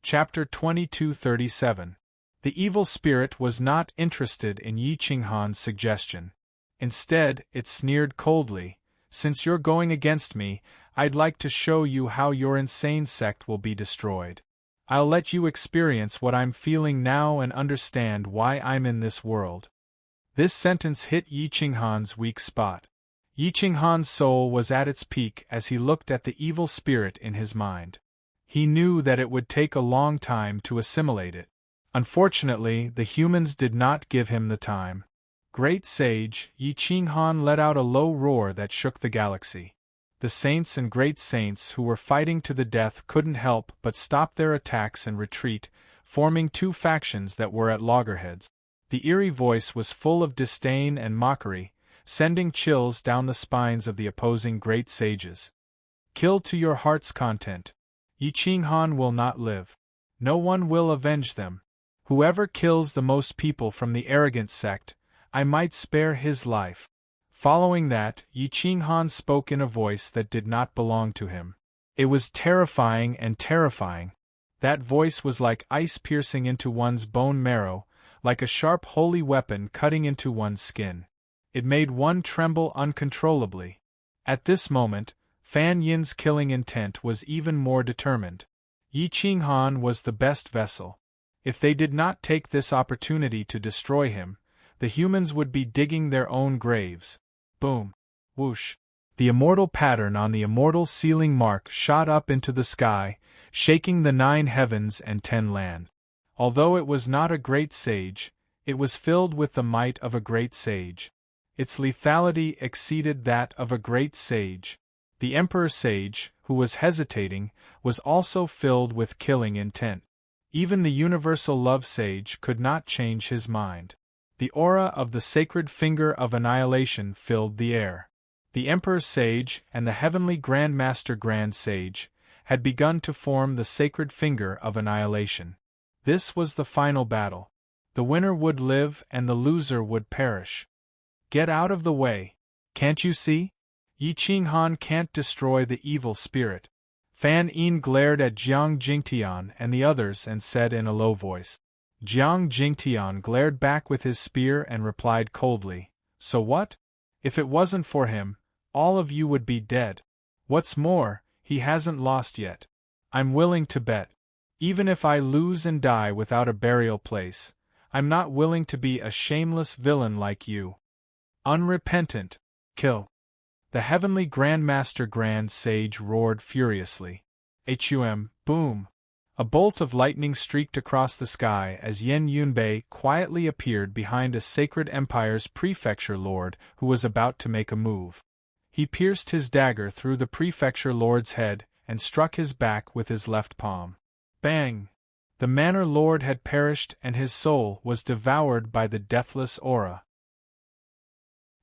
Chapter 2237. The evil spirit was not interested in Yi Qinghan's suggestion. Instead, it sneered coldly, "Since you're going against me, I'd like to show you how your insane sect will be destroyed. I'll let you experience what I'm feeling now and understand why I'm in this world." This sentence hit Yi Qinghan's weak spot. Yi Qinghan's soul was at its peak as he looked at the evil spirit in his mind. He knew that it would take a long time to assimilate it. Unfortunately, the humans did not give him the time. Great Sage, Yi Qinghan let out a low roar that shook the galaxy. The saints and great saints who were fighting to the death couldn't help but stop their attacks and retreat, forming two factions that were at loggerheads. The eerie voice was full of disdain and mockery, sending chills down the spines of the opposing great sages. "Kill to your heart's content. Yi Qinghan will not live. No one will avenge them. Whoever kills the most people from the arrogant sect, I might spare his life." Following that, Yi Qinghan spoke in a voice that did not belong to him. It was terrifying and terrifying. That voice was like ice piercing into one's bone marrow, like a sharp holy weapon cutting into one's skin. It made one tremble uncontrollably. At this moment, Fan Yin's killing intent was even more determined. Yi Qinghan was the best vessel. If they did not take this opportunity to destroy him, the humans would be digging their own graves. Boom! Whoosh! The immortal pattern on the immortal sealing mark shot up into the sky, shaking the 9 heavens and 10 land. Although it was not a great sage, it was filled with the might of a great sage. Its lethality exceeded that of a great sage. The Emperor Sage, who was hesitating, was also filled with killing intent. Even the Universal Love Sage could not change his mind. The aura of the sacred finger of annihilation filled the air. The Emperor Sage and the Heavenly Grand Master Grand Sage had begun to form the sacred finger of annihilation. This was the final battle. The winner would live and the loser would perish. "Get out of the way. Can't you see? Yi Qinghan can't destroy the evil spirit." Fan Yin glared at Jiang Jingtian and the others and said in a low voice. Jiang Jingtian glared back with his spear and replied coldly, "So what? If it wasn't for him, all of you would be dead. What's more, he hasn't lost yet. I'm willing to bet. Even if I lose and die without a burial place, I'm not willing to be a shameless villain like you. Unrepentant, kill." The Heavenly Grand Master Grand Sage roared furiously. Boom! A bolt of lightning streaked across the sky as Yen Yunbei quietly appeared behind a Sacred Empire's prefecture lord who was about to make a move. He pierced his dagger through the prefecture lord's head and struck his back with his left palm. Bang! The manor lord had perished and his soul was devoured by the deathless aura.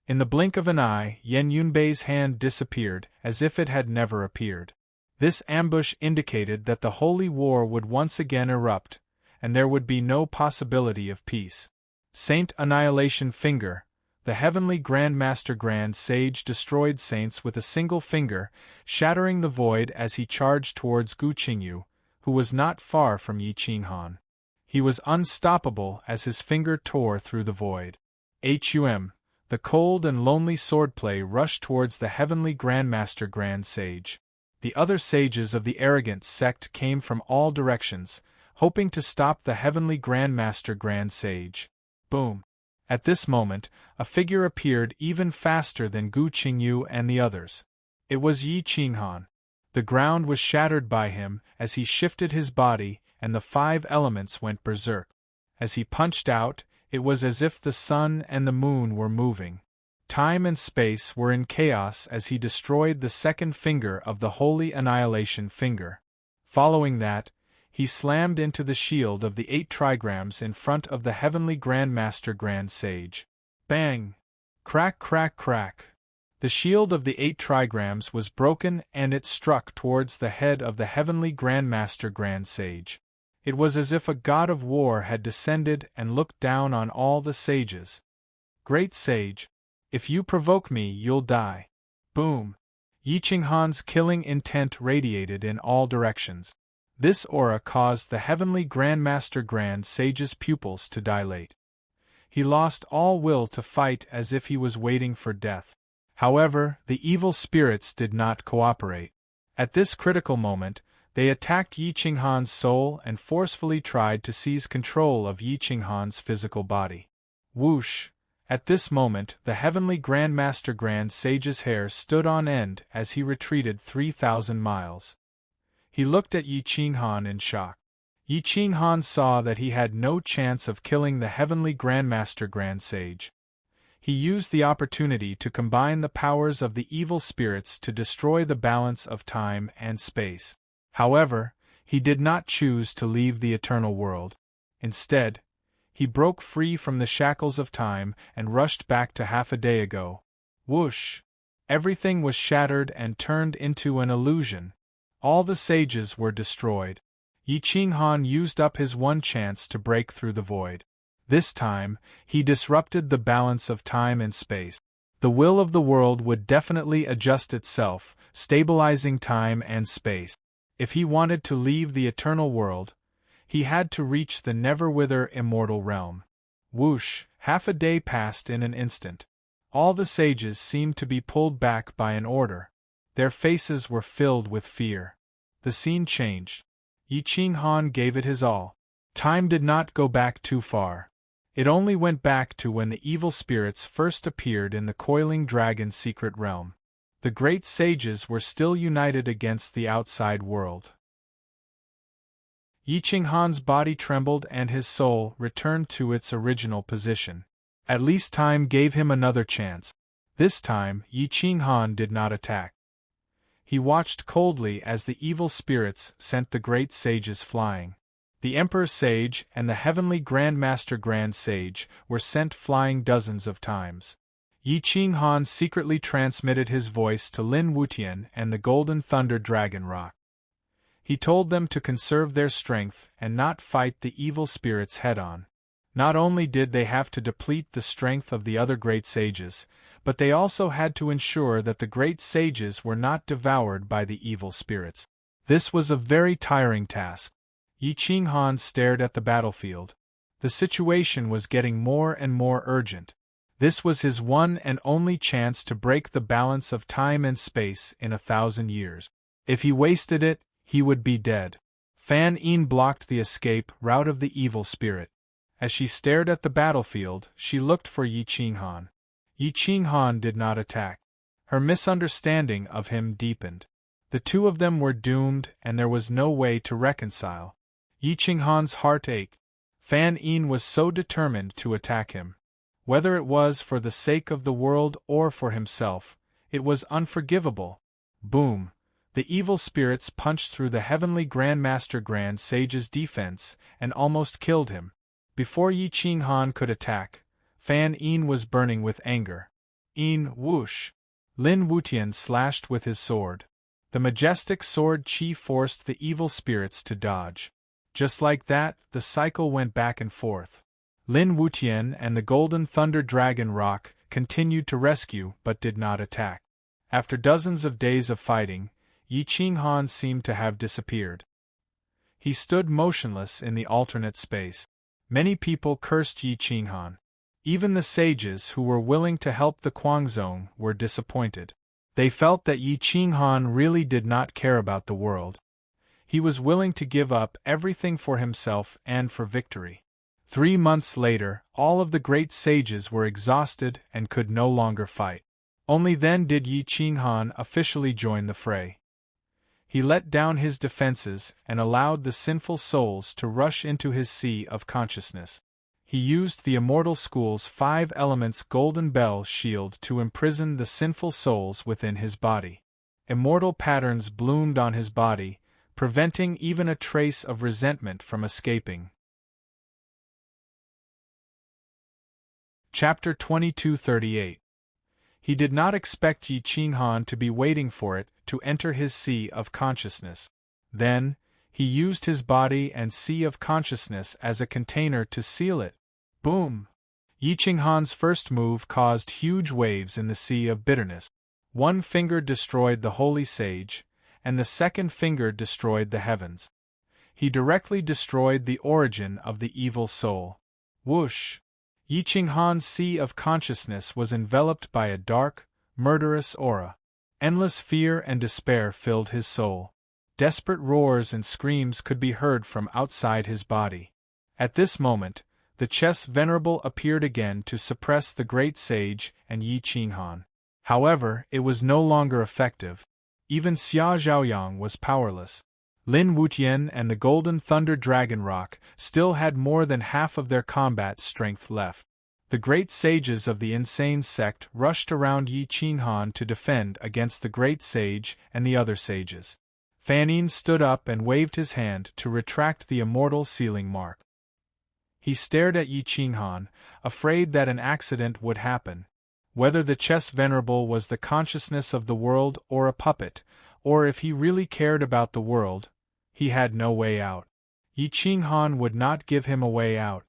In the blink of an eye, Yen Yunbei's hand disappeared, as if it had never appeared. This ambush indicated that the holy war would once again erupt, and there would be no possibility of peace. Saint Annihilation Finger, the Heavenly Grand Master Grand Sage destroyed saints with a single finger, shattering the void as he charged towards Gu Qingyu, who was not far from Yi Qinghan. He was unstoppable as his finger tore through the void. The cold and lonely swordplay rushed towards the Heavenly Grand Master Grand Sage. The other sages of the arrogant sect came from all directions, hoping to stop the Heavenly Grand Master Grand Sage. Boom! At this moment, a figure appeared even faster than Gu Qingyu and the others. It was Yi Qinghan. The ground was shattered by him as he shifted his body, and the 5 elements went berserk. As he punched out, it was as if the sun and the moon were moving. Time and space were in chaos as he destroyed the second finger of the Holy Annihilation Finger. Following that, he slammed into the shield of the 8 trigrams in front of the Heavenly Grand Master Grand Sage. Bang! Crack, crack, crack! The shield of the 8 trigrams was broken and it struck towards the head of the Heavenly Grand Master Grand Sage. It was as if a god of war had descended and looked down on all the sages. "Great Sage, if you provoke me, you'll die." Boom! Yi Qinghan's killing intent radiated in all directions. This aura caused the heavenly Grandmaster Grand Sage's pupils to dilate. He lost all will to fight as if he was waiting for death. However, the evil spirits did not cooperate. At this critical moment, they attacked Yi Qinghan's soul and forcefully tried to seize control of Yi Qinghan's physical body. Whoosh! At this moment, the heavenly Grandmaster Grand Sage's hair stood on end as he retreated 3,000 miles. He looked at Yi Qinghan in shock. Yi Qinghan saw that he had no chance of killing the heavenly Grandmaster Grand Sage. He used the opportunity to combine the powers of the evil spirits to destroy the balance of time and space. However, he did not choose to leave the eternal world. Instead, he broke free from the shackles of time and rushed back to half a day ago. Whoosh! Everything was shattered and turned into an illusion. All the sages were destroyed. Yi Qinghan used up his one chance to break through the void. This time, he disrupted the balance of time and space. The will of the world would definitely adjust itself, stabilizing time and space. If he wanted to leave the eternal world, he had to reach the never-wither immortal realm. Whoosh! Half a day passed in an instant. All the sages seemed to be pulled back by an order. Their faces were filled with fear. The scene changed. Yi Qinghan gave it his all. Time did not go back too far. It only went back to when the evil spirits first appeared in the coiling dragon's secret realm. The great sages were still united against the outside world. Yi Qinghan's body trembled and his soul returned to its original position. At least time gave him another chance. This time, Yi Qinghan did not attack. He watched coldly as the evil spirits sent the great sages flying. The Emperor Sage and the heavenly Grandmaster Grand Sage were sent flying dozens of times. Yi Qinghan secretly transmitted his voice to Lin Wutian and the Golden Thunder Dragon Rock. He told them to conserve their strength and not fight the evil spirits head-on. Not only did they have to deplete the strength of the other great sages, but they also had to ensure that the great sages were not devoured by the evil spirits. This was a very tiring task. Yi Qinghan stared at the battlefield. The situation was getting more and more urgent. This was his one and only chance to break the balance of time and space in 1,000 years. If he wasted it, he would be dead. Fan Yin blocked the escape route of the evil spirit. As she stared at the battlefield, she looked for Yi Qinghan. Yi Qinghan did not attack. Her misunderstanding of him deepened. The two of them were doomed and there was no way to reconcile. Yi Qinghan's heart ached. Fan Yin was so determined to attack him. Whether it was for the sake of the world or for himself, it was unforgivable. Boom! The evil spirits punched through the heavenly Grandmaster Grand Sage's defense and almost killed him. Before Yi Qinghan could attack, Fan Yin was burning with anger. Yin, whoosh! Lin Wutian slashed with his sword. The majestic sword chi forced the evil spirits to dodge. Just like that, the cycle went back and forth. Lin Wutian and the Golden Thunder Dragon Rock continued to rescue but did not attack. After dozens of days of fighting, Yi Qinghan seemed to have disappeared. He stood motionless in the alternate space. Many people cursed Yi Qinghan. Even the sages who were willing to help the Guangzong were disappointed. They felt that Yi Qinghan really did not care about the world. He was willing to give up everything for himself and for victory. 3 months later, all of the great sages were exhausted and could no longer fight. Only then did Yi Qinghan officially join the fray. He let down his defenses and allowed the sinful souls to rush into his sea of consciousness. He used the Immortal School's 5 elements golden bell shield to imprison the sinful souls within his body. Immortal patterns bloomed on his body, preventing even a trace of resentment from escaping. Chapter 2238. He did not expect Yi Qinghan to be waiting for it to enter his sea of consciousness. Then, he used his body and sea of consciousness as a container to seal it. Boom! Yi Qinghan's first move caused huge waves in the sea of bitterness. One finger destroyed the holy sage, and the second finger destroyed the heavens. he directly destroyed the origin of the evil soul. Whoosh! Yi Qinghan's sea of consciousness was enveloped by a dark, murderous aura. Endless fear and despair filled his soul. Desperate roars and screams could be heard from outside his body. At this moment, the Chess Venerable appeared again to suppress the great sage and Yi Qinghan. However, it was no longer effective. Even Xia Zhaoyang was powerless. Lin Wutian and the Golden Thunder Dragon Rock still had more than half of their combat strength left. The great sages of the insane sect rushed around Yi Qinghan to defend against the great sage and the other sages. Fan Yin stood up and waved his hand to retract the immortal sealing mark. He stared at Yi Qinghan, afraid that an accident would happen. Whether the Chess Venerable was the consciousness of the world or a puppet, or if he really cared about the world, he had no way out. Yi Qinghan would not give him a way out.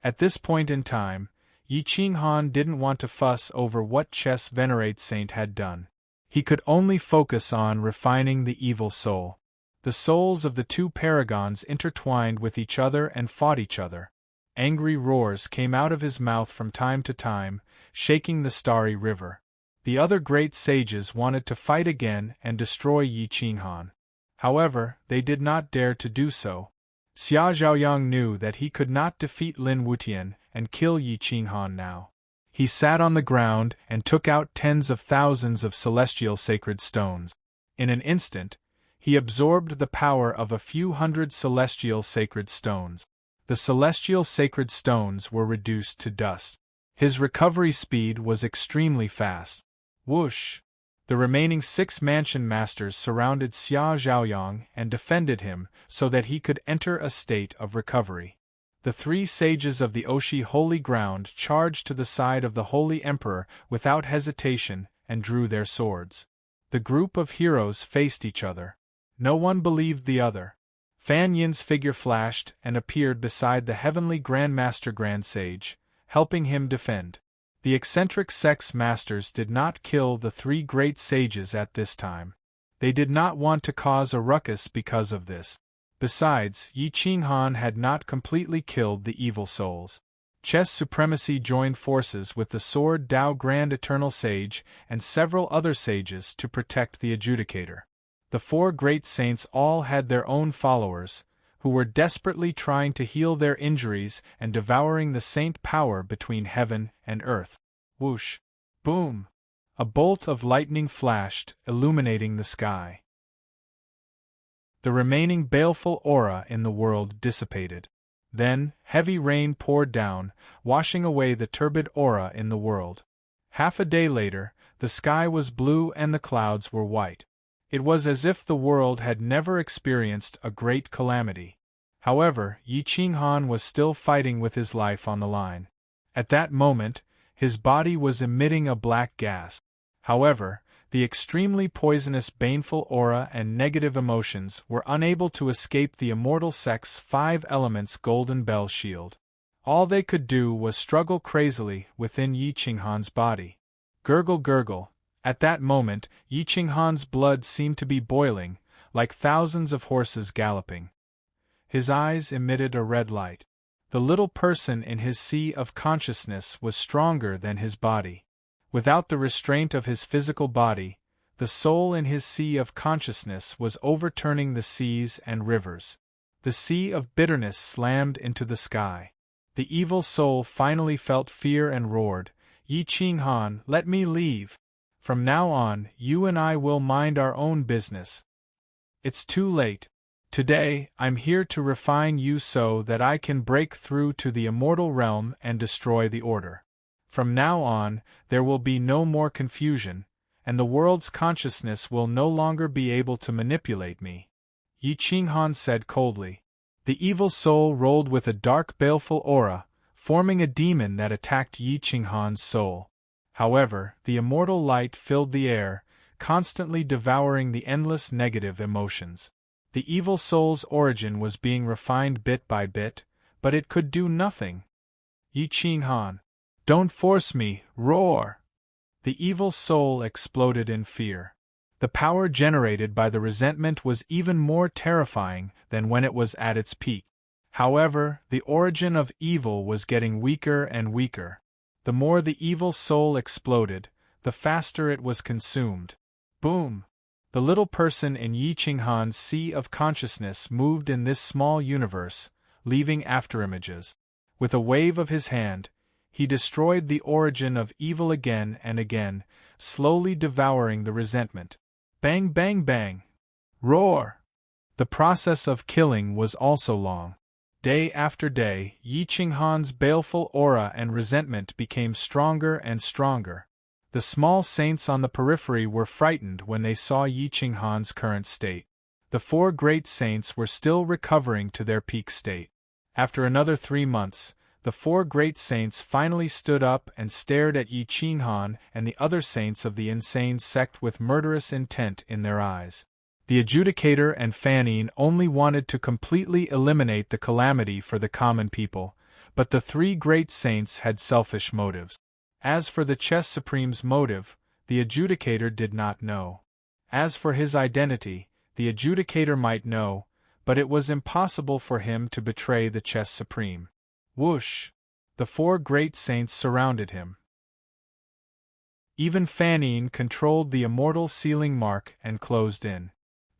At this point in time, Yi Qinghan didn't want to fuss over what Chess Venerate Saint had done. He could only focus on refining the evil soul. The souls of the two paragons intertwined with each other and fought each other. Angry roars came out of his mouth from time to time, shaking the starry river. The other great sages wanted to fight again and destroy Yi Qinghan. However, they did not dare to do so. Xia Zhaoyang knew that he could not defeat Lin Wutian and kill Yi Qinghan now. He sat on the ground and took out tens of thousands of celestial sacred stones. In an instant, he absorbed the power of a few hundred celestial sacred stones. The celestial sacred stones were reduced to dust. His recovery speed was extremely fast. Whoosh! The remaining 6 mansion masters surrounded Xia Zhaoyang and defended him so that he could enter a state of recovery. The 3 sages of the Oshi Holy Ground charged to the side of the Holy Emperor without hesitation and drew their swords. The group of heroes faced each other. No one believed the other. Fan Yin's figure flashed and appeared beside the heavenly Grandmaster Grand Sage, helping him defend. The eccentric sex masters did not kill the 3 great sages at this time. They did not want to cause a ruckus because of this. Besides, Yi Qinghan had not completely killed the evil souls. Chess Supremacy joined forces with the Sword Dao Grand Eternal Sage and several other sages to protect the Adjudicator. The 4 great saints all had their own followers, who were desperately trying to heal their injuries and devouring the saint power between heaven and earth. Whoosh! Boom! A bolt of lightning flashed, illuminating the sky. The remaining baleful aura in the world dissipated. Then, heavy rain poured down, washing away the turbid aura in the world. Half a day later, the sky was blue and the clouds were white. It was as if the world had never experienced a great calamity. However, Yi Qinghan was still fighting with his life on the line. At that moment, his body was emitting a black gas. However, the extremely poisonous baneful aura and negative emotions were unable to escape the immortal sect's 5 elements golden bell shield. All they could do was struggle crazily within Yi Qinghan's body. Gurgle gurgle. At that moment, Yi Qinghan's blood seemed to be boiling, like thousands of horses galloping. His eyes emitted a red light. The little person in his sea of consciousness was stronger than his body. Without the restraint of his physical body, the soul in his sea of consciousness was overturning the seas and rivers. The sea of bitterness slammed into the sky. The evil soul finally felt fear and roared, "Yi Qinghan, let me leave! From now on, you and I will mind our own business. It's too late. Today, I'm here to refine you so that I can break through to the immortal realm and destroy the order. From now on, there will be no more confusion, and the world's consciousness will no longer be able to manipulate me," Yi Qinghan said coldly. The evil soul rolled with a dark baleful aura, forming a demon that attacked Yi Qinghan's soul. However, the immortal light filled the air, constantly devouring the endless negative emotions. The evil soul's origin was being refined bit by bit, but it could do nothing. Yi Qinghan, don't force me, roar! The evil soul exploded in fear. The power generated by the resentment was even more terrifying than when it was at its peak. However, the origin of evil was getting weaker and weaker. The more the evil soul exploded, the faster it was consumed. Boom! The little person in Yi Qinghan's sea of consciousness moved in this small universe, leaving afterimages. With a wave of his hand, he destroyed the origin of evil again and again, slowly devouring the resentment. Bang, bang, bang! Roar! The process of killing was also long. Day after day, Yi Qinghan's baleful aura and resentment became stronger and stronger. The small saints on the periphery were frightened when they saw Yi Qinghan's current state. The 4 great saints were still recovering to their peak state. After another 3 months, the 4 great saints finally stood up and stared at Yi Qinghan and the other saints of the insane sect with murderous intent in their eyes. The adjudicator and Fanine only wanted to completely eliminate the calamity for the common people, but the 3 great saints had selfish motives. As for the chess supreme's motive, the adjudicator did not know. As for his identity, the adjudicator might know, but it was impossible for him to betray the chess supreme. Whoosh! The 4 great saints surrounded him. Even Fanine controlled the immortal sealing mark and closed in.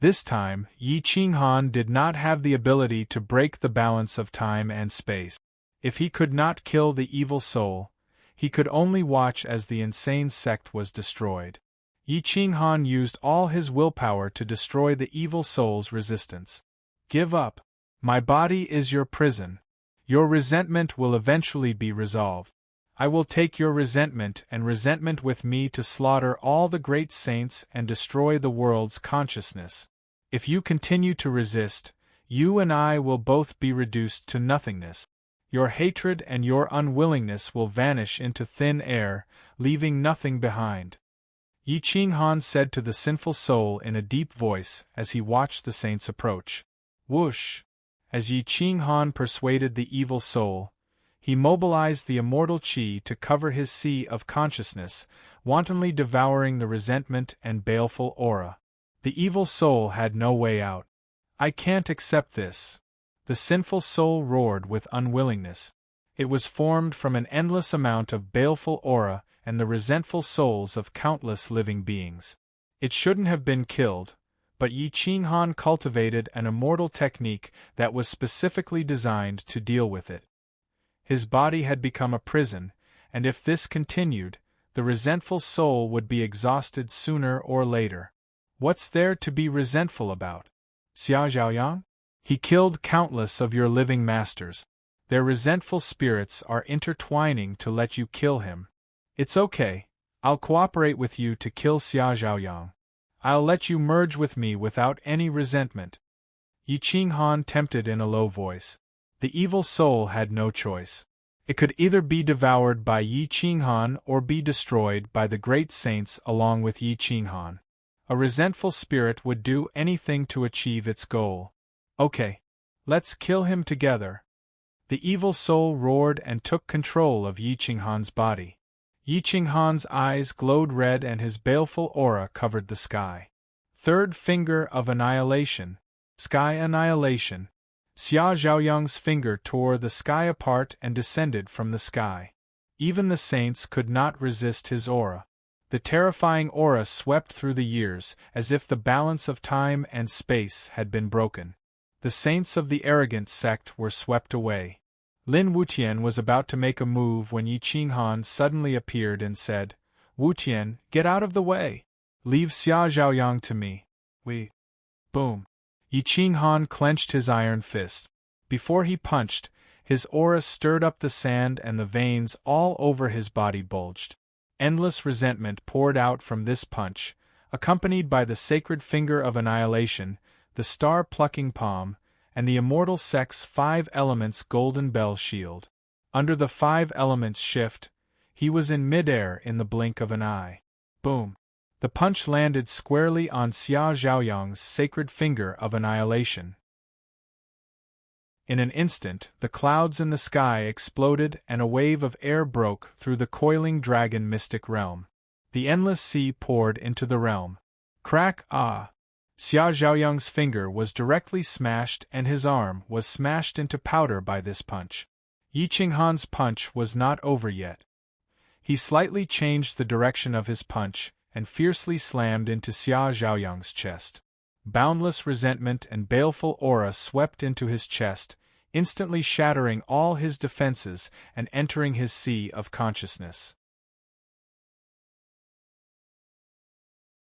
This time, Yi Qinghan did not have the ability to break the balance of time and space. If he could not kill the evil soul, he could only watch as the insane sect was destroyed. Yi Qinghan used all his willpower to destroy the evil soul's resistance. Give up. My body is your prison. Your resentment will eventually be resolved. I will take your resentment and resentment with me to slaughter all the great saints and destroy the world's consciousness. If you continue to resist, you and I will both be reduced to nothingness. Your hatred and your unwillingness will vanish into thin air, leaving nothing behind. Yi Qinghan said to the sinful soul in a deep voice as he watched the saints approach. Whoosh! As Yi Qinghan persuaded the evil soul, he mobilized the immortal qi to cover his sea of consciousness, wantonly devouring the resentment and baleful aura. The evil soul had no way out. I can't accept this. The sinful soul roared with unwillingness. It was formed from an endless amount of baleful aura and the resentful souls of countless living beings. It shouldn't have been killed, but Yi Qinghan cultivated an immortal technique that was specifically designed to deal with it. His body had become a prison, and if this continued, the resentful soul would be exhausted sooner or later. What's there to be resentful about? Xia Zhaoyang? He killed countless of your living masters. Their resentful spirits are intertwining to let you kill him. It's okay, I'll cooperate with you to kill Xia Zhaoyang. I'll let you merge with me without any resentment. Yi Qinghan tempted in a low voice. The evil soul had no choice. It could either be devoured by Yi Qinghan or be destroyed by the great saints along with Yi Qinghan. A resentful spirit would do anything to achieve its goal. Okay, let's kill him together. The evil soul roared and took control of Yi Qinghan's body. Yi Qinghan's eyes glowed red and his baleful aura covered the sky. Third finger of annihilation. Sky annihilation. Xia Zhaoyang's finger tore the sky apart and descended from the sky. Even the saints could not resist his aura. The terrifying aura swept through the years as if the balance of time and space had been broken. The saints of the arrogant sect were swept away. Lin Wutian was about to make a move when Yi Qinghan suddenly appeared and said, Wutian, get out of the way. Leave Xia Zhaoyang to me. Boom. Yi Qinghan clenched his iron fist. Before he punched, his aura stirred up the sand and the veins all over his body bulged. Endless resentment poured out from this punch, accompanied by the sacred finger of annihilation, the star-plucking palm, and the immortal sect's 5 elements golden bell shield. Under the 5 elements shift, he was in midair in the blink of an eye. Boom! The punch landed squarely on Xia Zhaoyang's sacred finger of annihilation. In an instant, the clouds in the sky exploded and a wave of air broke through the coiling dragon mystic realm. The endless sea poured into the realm. Crack, ah! Xia Zhaoyang's finger was directly smashed and his arm was smashed into powder by this punch. Yi Qinghan's punch was not over yet. He slightly changed the direction of his punch and fiercely slammed into Xia Zhaoyang's chest. Boundless resentment and baleful aura swept into his chest, instantly shattering all his defenses and entering his sea of consciousness.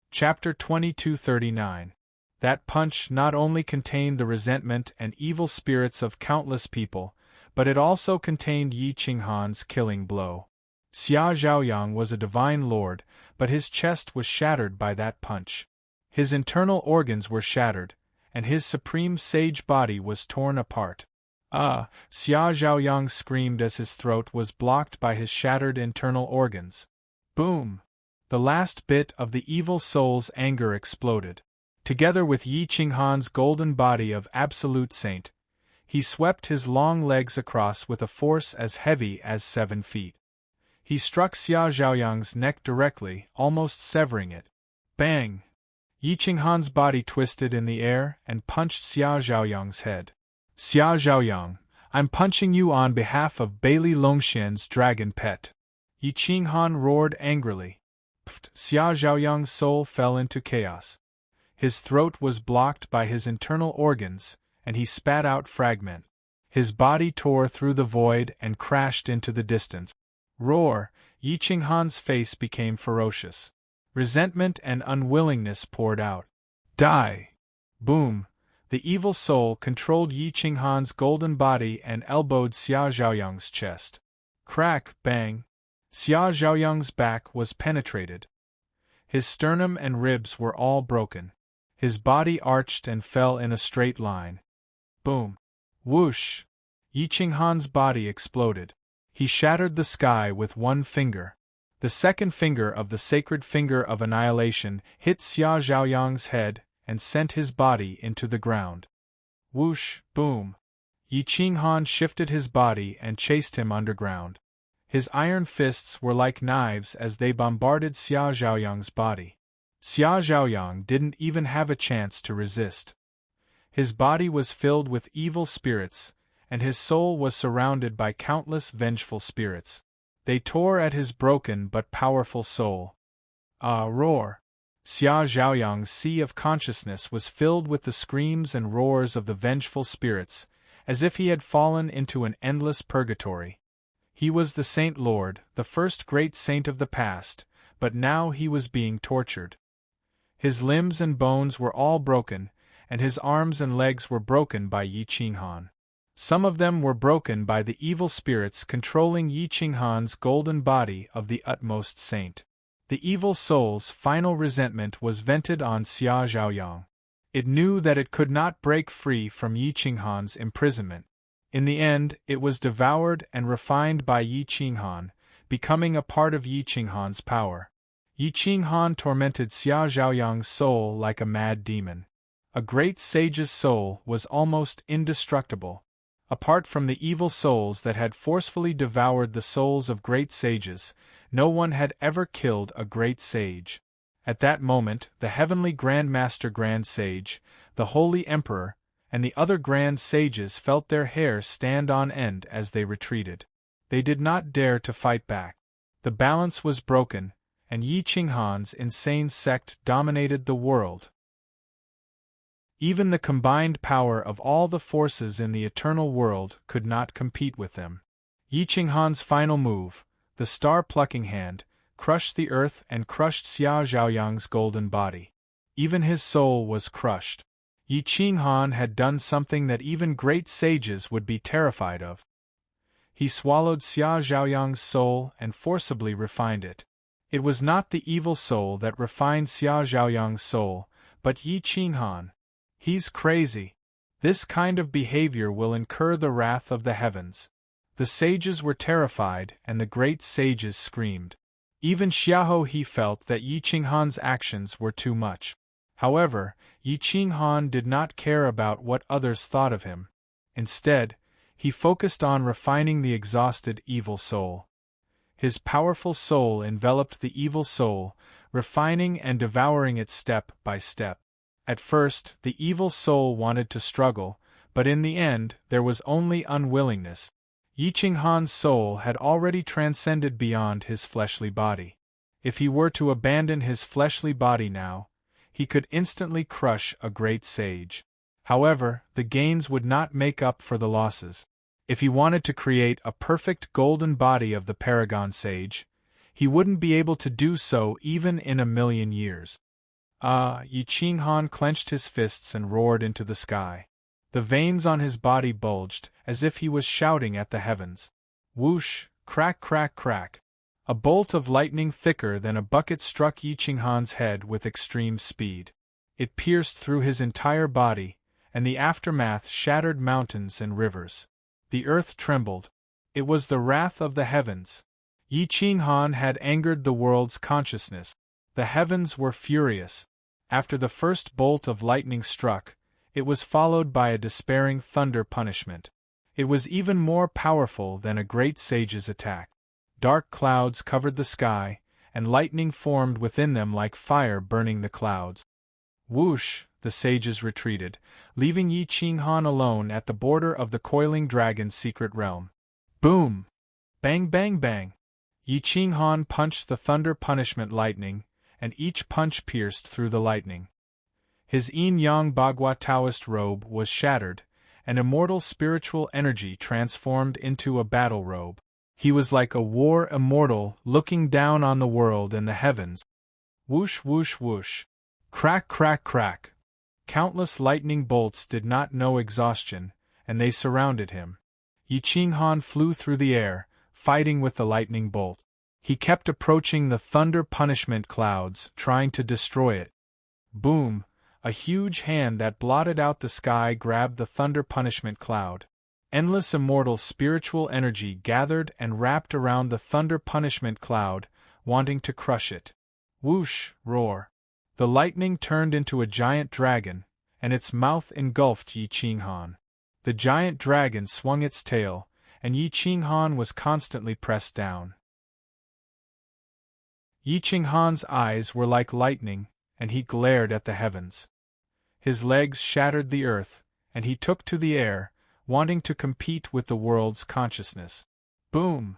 Chapter 2239. That punch not only contained the resentment and evil spirits of countless people, but it also contained Yi Qinghan's killing blow. Xia Zhaoyang was a divine lord, but his chest was shattered by that punch. His internal organs were shattered, and his supreme sage body was torn apart. Ah! Xia Zhaoyang screamed as his throat was blocked by his shattered internal organs. Boom! The last bit of the evil soul's anger exploded. Together with Yi Qinghan's golden body of absolute saint, he swept his long legs across with a force as heavy as 7 feet. He struck Xia Zhaoyang's neck directly, almost severing it. Bang! Yi Qinghan's body twisted in the air and punched Xia Zhaoyang's head. Xia Zhaoyang, I'm punching you on behalf of Bailey Longxian's dragon pet. Yi Qinghan roared angrily. Pfft! Xia Zhaoyang's soul fell into chaos. His throat was blocked by his internal organs, and he spat out fragments. His body tore through the void and crashed into the distance. Roar! Yi Qinghan's face became ferocious. Resentment and unwillingness poured out. Die! Boom! The evil soul controlled Yi Qinghan's golden body and elbowed Xia Zhaoyang's chest. Crack! Bang! Xia Zhaoyang's back was penetrated. His sternum and ribs were all broken. His body arched and fell in a straight line. Boom! Whoosh! Yi Qinghan's body exploded. He shattered the sky with one finger. The second finger of the sacred finger of annihilation hit Xia Zhaoyang's head and sent his body into the ground. Whoosh! Boom! Yi Qinghan shifted his body and chased him underground. His iron fists were like knives as they bombarded Xia Zhaoyang's body. Xia Zhaoyang didn't even have a chance to resist. His body was filled with evil spirits, and his soul was surrounded by countless vengeful spirits. They tore at his broken but powerful soul. Ah! Roar! Xia Zhaoyang's sea of consciousness was filled with the screams and roars of the vengeful spirits, as if he had fallen into an endless purgatory. He was the Saint Lord, the first great saint of the past, but now he was being tortured. His limbs and bones were all broken, and his arms and legs were broken by Yi Qinghan. Some of them were broken by the evil spirits controlling Yi Qinghan's golden body of the utmost saint. The evil soul's final resentment was vented on Xia Zhaoyang. It knew that it could not break free from Yi Qinghan's imprisonment. In the end, it was devoured and refined by Yi Qinghan, becoming a part of Yi Qinghan's power. Yi Qinghan tormented Xia Zhaoyang's soul like a mad demon. A great sage's soul was almost indestructible. Apart from the evil souls that had forcefully devoured the souls of great sages, no one had ever killed a great sage. At that moment, the heavenly Grand Master Grand Sage, the Holy Emperor, and the other grand sages felt their hair stand on end as they retreated. They did not dare to fight back. The balance was broken, and Yi Qinghan's insane sect dominated the world. Even the combined power of all the forces in the eternal world could not compete with them. Yi Qinghan's final move, the star-plucking hand, crushed the earth and crushed Xia Zhaoyang's golden body. Even his soul was crushed. Yi Qinghan had done something that even great sages would be terrified of. He swallowed Xia Zhaoyang's soul and forcibly refined it. It was not the evil soul that refined Xia Zhaoyang's soul, but Yi Qinghan. He's crazy. This kind of behavior will incur the wrath of the heavens. The sages were terrified and the great sages screamed. Even Xiahou He felt that Yi Qinghan's actions were too much. However, Yi Qinghan did not care about what others thought of him. Instead, he focused on refining the exhausted evil soul. His powerful soul enveloped the evil soul, refining and devouring it step by step. At first, the evil soul wanted to struggle, but in the end, there was only unwillingness. Yi Qinghan's soul had already transcended beyond his fleshly body. If he were to abandon his fleshly body now, he could instantly crush a great sage. However, the gains would not make up for the losses. If he wanted to create a perfect golden body of the paragon sage, he wouldn't be able to do so even in 1,000,000 years. Yi Qinghan clenched his fists and roared into the sky. The veins on his body bulged, as if he was shouting at the heavens. Whoosh, crack, crack, crack. A bolt of lightning thicker than a bucket struck Yi Qinghan's head with extreme speed. It pierced through his entire body, and the aftermath shattered mountains and rivers. The earth trembled. It was the wrath of the heavens. Yi Qinghan had angered the world's consciousness. The heavens were furious. After the first bolt of lightning struck, it was followed by a despairing thunder punishment. It was even more powerful than a great sage's attack. Dark clouds covered the sky, and lightning formed within them like fire burning the clouds. Whoosh, the sages retreated, leaving Yi Qinghan alone at the border of the coiling dragon's secret realm. Boom! Bang, bang, bang! Yi Qinghan punched the thunder punishment lightning, and each punch pierced through the lightning. His yin-yang Bagua Taoist robe was shattered, and immortal spiritual energy transformed into a battle robe. He was like a war immortal looking down on the world and the heavens. Whoosh, whoosh, whoosh. Crack, crack, crack. Countless lightning bolts did not know exhaustion, and they surrounded him. Yi Qinghan flew through the air, fighting with the lightning bolt. He kept approaching the thunder punishment clouds, trying to destroy it. Boom! A huge hand that blotted out the sky grabbed the thunder punishment cloud. Endless immortal spiritual energy gathered and wrapped around the thunder punishment cloud, wanting to crush it. Whoosh, roar. The lightning turned into a giant dragon, and its mouth engulfed Yi Qinghan. The giant dragon swung its tail, and Yi Qinghan was constantly pressed down. Yi Qinghan's eyes were like lightning, and he glared at the heavens. His legs shattered the earth, and he took to the air, wanting to compete with the world's consciousness. Boom!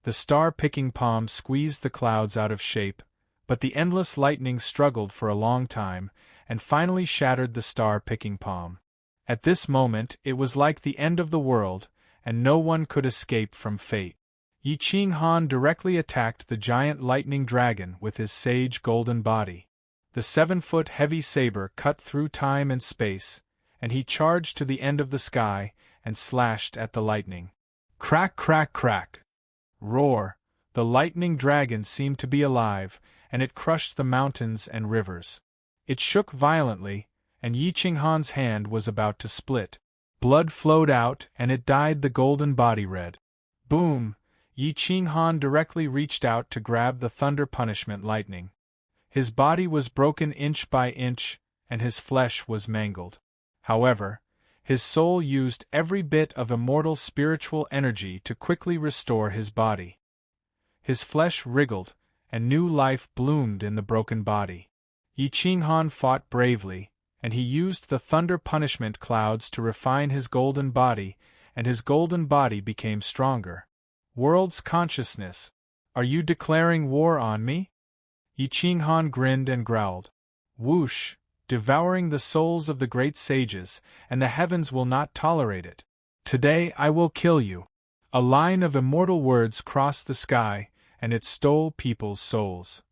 The star-picking palm squeezed the clouds out of shape, but the endless lightning struggled for a long time, and finally shattered the star-picking palm. At this moment it was like the end of the world, and no one could escape from fate. Yi Qinghan directly attacked the giant lightning dragon with his sage golden body. The 7-foot heavy saber cut through time and space, and he charged to the end of the sky and slashed at the lightning. Crack, crack, crack! Roar! The lightning dragon seemed to be alive, and it crushed the mountains and rivers. It shook violently, and Yi Qinghan's hand was about to split. Blood flowed out, and it dyed the golden body red. Boom! Yi Qinghan directly reached out to grab the thunder punishment lightning. His body was broken inch by inch, and his flesh was mangled. However, his soul used every bit of immortal spiritual energy to quickly restore his body. His flesh wriggled, and new life bloomed in the broken body. Yi Qinghan fought bravely, and he used the thunder punishment clouds to refine his golden body, and his golden body became stronger. World's consciousness, are you declaring war on me? Yi Qinghan grinned and growled. Whoosh, devouring the souls of the great sages, and the heavens will not tolerate it. Today I will kill you. A line of immortal words crossed the sky, and it stole people's souls.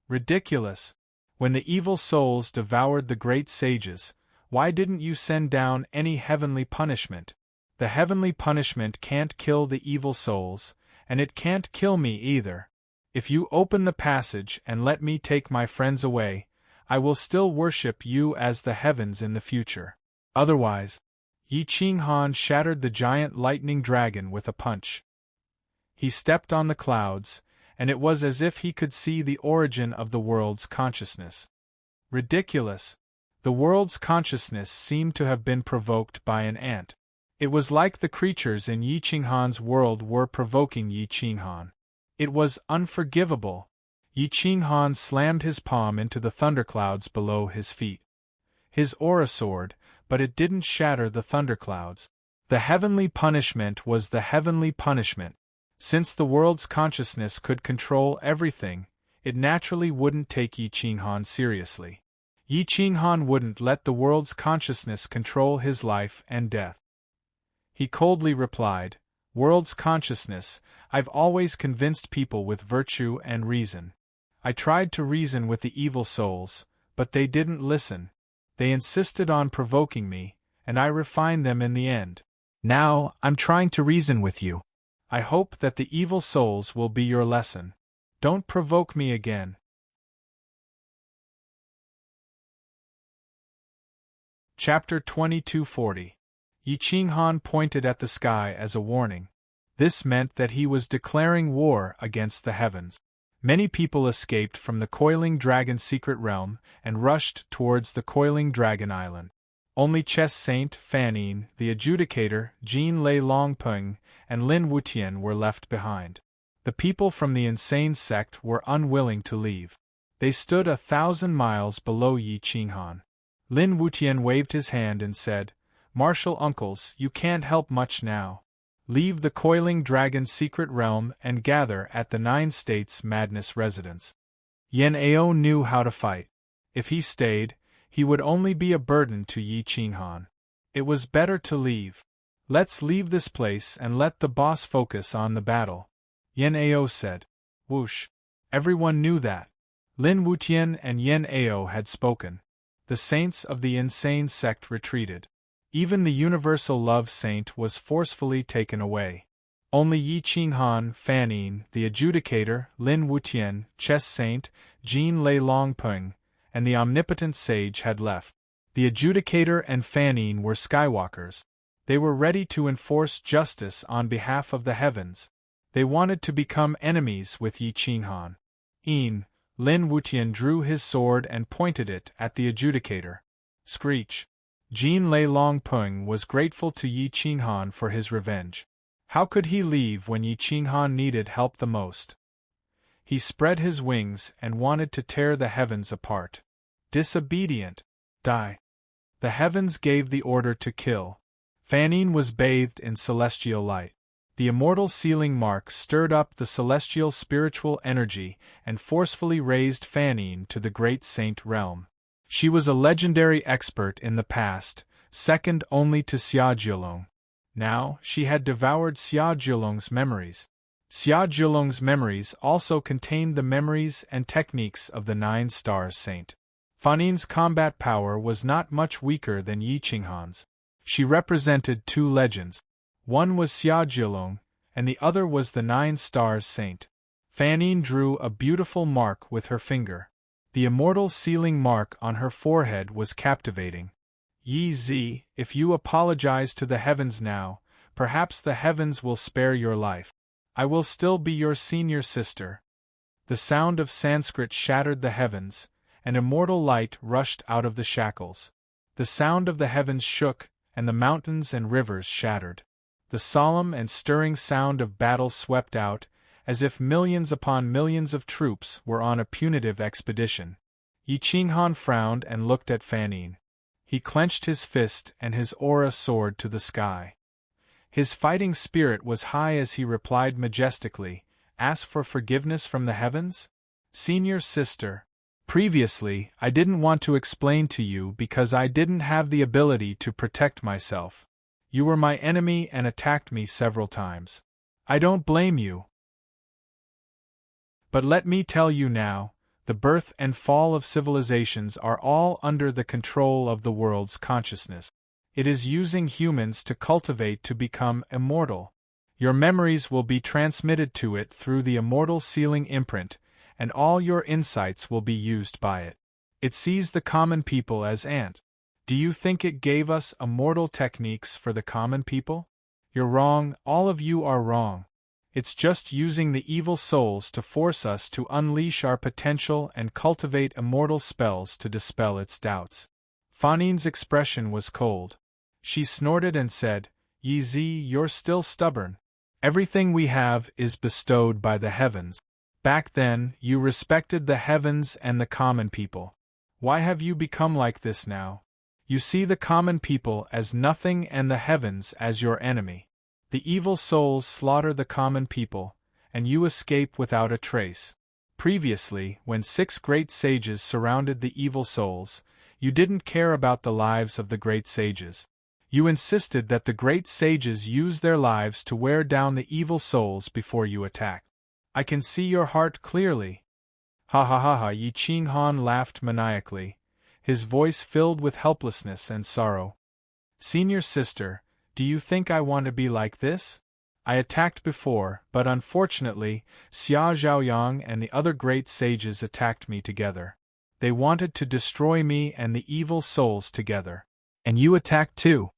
Ridiculous! When the evil souls devoured the great sages, why didn't you send down any heavenly punishment? The heavenly punishment can't kill the evil souls, and it can't kill me either. If you open the passage and let me take my friends away, I will still worship you as the heavens in the future. Otherwise, Yi Qinghan shattered the giant lightning dragon with a punch. He stepped on the clouds, and it was as if he could see the origin of the world's consciousness. Ridiculous! The world's consciousness seemed to have been provoked by an ant. It was like the creatures in Yi Qinghan's world were provoking Yi Qinghan. It was unforgivable. Yi Qinghan slammed his palm into the thunderclouds below his feet. His aura soared, but it didn't shatter the thunderclouds. The heavenly punishment was the heavenly punishment. Since the world's consciousness could control everything, it naturally wouldn't take Yi Qinghan seriously. Yi Qinghan wouldn't let the world's consciousness control his life and death. He coldly replied, "World's consciousness, I've always convinced people with virtue and reason. I tried to reason with the evil souls, but they didn't listen. They insisted on provoking me, and I refined them in the end. Now, I'm trying to reason with you. I hope that the evil souls will be your lesson. Don't provoke me again." Chapter 2240. Yi Qinghan pointed at the sky as a warning. This meant that he was declaring war against the heavens. Many people escaped from the Coiling Dragon secret realm and rushed towards the Coiling Dragon Island. Only Chess Saint Fanine, the Adjudicator, Jin Lei Longpeng, and Lin Wutian were left behind. The people from the insane sect were unwilling to leave. They stood 1,000 miles below Yi Qinghan. Lin Wutian waved his hand and said, "Martial uncles, you can't help much now. Leave the Coiling Dragon secret realm and gather at the Nine States Madness residence." Yan Ao knew how to fight. If he stayed, he would only be a burden to Yi Qinghan. It was better to leave. "Let's leave this place and let the boss focus on the battle," Yan Ao said. Whoosh! Everyone knew that. Lin Wutian and Yan Ao had spoken. The saints of the insane sect retreated. Even the universal love saint was forcefully taken away. Only Yi Qinghan, Fanine, the Adjudicator, Lin Wutian, Chess Saint, Jin Lei Longpeng, and the omnipotent sage had left. The Adjudicator and Fanine were Skywalkers. They were ready to enforce justice on behalf of the heavens. They wanted to become enemies with Yi Qinghan. Lin Wutian drew his sword and pointed it at the Adjudicator. Screech! Jin Lei Longpeng was grateful to Yi Qinghan for his revenge. How could he leave when Yi Qinghan needed help the most? He spread his wings and wanted to tear the heavens apart. Disobedient! Die! The heavens gave the order to kill. Fanine was bathed in celestial light. The immortal sealing mark stirred up the celestial spiritual energy and forcefully raised Fanine to the great saint realm. She was a legendary expert in the past, second only to Xia Zhilong. Now, she had devoured Xia Zhilong's memories. Xia Zhilong's memories also contained the memories and techniques of the Nine Stars Saint. Fanine's combat power was not much weaker than Yi Qinghan's. She represented two legends. One was Xia Zhilong, and the other was the Nine Stars Saint. Fanine drew a beautiful mark with her finger. The immortal sealing mark on her forehead was captivating. "Yi Zi, if you apologize to the heavens now, perhaps the heavens will spare your life. I will still be your senior sister." The sound of Sanskrit shattered the heavens, and immortal light rushed out of the shackles. The sound of the heavens shook, and the mountains and rivers shattered. The solemn and stirring sound of battle swept out, as if millions upon millions of troops were on a punitive expedition. Yi Qinghan frowned and looked at Fanine. He clenched his fist and his aura soared to the sky. His fighting spirit was high as he replied majestically, "Ask for forgiveness from the heavens? Senior sister. Previously, I didn't want to explain to you because I didn't have the ability to protect myself. You were my enemy and attacked me several times. I don't blame you. But let me tell you now, the birth and fall of civilizations are all under the control of the world's consciousness. It is using humans to cultivate to become immortal. Your memories will be transmitted to it through the immortal sealing imprint, and all your insights will be used by it. It sees the common people as ant. Do you think it gave us immortal techniques for the common people? You're wrong, all of you are wrong. It's just using the evil souls to force us to unleash our potential and cultivate immortal spells to dispel its doubts." Fanine's expression was cold. She snorted and said, "Yi Zi, you're still stubborn. Everything we have is bestowed by the heavens. Back then, you respected the heavens and the common people. Why have you become like this now? You see the common people as nothing and the heavens as your enemy. The evil souls slaughter the common people, and you escape without a trace. Previously, when 6 great sages surrounded the evil souls, you didn't care about the lives of the great sages. You insisted that the great sages use their lives to wear down the evil souls before you attack. I can see your heart clearly. Ha ha ha ha! Yi Ching Han laughed maniacally, his voice filled with helplessness and sorrow. Senior sister, do you think I want to be like this? I attacked before, but unfortunately, Xia Zhaoyang and the other great sages attacked me together. They wanted to destroy me and the evil souls together. And you attacked too?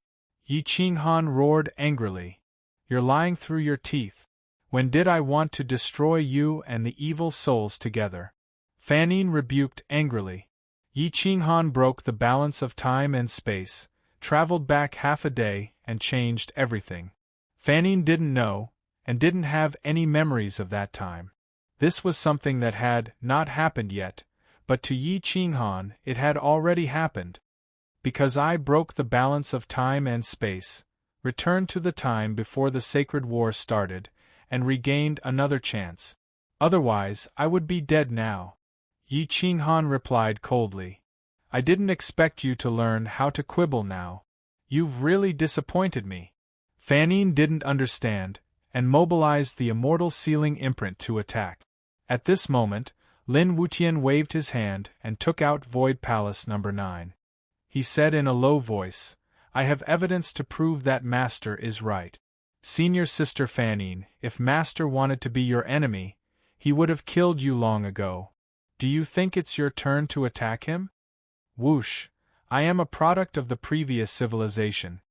Yi Ching Han roared angrily. You're lying through your teeth. When did I want to destroy you and the evil souls together? Fanning rebuked angrily. Yi Ching Han broke the balance of time and space, traveled back half a day, and changed everything. Fanning didn't know, and didn't have any memories of that time. This was something that had not happened yet, but to Yi Ching Han it had already happened. Because I broke the balance of time and space, returned to the time before the sacred war started, and regained another chance. Otherwise, I would be dead now. Yi Ching Han replied coldly. I didn't expect you to learn how to quibble now. You've really disappointed me. Fanning didn't understand, and mobilized the immortal sealing imprint to attack. At this moment, Lin Wutian waved his hand and took out Void Palace No. 9. He said in a low voice, I have evidence to prove that Master is right. Senior Sister Fanning, if Master wanted to be your enemy, he would have killed you long ago. Do you think it's your turn to attack him? Whoosh! I am a product of the previous civilization.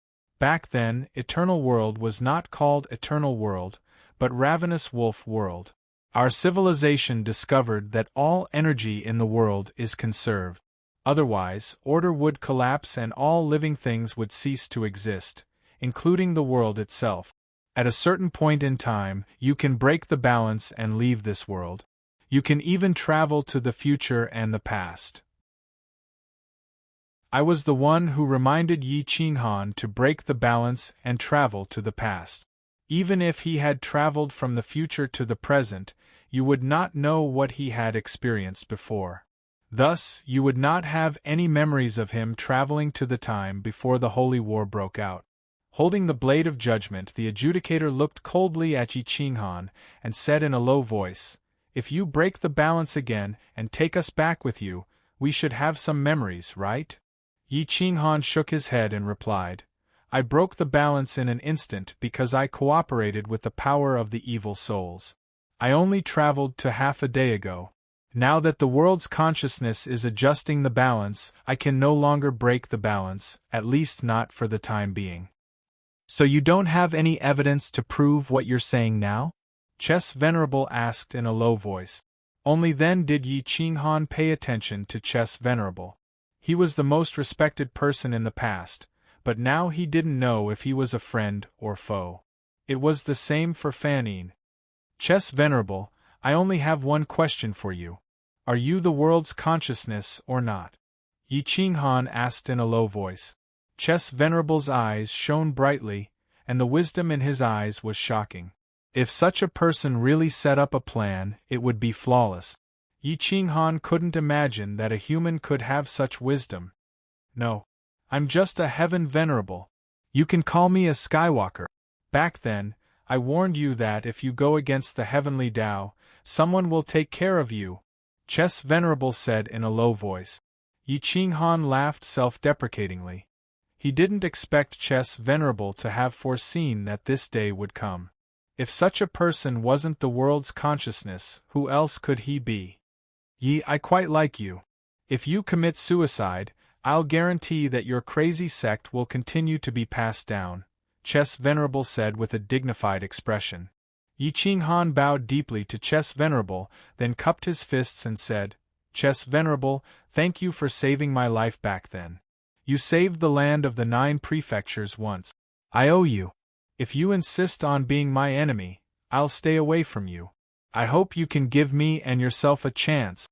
Back then, Eternal World was not called Eternal World, but Ravenous Wolf World. Our civilization discovered that all energy in the world is conserved. Otherwise, order would collapse and all living things would cease to exist, including the world itself. At a certain point in time, you can break the balance and leave this world. You can even travel to the future and the past. I was the one who reminded Yi Ching Han to break the balance and travel to the past. Even if he had traveled from the future to the present, you would not know what he had experienced before. Thus, you would not have any memories of him traveling to the time before the Holy War broke out. Holding the blade of judgment, the adjudicator looked coldly at Yi Ching Han and said in a low voice, If you break the balance again and take us back with you, we should have some memories, right? Yi Ching Han shook his head and replied, I broke the balance in an instant because I cooperated with the power of the evil souls. I only traveled to half a day ago. Now that the world's consciousness is adjusting the balance, I can no longer break the balance, at least not for the time being. So you don't have any evidence to prove what you're saying now? Chess Venerable asked in a low voice. Only then did Yi Ching Han pay attention to Chess Venerable. He was the most respected person in the past, but now he didn't know if he was a friend or foe. It was the same for Fanning. Chess Venerable, I only have one question for you. Are you the world's consciousness or not? Yi Ching Han asked in a low voice. Chess Venerable's eyes shone brightly, and the wisdom in his eyes was shocking. If such a person really set up a plan, it would be flawless. Yi Ching Han couldn't imagine that a human could have such wisdom. No. I'm just a heaven venerable. You can call me a Skywalker. Back then, I warned you that if you go against the heavenly Tao, someone will take care of you, Chess Venerable said in a low voice. Yi Ching Han laughed self-deprecatingly. He didn't expect Chess Venerable to have foreseen that this day would come. If such a person wasn't the world's consciousness, who else could he be? Yi, I quite like you. If you commit suicide, I'll guarantee that your crazy sect will continue to be passed down, Chess Venerable said with a dignified expression. Yi Ching Han bowed deeply to Chess Venerable, then cupped his fists and said, Chess Venerable, thank you for saving my life back then. You saved the land of the 9 prefectures once. I owe you. If you insist on being my enemy, I'll stay away from you. I hope you can give me and yourself a chance.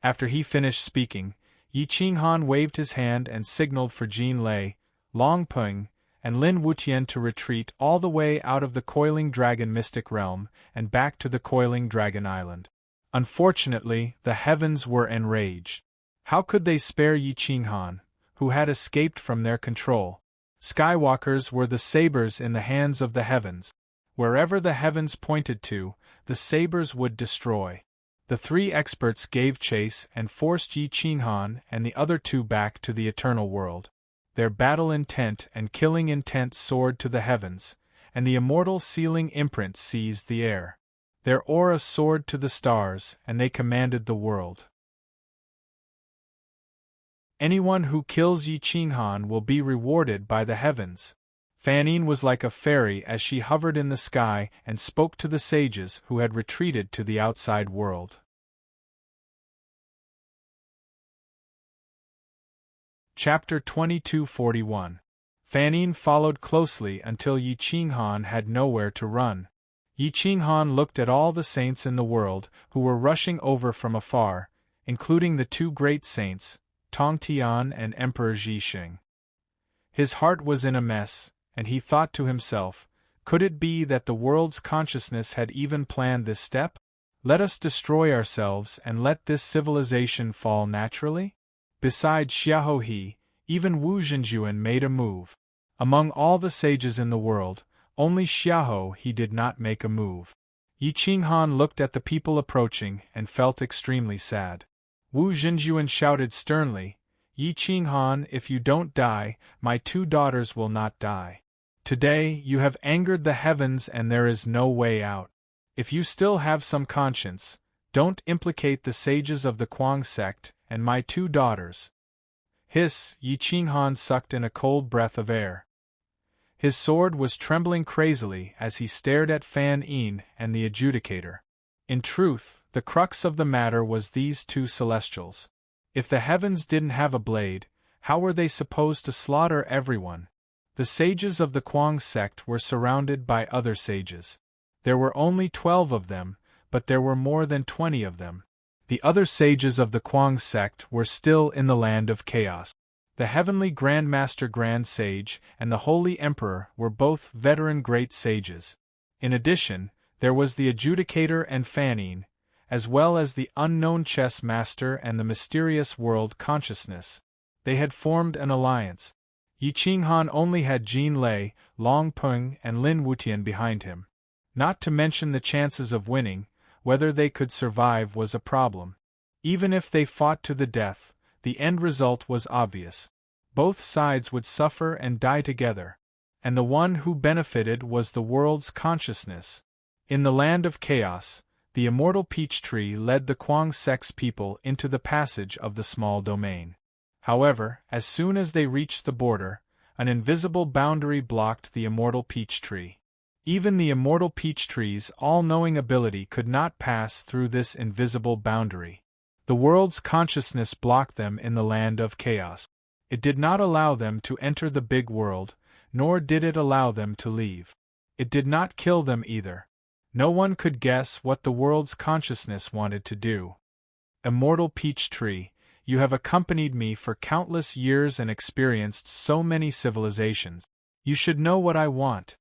After he finished speaking, Yi Qinghan waved his hand and signaled for Jin Lei, Long Peng, and Lin Wutian to retreat all the way out of the Coiling Dragon Mystic Realm and back to the Coiling Dragon Island. Unfortunately, the heavens were enraged. How could they spare Yi Qinghan, who had escaped from their control? Skywalkers were the sabers in the hands of the heavens. Wherever the heavens pointed to, the sabers would destroy. The three experts gave chase and forced Yi Qinghan and the other two back to the eternal world. Their battle intent and killing intent soared to the heavens, and the immortal sealing imprint seized the air. Their aura soared to the stars, and they commanded the world. Anyone who kills Yi Qinghan will be rewarded by the heavens. Fan Yin was like a fairy as she hovered in the sky and spoke to the sages who had retreated to the outside world. Chapter 2241. Fan Yin followed closely until Yi Qinghan had nowhere to run. Yi Qinghan looked at all the saints in the world who were rushing over from afar, including the two great saints, Tong Tian and Emperor Zhixing. His heart was in a mess, and he thought to himself, could it be that the world's consciousness had even planned this step? Let us destroy ourselves and let this civilization fall naturally? Besides Xiahou He, even Wu Zhenjuan made a move. Among all the sages in the world, only Xiahou He did not make a move. Yi Qinghan looked at the people approaching and felt extremely sad. Wu Zhenjuan shouted sternly, Yi Qinghan, if you don't die, my two daughters will not die. Today you have angered the heavens and there is no way out. If you still have some conscience, don't implicate the sages of the Kuang sect and my two daughters. Hiss, Yi Qinghan sucked in a cold breath of air. His sword was trembling crazily as he stared at Fan Yin and the adjudicator. In truth, the crux of the matter was these two celestials. If the heavens didn't have a blade, how were they supposed to slaughter everyone? The sages of the Kuang sect were surrounded by other sages. There were only 12 of them, but there were more than 20 of them. The other sages of the Kuang sect were still in the land of chaos. The heavenly Grand Master Grand Sage and the Holy Emperor were both veteran great sages. In addition, there was the adjudicator and Fan Yin, as well as the unknown chess master and the mysterious world consciousness. They had formed an alliance. Yi Qinghan only had Jin Lei, Long Peng and Lin Wutian behind him. Not to mention the chances of winning, whether they could survive was a problem. Even if they fought to the death, the end result was obvious. Both sides would suffer and die together, and the one who benefited was the world's consciousness. In the land of chaos, the immortal peach tree led the Kuang sect's people into the passage of the small domain. However, as soon as they reached the border, an invisible boundary blocked the immortal peach tree. Even the immortal peach tree's all-knowing ability could not pass through this invisible boundary. The world's consciousness blocked them in the land of chaos. It did not allow them to enter the big world, nor did it allow them to leave. It did not kill them either. No one could guess what the world's consciousness wanted to do. Immortal peach tree, you have accompanied me for countless years and experienced so many civilizations. You should know what I want.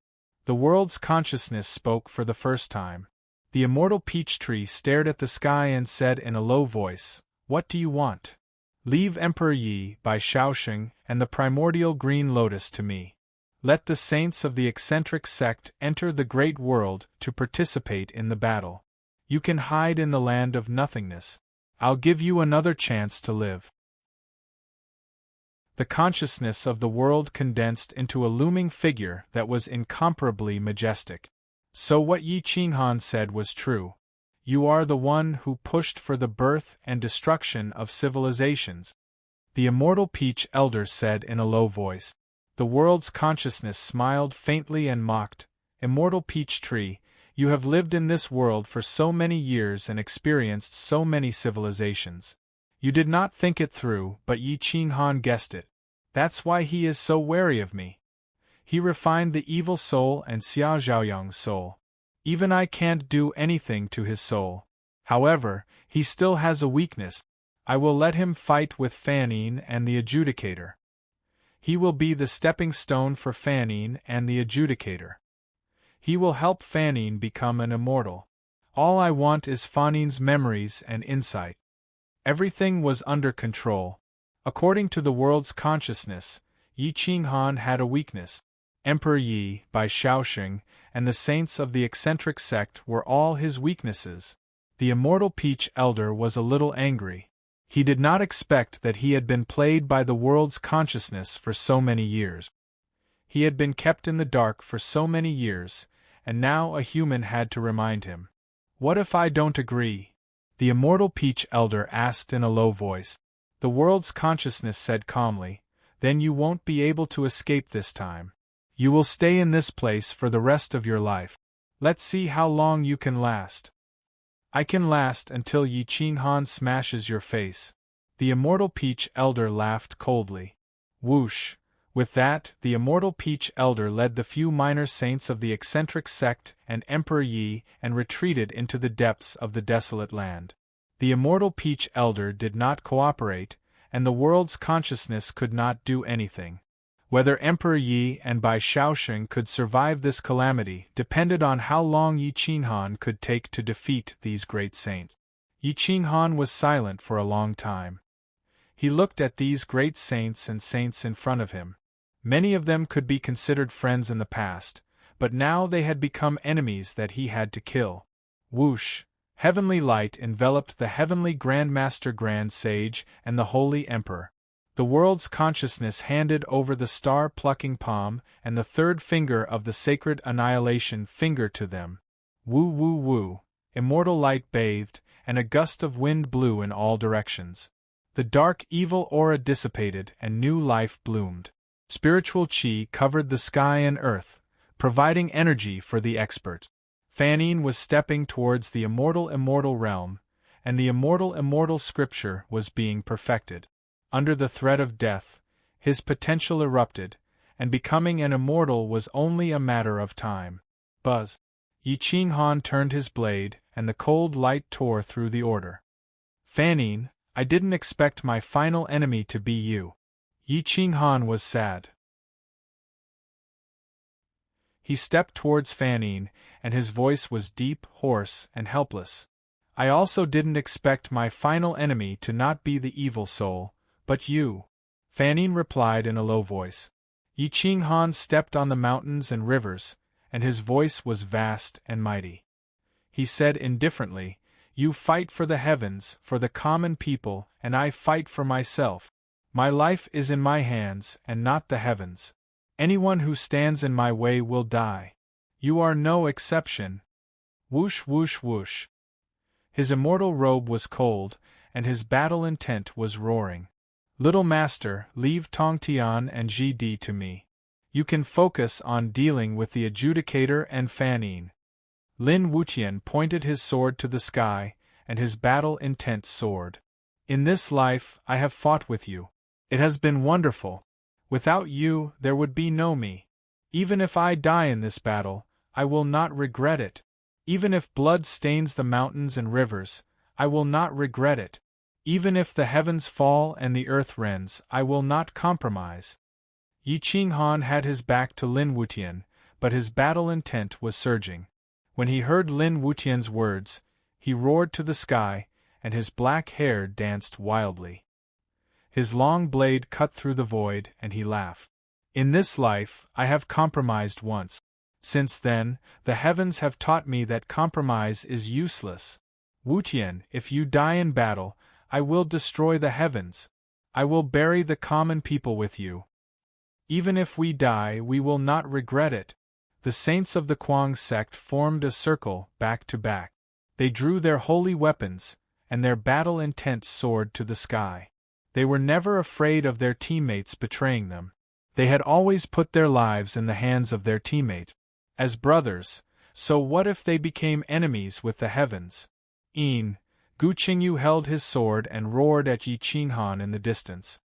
The world's consciousness spoke for the first time. The immortal peach tree stared at the sky and said in a low voice, "What do you want? Leave Emperor Yi by Shaoxing and the primordial green lotus to me. Let the saints of the eccentric sect enter the great world to participate in the battle. You can hide in the land of nothingness. I'll give you another chance to live." The consciousness of the world condensed into a looming figure that was incomparably majestic. So what Yi Qinghan said was true. You are the one who pushed for the birth and destruction of civilizations. The immortal peach elder said in a low voice. The world's consciousness smiled faintly and mocked, "Immortal peach tree, you have lived in this world for so many years and experienced so many civilizations. You did not think it through, but Yi Qinghan guessed it. That's why he is so wary of me. He refined the evil soul and Xia Zhaoyang's soul. Even I can't do anything to his soul. However, he still has a weakness. I will let him fight with Fanine and the Adjudicator. He will be the stepping stone for Fanine and the Adjudicator. He will help Fanine become an immortal. All I want is Fanine's memories and insight. Everything was under control. According to the world's consciousness, Yi Qinghan had a weakness. Emperor Yi, by Shaoxing, and the saints of the eccentric sect were all his weaknesses. The immortal Peach Elder was a little angry. He did not expect that he had been played by the world's consciousness for so many years. He had been kept in the dark for so many years, and now a human had to remind him. What if I don't agree? The immortal Peach Elder asked in a low voice. The world's consciousness said calmly, then you won't be able to escape this time. You will stay in this place for the rest of your life. Let's see how long you can last. I can last until Yi Qinghan smashes your face. The immortal Peach Elder laughed coldly. Whoosh! With that, the immortal Peach Elder led the few minor saints of the eccentric sect and Emperor Yi and retreated into the depths of the desolate land. The immortal Peach Elder did not cooperate, and the world's consciousness could not do anything. Whether Emperor Yi and Bai Shaoxing could survive this calamity depended on how long Yi Qinghan could take to defeat these great saints. Yi Qinghan was silent for a long time. He looked at these great saints and saints in front of him. Many of them could be considered friends in the past, but now they had become enemies that he had to kill. Whoosh! Heavenly light enveloped the heavenly Grandmaster Grand Sage and the Holy Emperor. The world's consciousness handed over the star-plucking palm and the third finger of the sacred annihilation finger to them. Woo woo woo! Immortal light bathed, and a gust of wind blew in all directions. The dark evil aura dissipated and new life bloomed. Spiritual chi covered the sky and earth, providing energy for the expert. Fanine was stepping towards the immortal realm, and the immortal scripture was being perfected. Under the threat of death, his potential erupted, and becoming an immortal was only a matter of time. Buzz! Yi Qinghan turned his blade, and the cold light tore through the order. Fanine, I didn't expect my final enemy to be you. Yi Qinghan was sad. He stepped towards Fanine, and his voice was deep, hoarse, and helpless. I also didn't expect my final enemy to not be the evil soul, but you. Fanine replied in a low voice. Yi Qinghan stepped on the mountains and rivers, and his voice was vast and mighty. He said indifferently, You fight for the heavens, for the common people, and I fight for myself. My life is in my hands, and not the heavens. Anyone who stands in my way will die. You are no exception. Whoosh whoosh whoosh. His immortal robe was cold, and his battle intent was roaring. Little master, leave Tongtian and Ji to me. You can focus on dealing with the Adjudicator and Fanine. Lin Wutian pointed his sword to the sky, and his battle intent soared. In this life, I have fought with you. It has been wonderful. Without you, there would be no me. Even if I die in this battle, I will not regret it. Even if blood stains the mountains and rivers, I will not regret it. Even if the heavens fall and the earth rends, I will not compromise. Yi Qinghan had his back to Lin Wutian, but his battle intent was surging. When he heard Lin Wutian's words, he roared to the sky, and his black hair danced wildly. His long blade cut through the void, and he laughed. In this life, I have compromised once. Since then, the heavens have taught me that compromise is useless. Wutian, if you die in battle, I will destroy the heavens. I will bury the common people with you. Even if we die, we will not regret it. The saints of the Kuang sect formed a circle, back to back. They drew their holy weapons, and their battle intent soared to the sky. They were never afraid of their teammates betraying them. They had always put their lives in the hands of their teammates. As brothers, so what if they became enemies with the heavens? Gu Qingyu held his sword and roared at Yi Qinghan in the distance.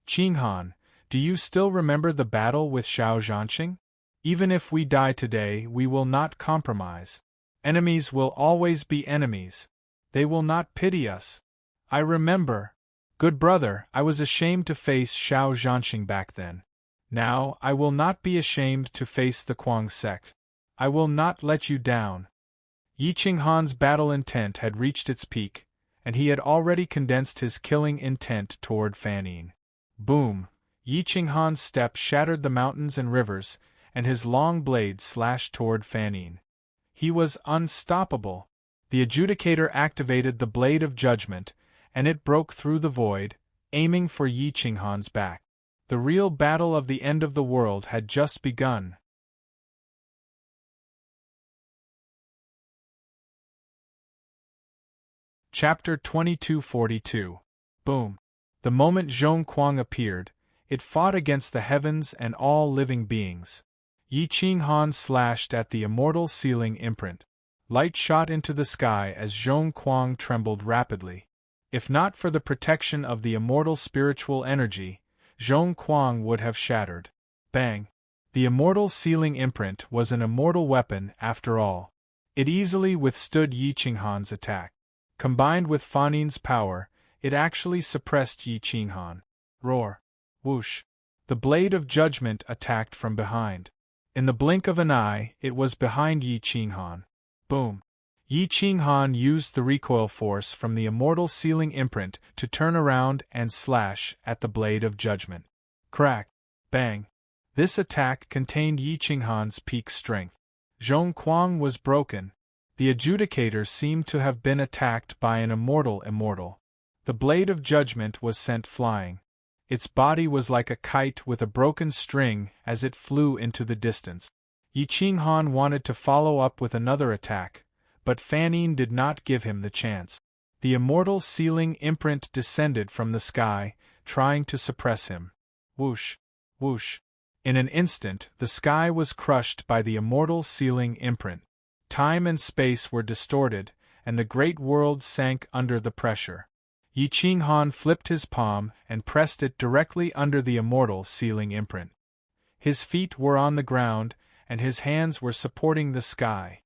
Qinghan, do you still remember the battle with Xiao Zhanqing? Even if we die today, we will not compromise. Enemies will always be enemies. They will not pity us. I remember. Good brother, I was ashamed to face Xiao Zhanxing back then. Now, I will not be ashamed to face the Kuang sect. I will not let you down. Yi Qinghan's battle intent had reached its peak, and he had already condensed his killing intent toward Fan Yin. Boom! Yi Qinghan's step shattered the mountains and rivers, and his long blade slashed toward Fan Yin. He was unstoppable. The adjudicator activated the Blade of Judgment, and it broke through the void, aiming for Yi Qinghan's back. The real battle of the end of the world had just begun. Chapter 2242. Boom! The moment Zhong Kuang appeared, it fought against the heavens and all living beings. Yi Qinghan slashed at the immortal sealing imprint. Light shot into the sky as Zhong Kuang trembled rapidly. If not for the protection of the immortal spiritual energy, Zhong Kuang would have shattered. Bang! The immortal sealing imprint was an immortal weapon after all. It easily withstood Yi Qinghan's attack. Combined with Fan Yin's power, it actually suppressed Yi Qinghan. Roar! Whoosh! The Blade of Judgment attacked from behind. In the blink of an eye, it was behind Yi Qinghan. Boom! Yi Qinghan used the recoil force from the immortal sealing imprint to turn around and slash at the Blade of Judgment. Crack! Bang! This attack contained Yi Qinghan's peak strength. Zhong Kuang was broken. The adjudicator seemed to have been attacked by an immortal. The Blade of Judgment was sent flying. Its body was like a kite with a broken string as it flew into the distance. Yi Qinghan wanted to follow up with another attack, but Fan Yin did not give him the chance. The immortal sealing imprint descended from the sky, trying to suppress him. Whoosh! Whoosh! In an instant, the sky was crushed by the immortal sealing imprint. Time and space were distorted, and the great world sank under the pressure. Yi Qinghan flipped his palm and pressed it directly under the immortal sealing imprint. His feet were on the ground, and his hands were supporting the sky.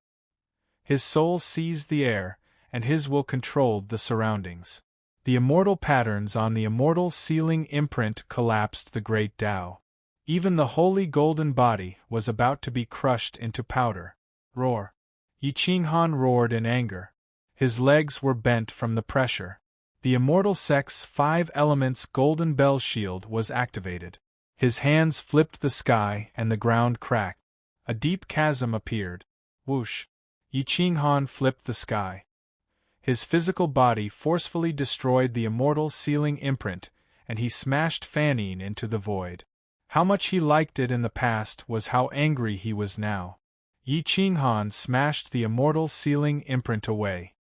His soul seized the air, and his will controlled the surroundings. The immortal patterns on the immortal sealing imprint collapsed the great Tao. Even the holy golden body was about to be crushed into powder. Roar! Yi Qinghan roared in anger. His legs were bent from the pressure. The immortal sect's 5 elements golden bell shield was activated. His hands flipped the sky and the ground cracked. A deep chasm appeared. Whoosh! Yi Qinghan flipped the sky. His physical body forcefully destroyed the immortal sealing imprint, and he smashed Fan Yin into the void. How much he liked it in the past was how angry he was now. Yi Qinghan smashed the immortal sealing imprint away.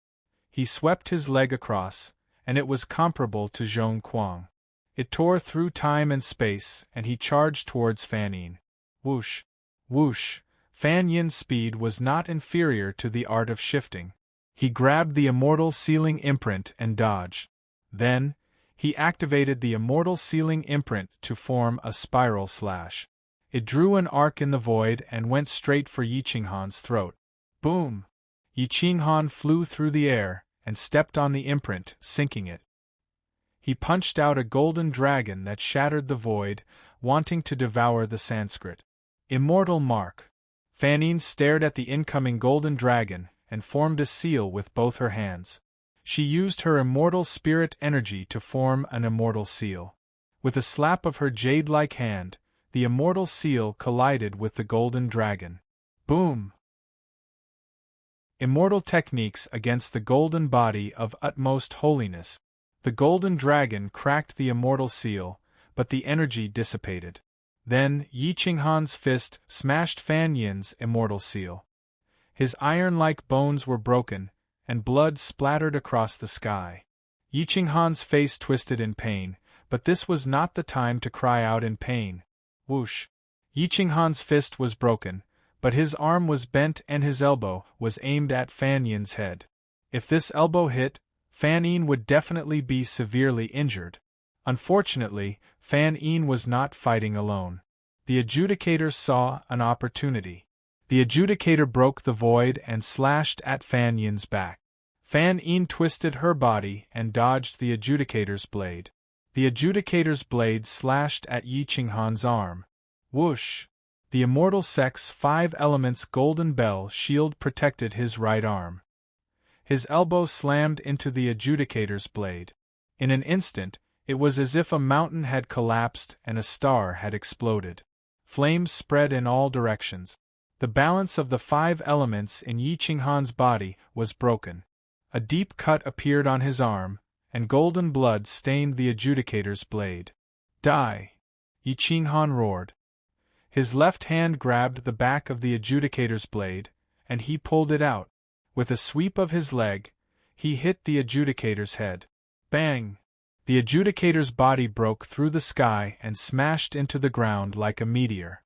He swept his leg across, and it was comparable to Zhong Kuang. It tore through time and space, and he charged towards Fan Yin. Whoosh! Whoosh! Fan Yin's speed was not inferior to the art of shifting. He grabbed the immortal sealing imprint and dodged. Then, he activated the immortal sealing imprint to form a spiral slash. It drew an arc in the void and went straight for Yi Qinghan's throat. Boom! Yi Qinghan flew through the air and stepped on the imprint, sinking it. He punched out a golden dragon that shattered the void, wanting to devour the Sanskrit. Immortal mark. Fan Yin stared at the incoming golden dragon and formed a seal with both her hands. She used her immortal spirit energy to form an immortal seal. With a slap of her jade-like hand, the immortal seal collided with the golden dragon. Boom! Immortal techniques against the golden body of utmost holiness. The golden dragon cracked the immortal seal, but the energy dissipated. Then Yi Qinghan's fist smashed Fan Yin's immortal seal. His iron-like bones were broken, and blood splattered across the sky. Yi Qinghan's face twisted in pain, but this was not the time to cry out in pain. Whoosh! Yi Qinghan's fist was broken, but his arm was bent and his elbow was aimed at Fan Yin's head. If this elbow hit, Fan Yin would definitely be severely injured. Unfortunately, Fan Yin was not fighting alone. The adjudicator saw an opportunity. The adjudicator broke the void and slashed at Fan Yin's back. Fan Yin twisted her body and dodged the adjudicator's blade. The adjudicator's blade slashed at Yi Qinghan's arm. Whoosh! The Immortal Sex 5 Elements Golden Bell shield protected his right arm. His elbow slammed into the adjudicator's blade. In an instant, it was as if a mountain had collapsed and a star had exploded. Flames spread in all directions. The balance of the 5 elements in Yi Qinghan's body was broken. A deep cut appeared on his arm, and golden blood stained the adjudicator's blade. Die! Yi Qinghan roared. His left hand grabbed the back of the adjudicator's blade, and he pulled it out. With a sweep of his leg, he hit the adjudicator's head. Bang! The adjudicator's body broke through the sky and smashed into the ground like a meteor.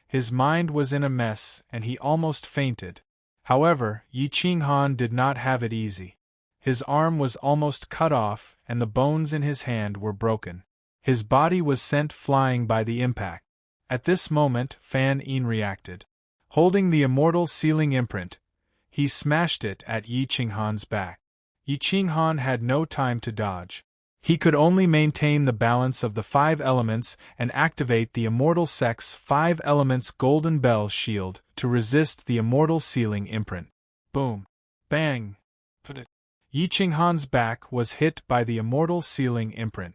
His mind was in a mess and he almost fainted. However, Yi Qinghan did not have it easy. His arm was almost cut off and the bones in his hand were broken. His body was sent flying by the impact. At this moment, Fan Yin reacted. Holding the immortal sealing imprint, he smashed it at Yi Qinghan's back. Yi Qinghan had no time to dodge. He could only maintain the balance of the 5 elements and activate the Immortal Sex 5 Elements Golden Bell shield to resist the immortal sealing imprint. Boom! Bang! Yi Qinghan's back was hit by the immortal sealing imprint.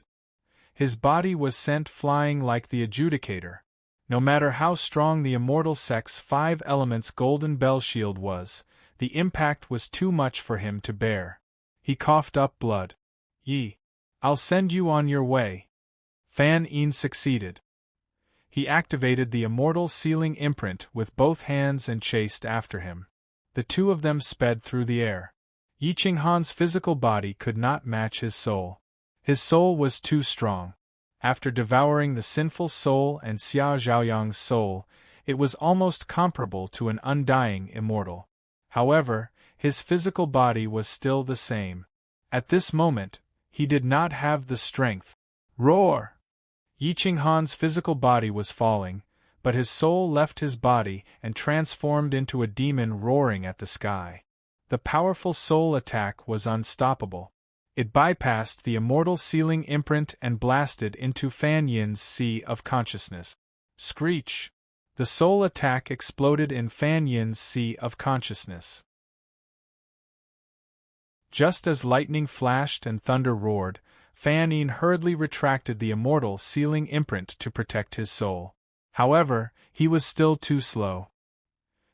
His body was sent flying like the adjudicator. No matter how strong the Immortal Sex 5 Elements Golden Bell shield was, the impact was too much for him to bear. He coughed up blood. Yi, I'll send you on your way. Fan Yin succeeded. He activated the immortal sealing imprint with both hands and chased after him. The two of them sped through the air. Yi Qinghan's physical body could not match his soul. His soul was too strong. After devouring the sinful soul and Xia Zhaoyang's soul, it was almost comparable to an undying immortal. However, his physical body was still the same. At this moment, he did not have the strength. Roar! Yi Qinghan's physical body was falling, but his soul left his body and transformed into a demon roaring at the sky. The powerful soul attack was unstoppable. It bypassed the immortal sealing imprint and blasted into Fan Yin's sea of consciousness. Screech! The soul attack exploded in Fan Yin's sea of consciousness. Just as lightning flashed and thunder roared, Fan Yin hurriedly retracted the immortal sealing imprint to protect his soul. However, he was still too slow.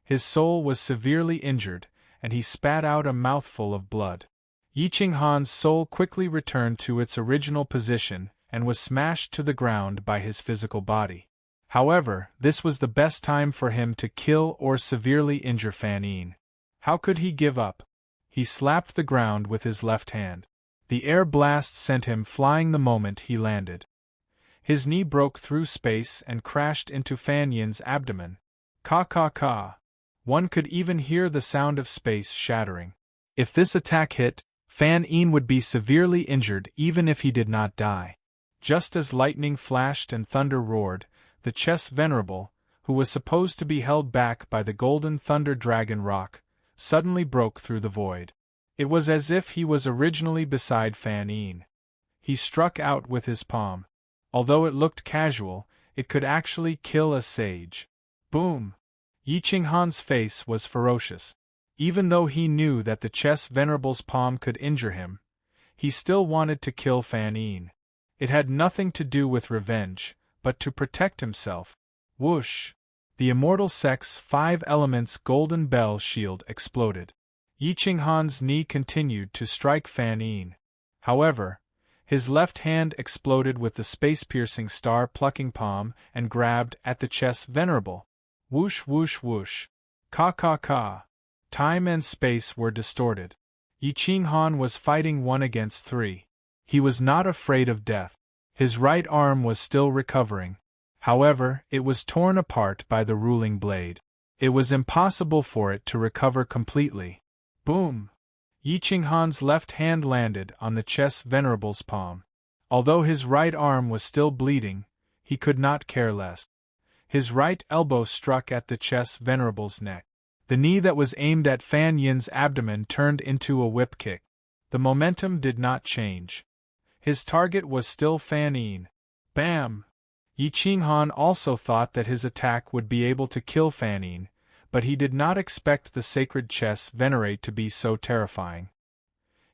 His soul was severely injured, and he spat out a mouthful of blood. Yi Qinghan's soul quickly returned to its original position and was smashed to the ground by his physical body. However, this was the best time for him to kill or severely injure Fan Yin. How could he give up? He slapped the ground with his left hand. The air blast sent him flying the moment he landed. His knee broke through space and crashed into Fan Yin's abdomen. Ka ka ka. One could even hear the sound of space shattering. If this attack hit, Fan Yin would be severely injured even if he did not die. Just as lightning flashed and thunder roared, the Chess Venerable, who was supposed to be held back by the golden thunder dragon rock, suddenly broke through the void. It was as if he was originally beside Fan Yin. He struck out with his palm. Although it looked casual, it could actually kill a sage. Boom! Yi Qinghan's face was ferocious. Even though he knew that the Chess Venerable's palm could injure him, he still wanted to kill Fan Yin. It had nothing to do with revenge, but to protect himself. Whoosh! The Immortal Sex 5 Elements Golden Bell shield exploded. Yi Qinghan's knee continued to strike Fan Yin. However, his left hand exploded with the space-piercing star-plucking palm and grabbed at the Chess Venerable. Whoosh whoosh whoosh. Ka ka ka. Time and space were distorted. Yi Qinghan was fighting 1 against 3. He was not afraid of death. His right arm was still recovering. However, it was torn apart by the ruling blade. It was impossible for it to recover completely. Boom! Yi Qinghan's left hand landed on the Chess Venerable's palm. Although his right arm was still bleeding, he could not care less. His right elbow struck at the chess venerable's neck. The knee that was aimed at Fan Yin's abdomen turned into a whip kick. The momentum did not change. His target was still Fan Yin. Bam! Yi Qinghan also thought that his attack would be able to kill Fan Yin, but he did not expect the sacred chess venerate to be so terrifying.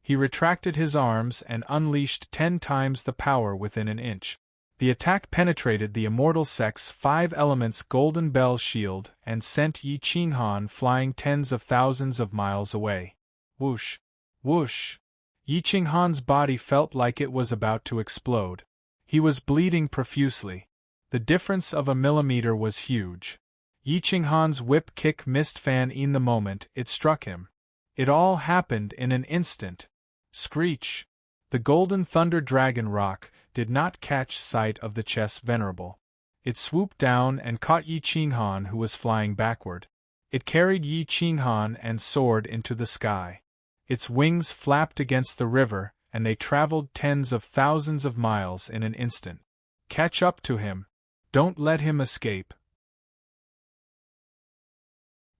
He retracted his arms and unleashed 10 times the power within an inch. The attack penetrated the immortal sect's 5 elements golden bell shield and sent Yi Qinghan flying tens of thousands of miles away. Whoosh! Whoosh! Yi Qinghan's body felt like it was about to explode. He was bleeding profusely. The difference of a millimeter was huge. Yi Qinghan's whip kick missed Fan Yin the moment it struck him. It all happened in an instant. Screech! The golden thunder dragon rock did not catch sight of the chess venerable. It swooped down and caught Yi Qinghan, who was flying backward. It carried Yi Qinghan and soared into the sky. Its wings flapped against the river, and they traveled tens of thousands of miles in an instant. Catch up to him. Don't let him escape.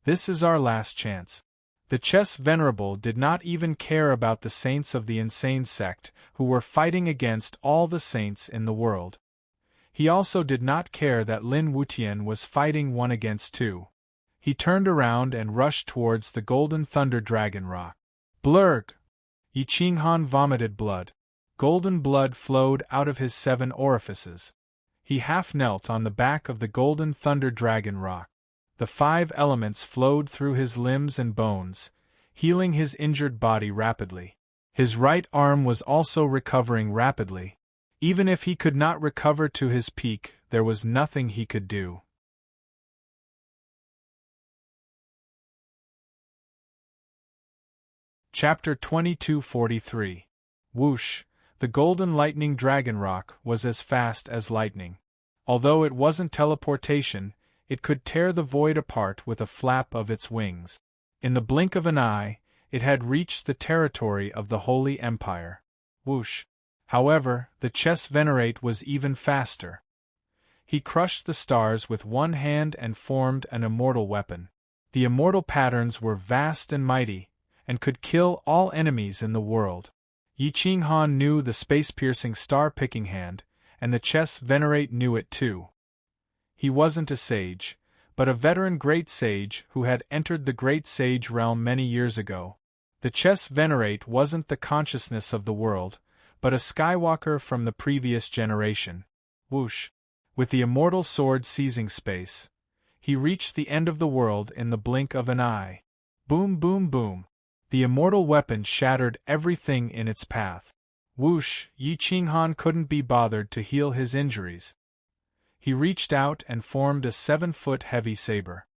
This is our last chance. The chess venerable did not even care about the saints of the insane sect, who were fighting against all the saints in the world. He also did not care that Lin Wutian was fighting 1 against 2. He turned around and rushed towards the golden thunder dragon rock. Blurg! Yi Qinghan vomited blood. Golden blood flowed out of his 7 orifices. He half knelt on the back of the golden thunder dragon rock. The 5 elements flowed through his limbs and bones, healing his injured body rapidly. His right arm was also recovering rapidly. Even if he could not recover to his peak, there was nothing he could do. Chapter 2243. Whoosh! The golden lightning dragon rock was as fast as lightning. Although it wasn't teleportation, it could tear the void apart with a flap of its wings. In the blink of an eye, it had reached the territory of the Holy Empire. Whoosh! However, the chess venerate was even faster. He crushed the stars with 1 hand and formed an immortal weapon. The immortal patterns were vast and mighty, and could kill all enemies in the world. Yi Qinghan knew the space-piercing star-picking hand, and the chess venerate knew it too. He wasn't a sage, but a veteran great sage who had entered the great sage realm many years ago. The chess venerate wasn't the consciousness of the world, but a Skywalker from the previous generation. Whoosh! With the immortal sword seizing space, he reached the end of the world in the blink of an eye. Boom, boom, boom! The immortal weapon shattered everything in its path. Whoosh! Yi Qinghan couldn't be bothered to heal his injuries. He reached out and formed a 7-foot heavy saber.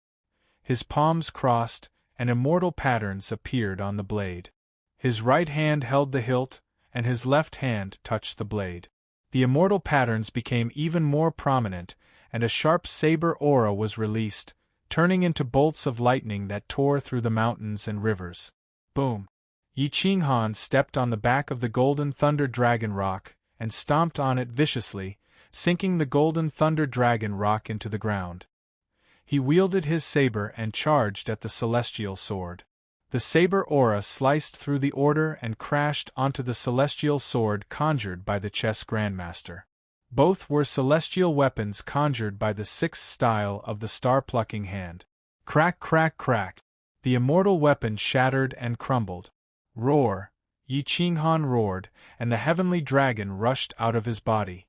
His palms crossed, and immortal patterns appeared on the blade. His right hand held the hilt, and his left hand touched the blade. The immortal patterns became even more prominent, and a sharp saber aura was released, turning into bolts of lightning that tore through the mountains and rivers. Boom! Yi Qinghan stepped on the back of the golden thunder dragon rock and stomped on it viciously, sinking the golden thunder dragon rock into the ground. He wielded his saber and charged at the celestial sword. The saber aura sliced through the order and crashed onto the celestial sword conjured by the chess grandmaster. Both were celestial weapons conjured by the 6th style of the star-plucking hand. Crack, crack, crack! The immortal weapon shattered and crumbled. Roar! Yi Qinghan roared, and the heavenly dragon rushed out of his body.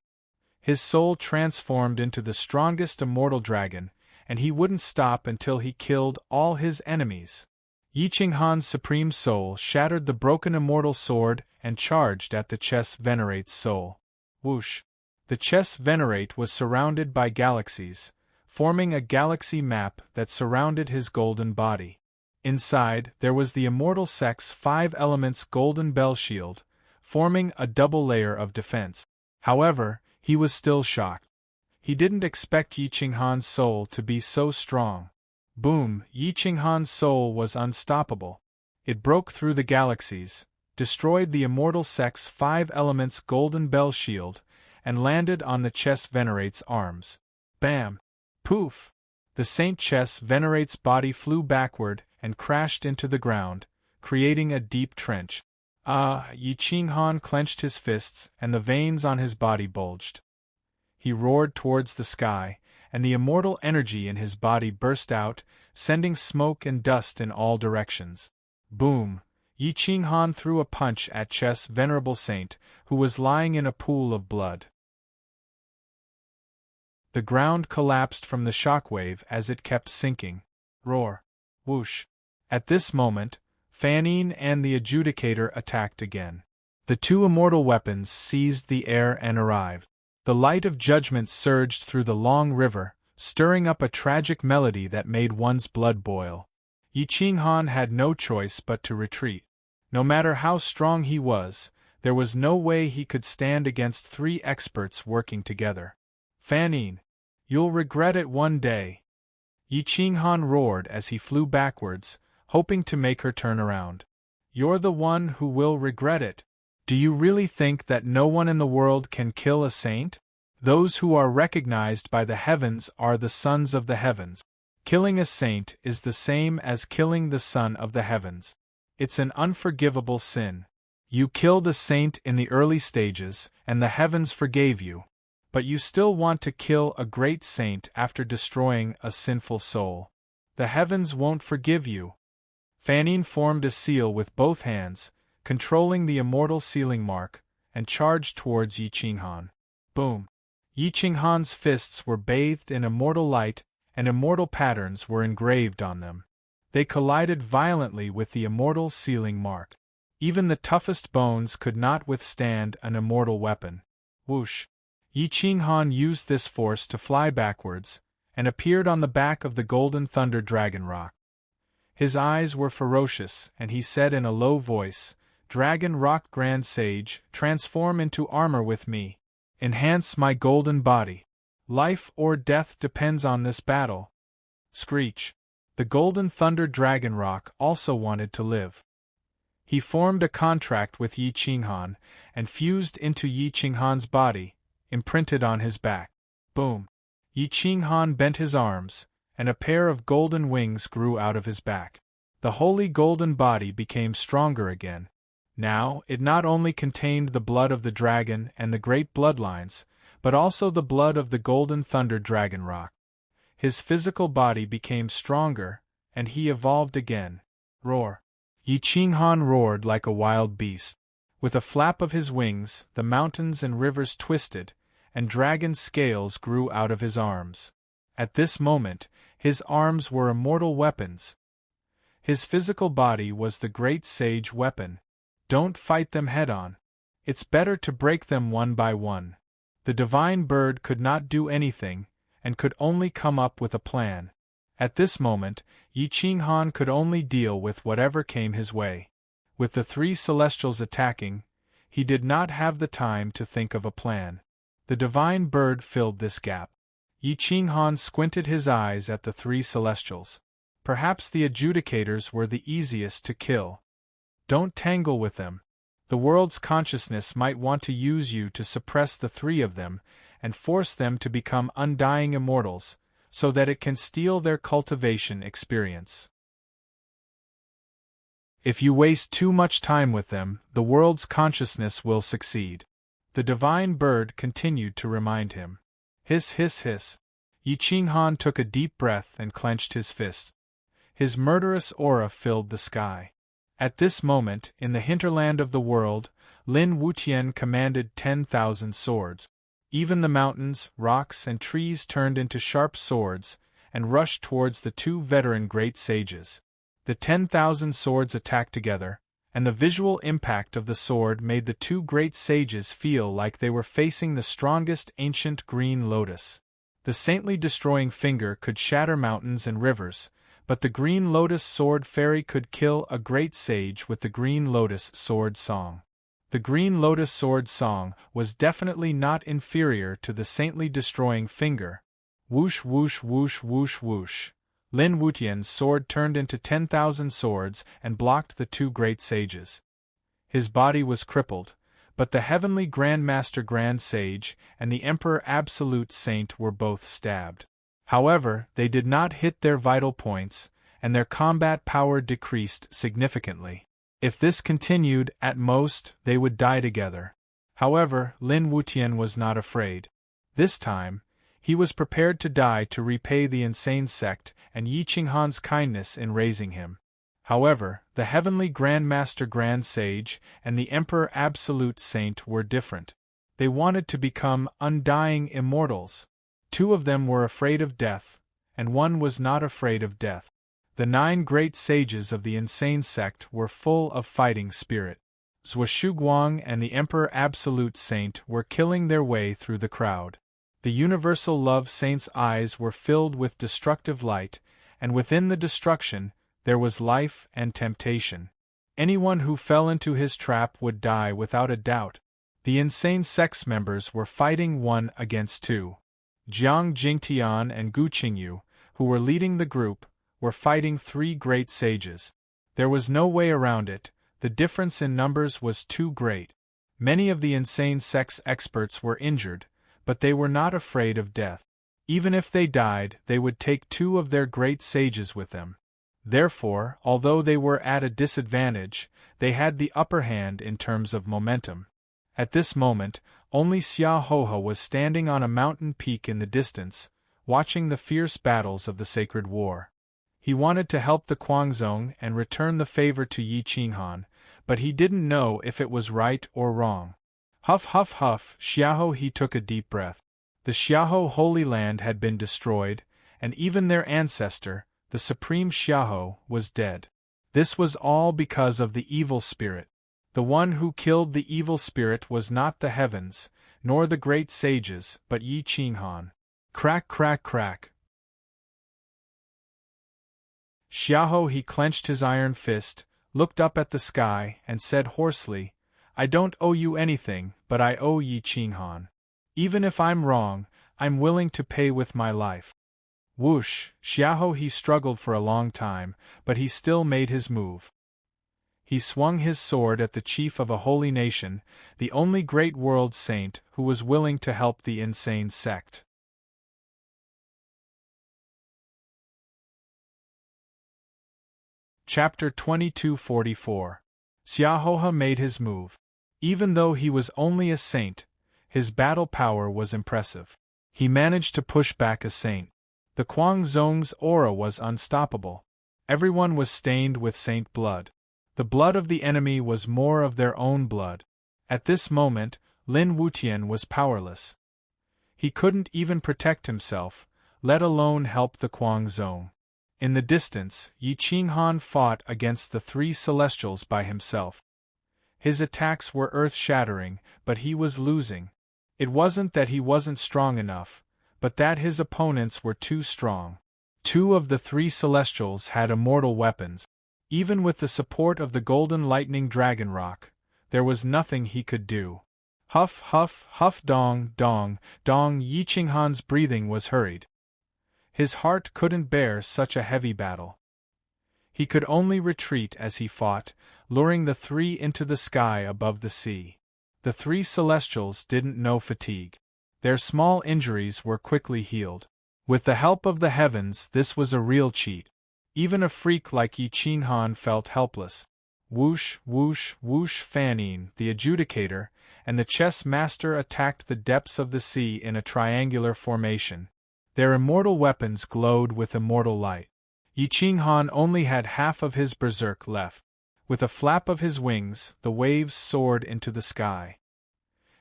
His soul transformed into the strongest immortal dragon, and he wouldn't stop until he killed all his enemies. Yi Qinghan's supreme soul shattered the broken immortal sword and charged at the chess venerate's soul. Whoosh! The chess venerate was surrounded by galaxies, forming a galaxy map that surrounded his golden body. Inside, there was the immortal sect's 5 elements golden bell shield, forming a double layer of defense. However, he was still shocked. He didn't expect Yi Qinghan's soul to be so strong. Boom! Yi Qinghan's soul was unstoppable. It broke through the galaxies, destroyed the immortal sect's 5 elements golden bell shield, and landed on the chess venerate's arms. Bam! Poof! The Saint Chess Venerate's body flew backward and crashed into the ground, creating a deep trench. Yi Qinghan clenched his fists and the veins on his body bulged. He roared towards the sky, and the immortal energy in his body burst out, sending smoke and dust in all directions. Boom! Yi Qinghan threw a punch at Chess' venerable saint, who was lying in a pool of blood. The ground collapsed from the shockwave as it kept sinking. Roar! Whoosh! At this moment, Fanine and the Adjudicator attacked again. The two immortal weapons seized the air and arrived. The light of judgment surged through the long river, stirring up a tragic melody that made one's blood boil. Yi Qinghan had no choice but to retreat. No matter how strong he was, there was no way he could stand against three experts working together. Fanine, you'll regret it one day. Yi Qinghan roared as he flew backwards, hoping to make her turn around. You're the one who will regret it. Do you really think that no one in the world can kill a saint? Those who are recognized by the heavens are the sons of the heavens. Killing a saint is the same as killing the son of the heavens. It's an unforgivable sin. You killed a saint in the early stages, and the heavens forgave you. But you still want to kill a great saint after destroying a sinful soul. The heavens won't forgive you. Fanine formed a seal with both hands, controlling the immortal sealing mark, and charged towards Yi Qinghan. Boom! Yi Qinghan's fists were bathed in immortal light, and immortal patterns were engraved on them. They collided violently with the immortal sealing mark. Even the toughest bones could not withstand an immortal weapon. Whoosh! Yi Qinghan used this force to fly backwards, and appeared on the back of the Golden Thunder Dragon Rock. His eyes were ferocious, and he said in a low voice, "Dragon Rock Grand Sage, transform into armor with me. Enhance my golden body. Life or death depends on this battle." Screech! The Golden Thunder Dragon Rock also wanted to live. He formed a contract with Yi Qinghan, and fused into Yi Qinghan's body, imprinted on his back. Boom! Yi Qinghan bent his arms, and a pair of golden wings grew out of his back. The holy golden body became stronger again. Now, it not only contained the blood of the dragon and the great bloodlines, but also the blood of the Golden Thunder Dragon Rock. His physical body became stronger, and he evolved again. Roar! Yi Qinghan roared like a wild beast. With a flap of his wings, the mountains and rivers twisted, and dragon scales grew out of his arms. At this moment, his arms were immortal weapons. His physical body was the great sage weapon. Don't fight them head-on. It's better to break them one by one. The divine bird could not do anything, and could only come up with a plan. At this moment, Yi Qinghan could only deal with whatever came his way. With the three celestials attacking, he did not have the time to think of a plan. The divine bird filled this gap. Yi Qinghan squinted his eyes at the three celestials. Perhaps the adjudicators were the easiest to kill. Don't tangle with them. The world's consciousness might want to use you to suppress the three of them, and force them to become undying immortals, so that it can steal their cultivation experience. If you waste too much time with them, the world's consciousness will succeed. The divine bird continued to remind him. Hiss, hiss, hiss. Yi Qinghan took a deep breath and clenched his fist. His murderous aura filled the sky. At this moment, in the hinterland of the world, Lin Wutian commanded 10,000 swords. Even the mountains, rocks, and trees turned into sharp swords, and rushed towards the two veteran great sages. The 10,000 swords attacked together, and the visual impact of the sword made the two great sages feel like they were facing the strongest ancient green lotus. The saintly destroying finger could shatter mountains and rivers, but the green lotus sword fairy could kill a great sage with the green lotus sword song. The green lotus sword song was definitely not inferior to the saintly destroying finger. Whoosh whoosh whoosh whoosh whoosh. Lin Wutian's sword turned into 10,000 swords and blocked the two great sages. His body was crippled, but the heavenly Grand Master Grand Sage and the Emperor Absolute Saint were both stabbed. However, they did not hit their vital points, and their combat power decreased significantly. If this continued, at most, they would die together. However, Lin Wutian was not afraid. This time, he was prepared to die to repay the insane sect and Yi Qinghan's kindness in raising him. However, the Heavenly Grand Master Grand Sage and the Emperor Absolute Saint were different. They wanted to become undying immortals. Two of them were afraid of death, and one was not afraid of death. The 9 great sages of the insane sect were full of fighting spirit. Zhou Shuguang and the Emperor Absolute Saint were killing their way through the crowd. The Universal Love Saint's eyes were filled with destructive light, and within the destruction, there was life and temptation. Anyone who fell into his trap would die without a doubt. The insane sect's members were fighting 1 against 2. Jiang Jingtian and Gu Qingyu, who were leading the group, were fighting 3 great sages. There was no way around it, the difference in numbers was too great. Many of the insane sect's experts were injured, but they were not afraid of death. Even if they died, they would take 2 of their great sages with them. Therefore, although they were at a disadvantage, they had the upper hand in terms of momentum. At this moment, only Xia Hohe was standing on a mountain peak in the distance, watching the fierce battles of the sacred war. He wanted to help the Guangzong and return the favor to Yi Qinghan, but he didn't know if it was right or wrong. Huff huff huff, Xiaohe he took a deep breath. The Xiaohe Holy Land had been destroyed, and even their ancestor, the Supreme Xiaohe, was dead. This was all because of the evil spirit. The one who killed the evil spirit was not the heavens, nor the great sages, but Yi Qinghan. Crack crack crack. Xiaohe he clenched his iron fist, looked up at the sky, and said hoarsely, "I don't owe you anything, but I owe Yi Qinghan. Even if I'm wrong, I'm willing to pay with my life." Whoosh, Xiaohe he struggled for a long time, but he still made his move. He swung his sword at the chief of a holy nation, the only great world saint who was willing to help the insane sect. Chapter 2244. Xiaohe made his move. Even though he was only a saint, his battle power was impressive. He managed to push back a saint. The Guangzong's aura was unstoppable. Everyone was stained with saint blood. The blood of the enemy was more of their own blood. At this moment, Lin Wutian was powerless. He couldn't even protect himself, let alone help the Guangzong. In the distance, Yi Qinghan fought against the 3 celestials by himself. His attacks were earth-shattering, but he was losing. It wasn't that he wasn't strong enough, but that his opponents were too strong. 2 of the 3 celestials had immortal weapons. Even with the support of the golden lightning dragon rock, there was nothing he could do. Huff huff huff dong dong dong. Yi Qinghan's breathing was hurried. His heart couldn't bear such a heavy battle. He could only retreat as he fought, luring the 3 into the sky above the sea. The 3 celestials didn't know fatigue. Their small injuries were quickly healed. With the help of the heavens, this was a real cheat. Even a freak like Yi Qinghan felt helpless. Whoosh, whoosh, whoosh. Fanine, the adjudicator, and the chess master attacked the depths of the sea in a triangular formation. Their immortal weapons glowed with immortal light. Yi Qinghan only had half of his berserk left. With a flap of his wings, the waves soared into the sky.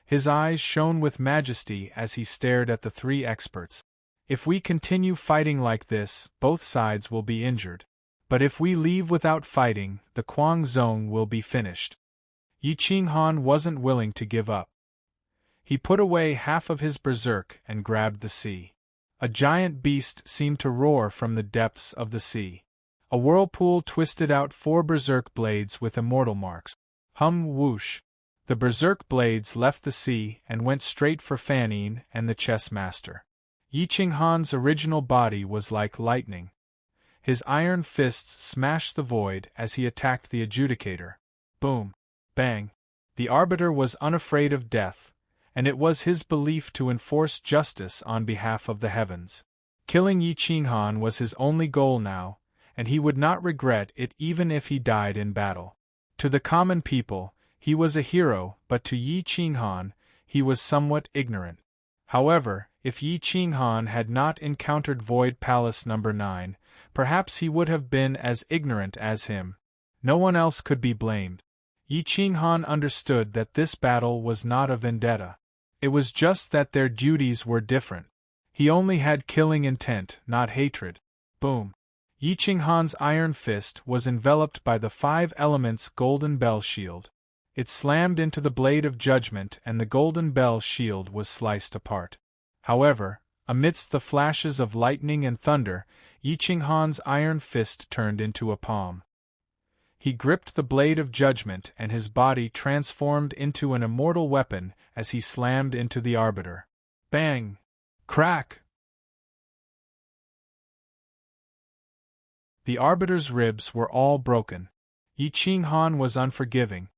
His eyes shone with majesty as he stared at the 3 experts. If we continue fighting like this, both sides will be injured. But if we leave without fighting, the Guangzong will be finished. Yi Qinghan wasn't willing to give up. He put away half of his berserk and grabbed the sea. A giant beast seemed to roar from the depths of the sea. A whirlpool twisted out 4 berserk blades with immortal marks. Hum whoosh. The berserk blades left the sea and went straight for Fanine and the chess master. Yi Qinghan's original body was like lightning. His iron fists smashed the void as he attacked the adjudicator. Boom. Bang. The arbiter was unafraid of death, and it was his belief to enforce justice on behalf of the heavens. Killing Yi Qinghan was his only goal now, and he would not regret it even if he died in battle. To the common people, he was a hero, but to Yi Qinghan, he was somewhat ignorant. However, if Yi Qinghan had not encountered Void Palace No. 9, perhaps he would have been as ignorant as him. No one else could be blamed. Yi Qinghan understood that this battle was not a vendetta. It was just that their duties were different. He only had killing intent, not hatred. Boom. Yi Qinghan's iron fist was enveloped by the 5 elements golden bell shield. It slammed into the blade of judgment and the golden bell shield was sliced apart. However, amidst the flashes of lightning and thunder, Yi Qinghan's iron fist turned into a palm. He gripped the blade of judgment and his body transformed into an immortal weapon as he slammed into the arbiter. Bang! Crack! The arbiter's ribs were all broken. Yi Qinghan was unforgiving.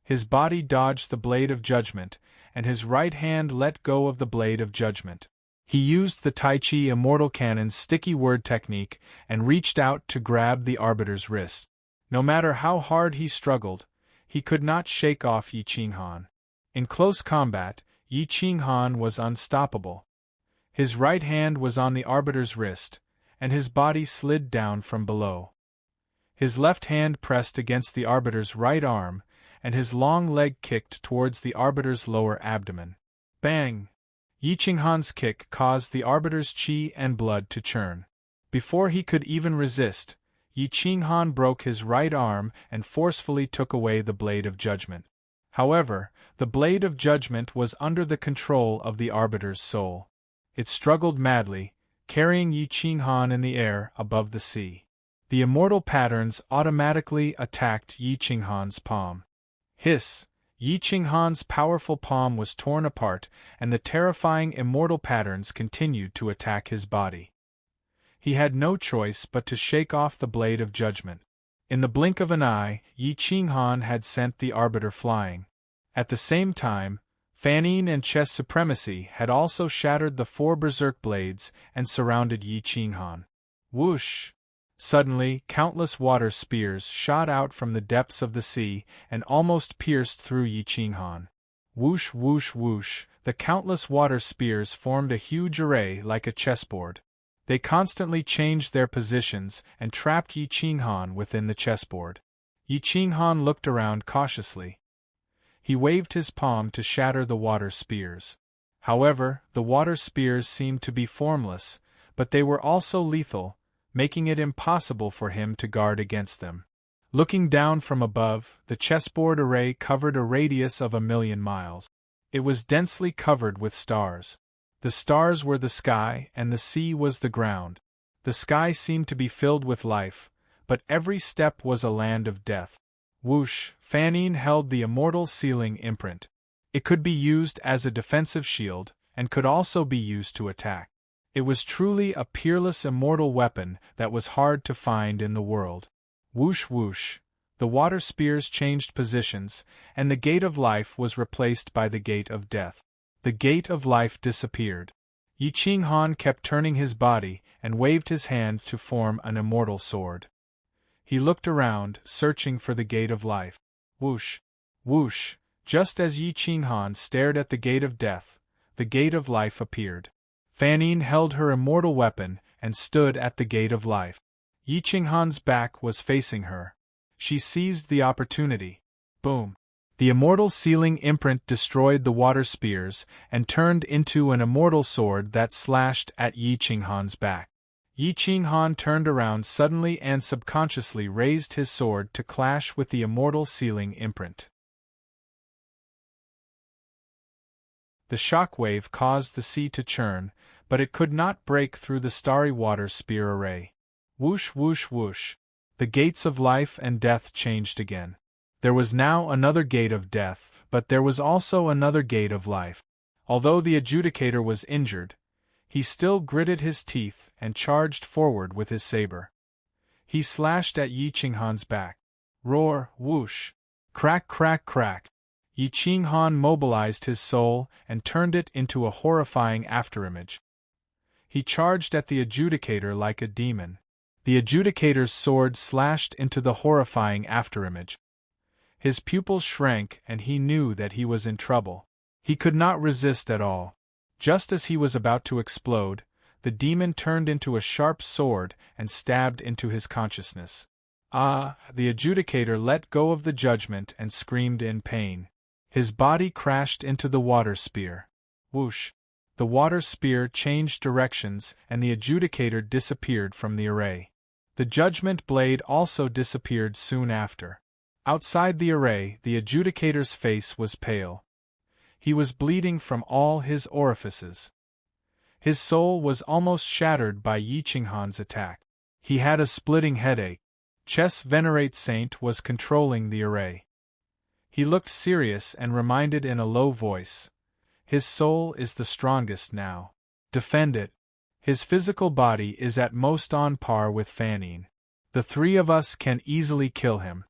His body dodged the blade of judgment, and his right hand let go of the blade of judgment. He used the Tai Chi Immortal Cannon's sticky word technique and reached out to grab the arbiter's wrist. No matter how hard he struggled, he could not shake off Yi Qinghan. In close combat, Yi Qinghan was unstoppable. His right hand was on the arbiter's wrist, and his body slid down from below. His left hand pressed against the arbiter's right arm, and his long leg kicked towards the arbiter's lower abdomen. Bang! Yi Qinghan's kick caused the arbiter's qi and blood to churn. Before he could even resist, Yi Qinghan broke his right arm and forcefully took away the blade of judgment. However, the blade of judgment was under the control of the arbiter's soul. It struggled madly, carrying Yi Qinghan in the air above the sea. The immortal patterns automatically attacked Yi Qinghan's palm. Hiss! Yi Qinghan's powerful palm was torn apart, and the terrifying immortal patterns continued to attack his body. He had no choice but to shake off the blade of judgment. In the blink of an eye, Yi Qinghan had sent the arbiter flying. At the same time, Fanine and Chess Supremacy had also shattered the 4 berserk blades and surrounded Yi Qinghan. Whoosh! Suddenly, countless water spears shot out from the depths of the sea and almost pierced through Yi Qinghan. Whoosh whoosh whoosh, the countless water spears formed a huge array like a chessboard. They constantly changed their positions and trapped Yi Qinghan within the chessboard. Yi Qinghan looked around cautiously. He waved his palm to shatter the water spears. However, the water spears seemed to be formless, but they were also lethal, making it impossible for him to guard against them. Looking down from above, the chessboard array covered a radius of 1,000,000 miles. It was densely covered with stars. The stars were the sky and the sea was the ground. The sky seemed to be filled with life, but every step was a land of death. Whoosh! Fanine held the immortal sealing imprint. It could be used as a defensive shield, and could also be used to attack. It was truly a peerless immortal weapon that was hard to find in the world. Whoosh whoosh! The water spears changed positions, and the gate of life was replaced by the gate of death. The gate of life disappeared. Yi Qinghan kept turning his body and waved his hand to form an immortal sword. He looked around, searching for the gate of life. Whoosh! Whoosh! Just as Yi Qinghan stared at the gate of death, the gate of life appeared. Fanine held her immortal weapon and stood at the gate of life. Yi Qinghan's back was facing her. She seized the opportunity. Boom! The immortal sealing imprint destroyed the water spears and turned into an immortal sword that slashed at Yi Qinghan's back. Yi Qinghan turned around suddenly and subconsciously raised his sword to clash with the immortal sealing imprint. The shockwave caused the sea to churn, but it could not break through the starry water spear array. Whoosh whoosh whoosh! The gates of life and death changed again. There was now another gate of death, but there was also another gate of life. Although the adjudicator was injured, he still gritted his teeth and charged forward with his saber. He slashed at Yi Qinghan's back. Roar, whoosh! Crack crack crack! Yi Qinghan mobilized his soul and turned it into a horrifying afterimage. He charged at the adjudicator like a demon. The adjudicator's sword slashed into the horrifying afterimage. His pupils shrank and he knew that he was in trouble. He could not resist at all. Just as he was about to explode, the demon turned into a sharp sword and stabbed into his consciousness. Ah! The adjudicator let go of the judgment and screamed in pain. His body crashed into the water spear. Whoosh! The water spear changed directions and the adjudicator disappeared from the array. The judgment blade also disappeared soon after. Outside the array, the adjudicator's face was pale. He was bleeding from all his orifices. His soul was almost shattered by Yi Qinghan's attack. He had a splitting headache. Chess Venerate Saint was controlling the array. He looked serious and reminded in a low voice, "His soul is the strongest now. Defend it. His physical body is at most on par with Fanine. The three of us can easily kill him."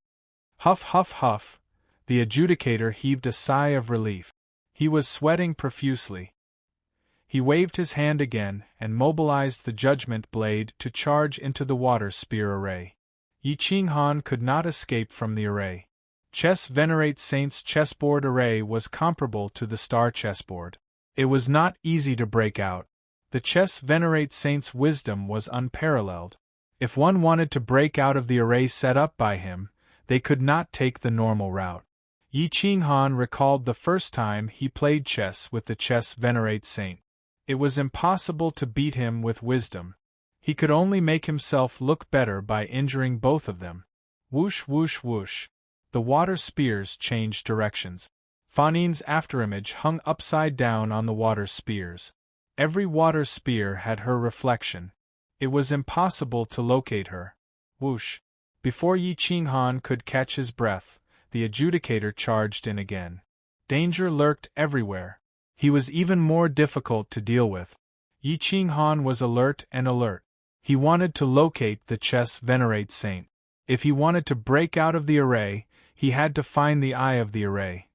Huff huff huff, the adjudicator heaved a sigh of relief. He was sweating profusely. He waved his hand again and mobilized the judgment blade to charge into the water spear array. Yi Qinghan could not escape from the array. Chess Venerate Saint's chessboard array was comparable to the star chessboard. It was not easy to break out. The Chess Venerate Saint's wisdom was unparalleled. If one wanted to break out of the array set up by him, they could not take the normal route. Yi Qinghan recalled the first time he played chess with the Chess Venerate Saint. It was impossible to beat him with wisdom. He could only make himself look better by injuring both of them. Whoosh whoosh whoosh. The water spears changed directions. Fanine's afterimage hung upside down on the water spears. Every water spear had her reflection. It was impossible to locate her. Whoosh. Before Yi Qinghan could catch his breath, the adjudicator charged in again. Danger lurked everywhere. He was even more difficult to deal with. Yi Qinghan was alert and alert. He wanted to locate the Chess Venerate Saint. If he wanted to break out of the array, he had to find the eye of the array.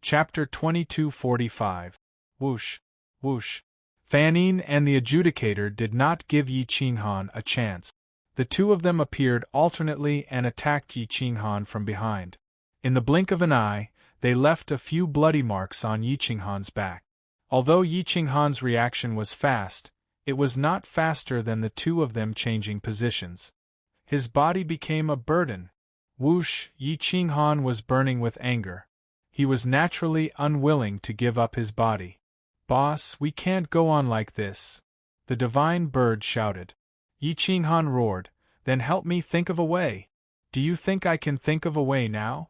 Chapter 2245. Whoosh, whoosh. Fanine and the adjudicator did not give Yi Qinghan a chance. The two of them appeared alternately and attacked Yi Qinghan from behind. In the blink of an eye, they left a few bloody marks on Yi Qinghan's back. Although Yi Qinghan's reaction was fast, it was not faster than the two of them changing positions. His body became a burden. Whoosh! Yi Qinghan was burning with anger. He was naturally unwilling to give up his body. "Boss, we can't go on like this," the divine bird shouted. Yi Qinghan roared, "Then help me think of a way. Do you think I can think of a way now?"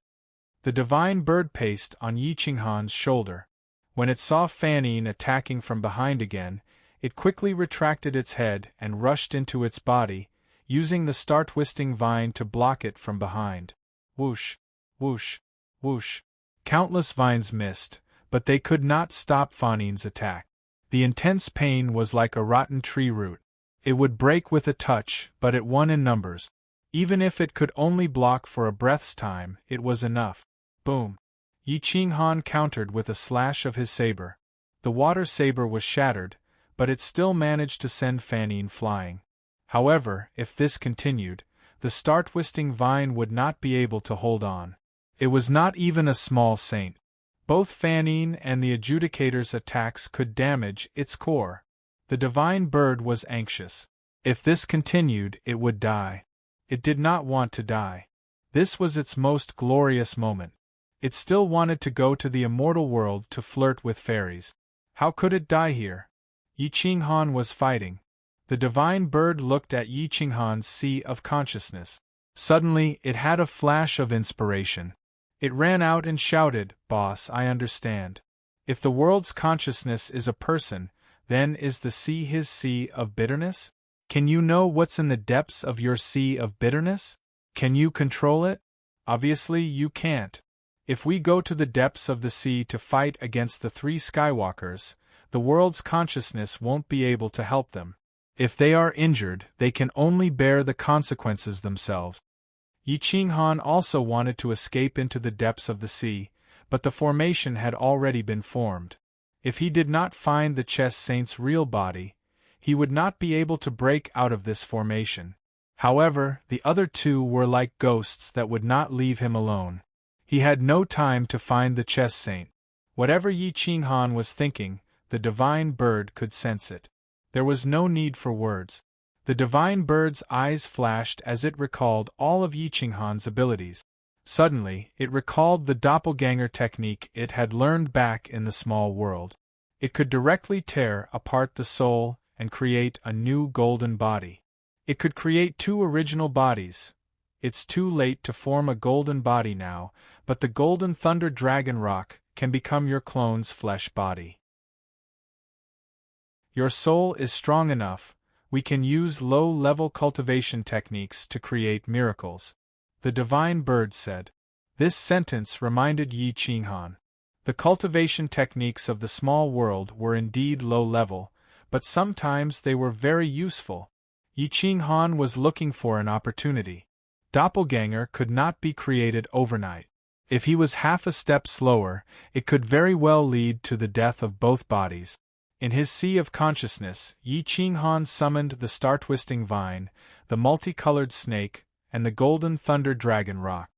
The divine bird paced on Yi Qinghan's shoulder. When it saw Fanine attacking from behind again, it quickly retracted its head and rushed into its body, using the star-twisting vine to block it from behind. Whoosh, whoosh, whoosh. Countless vines missed, but they could not stop Fanine's attack. The intense pain was like a rotten tree root. It would break with a touch, but it won in numbers. Even if it could only block for a breath's time, it was enough. Boom! Yi Qinghan countered with a slash of his saber. The water saber was shattered, but it still managed to send Fanine flying. However, if this continued, the star-twisting vine would not be able to hold on. It was not even a small saint. Both Fanine and the adjudicator's attacks could damage its core. The divine bird was anxious. If this continued, it would die. It did not want to die. This was its most glorious moment. It still wanted to go to the immortal world to flirt with fairies. How could it die here? Yi Qinghan was fighting. The divine bird looked at Yi Qinghan's sea of consciousness. Suddenly, it had a flash of inspiration. It ran out and shouted, "Boss, I understand. If the world's consciousness is a person, then is the sea his sea of bitterness? Can you know what's in the depths of your sea of bitterness? Can you control it? Obviously you can't. If we go to the depths of the sea to fight against the three Skywalkers, the world's consciousness won't be able to help them. If they are injured, they can only bear the consequences themselves." Yi Qinghan also wanted to escape into the depths of the sea, but the formation had already been formed. If he did not find the chess saint's real body, he would not be able to break out of this formation. However, the other two were like ghosts that would not leave him alone. He had no time to find the chess saint. Whatever Yi Qinghan was thinking, the divine bird could sense it. There was no need for words. The divine bird's eyes flashed as it recalled all of Yi Qinghan's abilities. Suddenly, it recalled the doppelganger technique it had learned back in the small world. It could directly tear apart the soul and create a new golden body. It could create two original bodies. It's too late to form a golden body now, but the golden thunder dragon rock can become your clone's flesh body. Your soul is strong enough. We can use low-level cultivation techniques to create miracles, the divine bird said. This sentence reminded Yi Qinghan. The cultivation techniques of the small world were indeed low-level, but sometimes they were very useful. Yi Qinghan was looking for an opportunity. Doppelganger could not be created overnight. If he was half a step slower, it could very well lead to the death of both bodies. In his sea of consciousness, Yi Qinghan summoned the star-twisting vine, the multicolored snake, and the golden thunder dragon rock.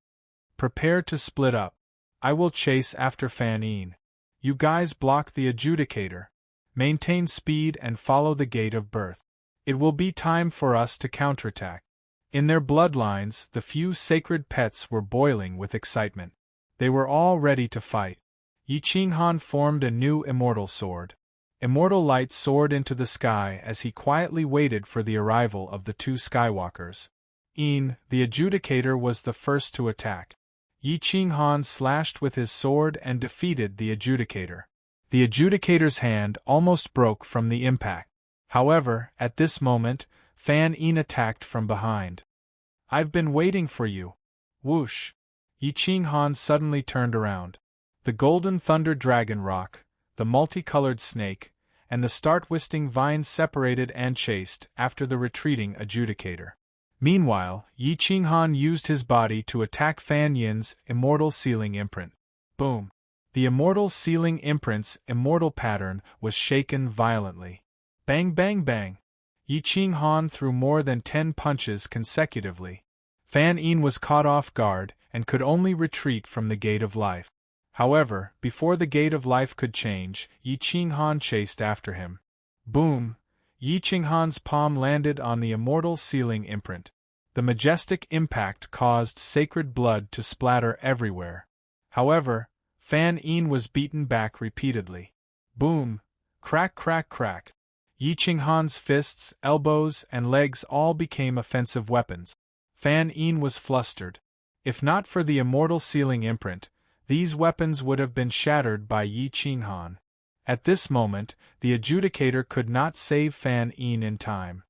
Prepare to split up. I will chase after Fan Yin. You guys block the adjudicator. Maintain speed and follow the gate of birth. It will be time for us to counterattack. In their bloodlines, the few sacred pets were boiling with excitement. They were all ready to fight. Yi Qinghan formed a new immortal sword. Immortal light soared into the sky as he quietly waited for the arrival of the two skywalkers. Yin, the adjudicator, was the first to attack. Yi Qinghan slashed with his sword and defeated the adjudicator. The adjudicator's hand almost broke from the impact. However, at this moment, Fan Yin attacked from behind. I've been waiting for you. Whoosh! Yi Qinghan suddenly turned around. The golden thunder dragon rock, the multicolored snake, and the star-twisting vine separated and chased after the retreating adjudicator. Meanwhile, Yi Qinghan used his body to attack Fan Yin's immortal sealing imprint. Boom! The immortal sealing imprint's immortal pattern was shaken violently. Bang bang bang! Yi Qinghan threw more than 10 punches consecutively. Fan Yin was caught off guard and could only retreat from the Gate of Life. However, before the Gate of Life could change, Yi Qinghan chased after him. Boom! Yi Qinghan's palm landed on the immortal sealing imprint. The majestic impact caused sacred blood to splatter everywhere. However, Fan Yin was beaten back repeatedly. Boom! Crack crack crack! Yi Qinghan's fists, elbows, and legs all became offensive weapons. Fan Yin was flustered. If not for the immortal sealing imprint, these weapons would have been shattered by Yi Qinghan. At this moment, the adjudicator could not save Fan Yin in time.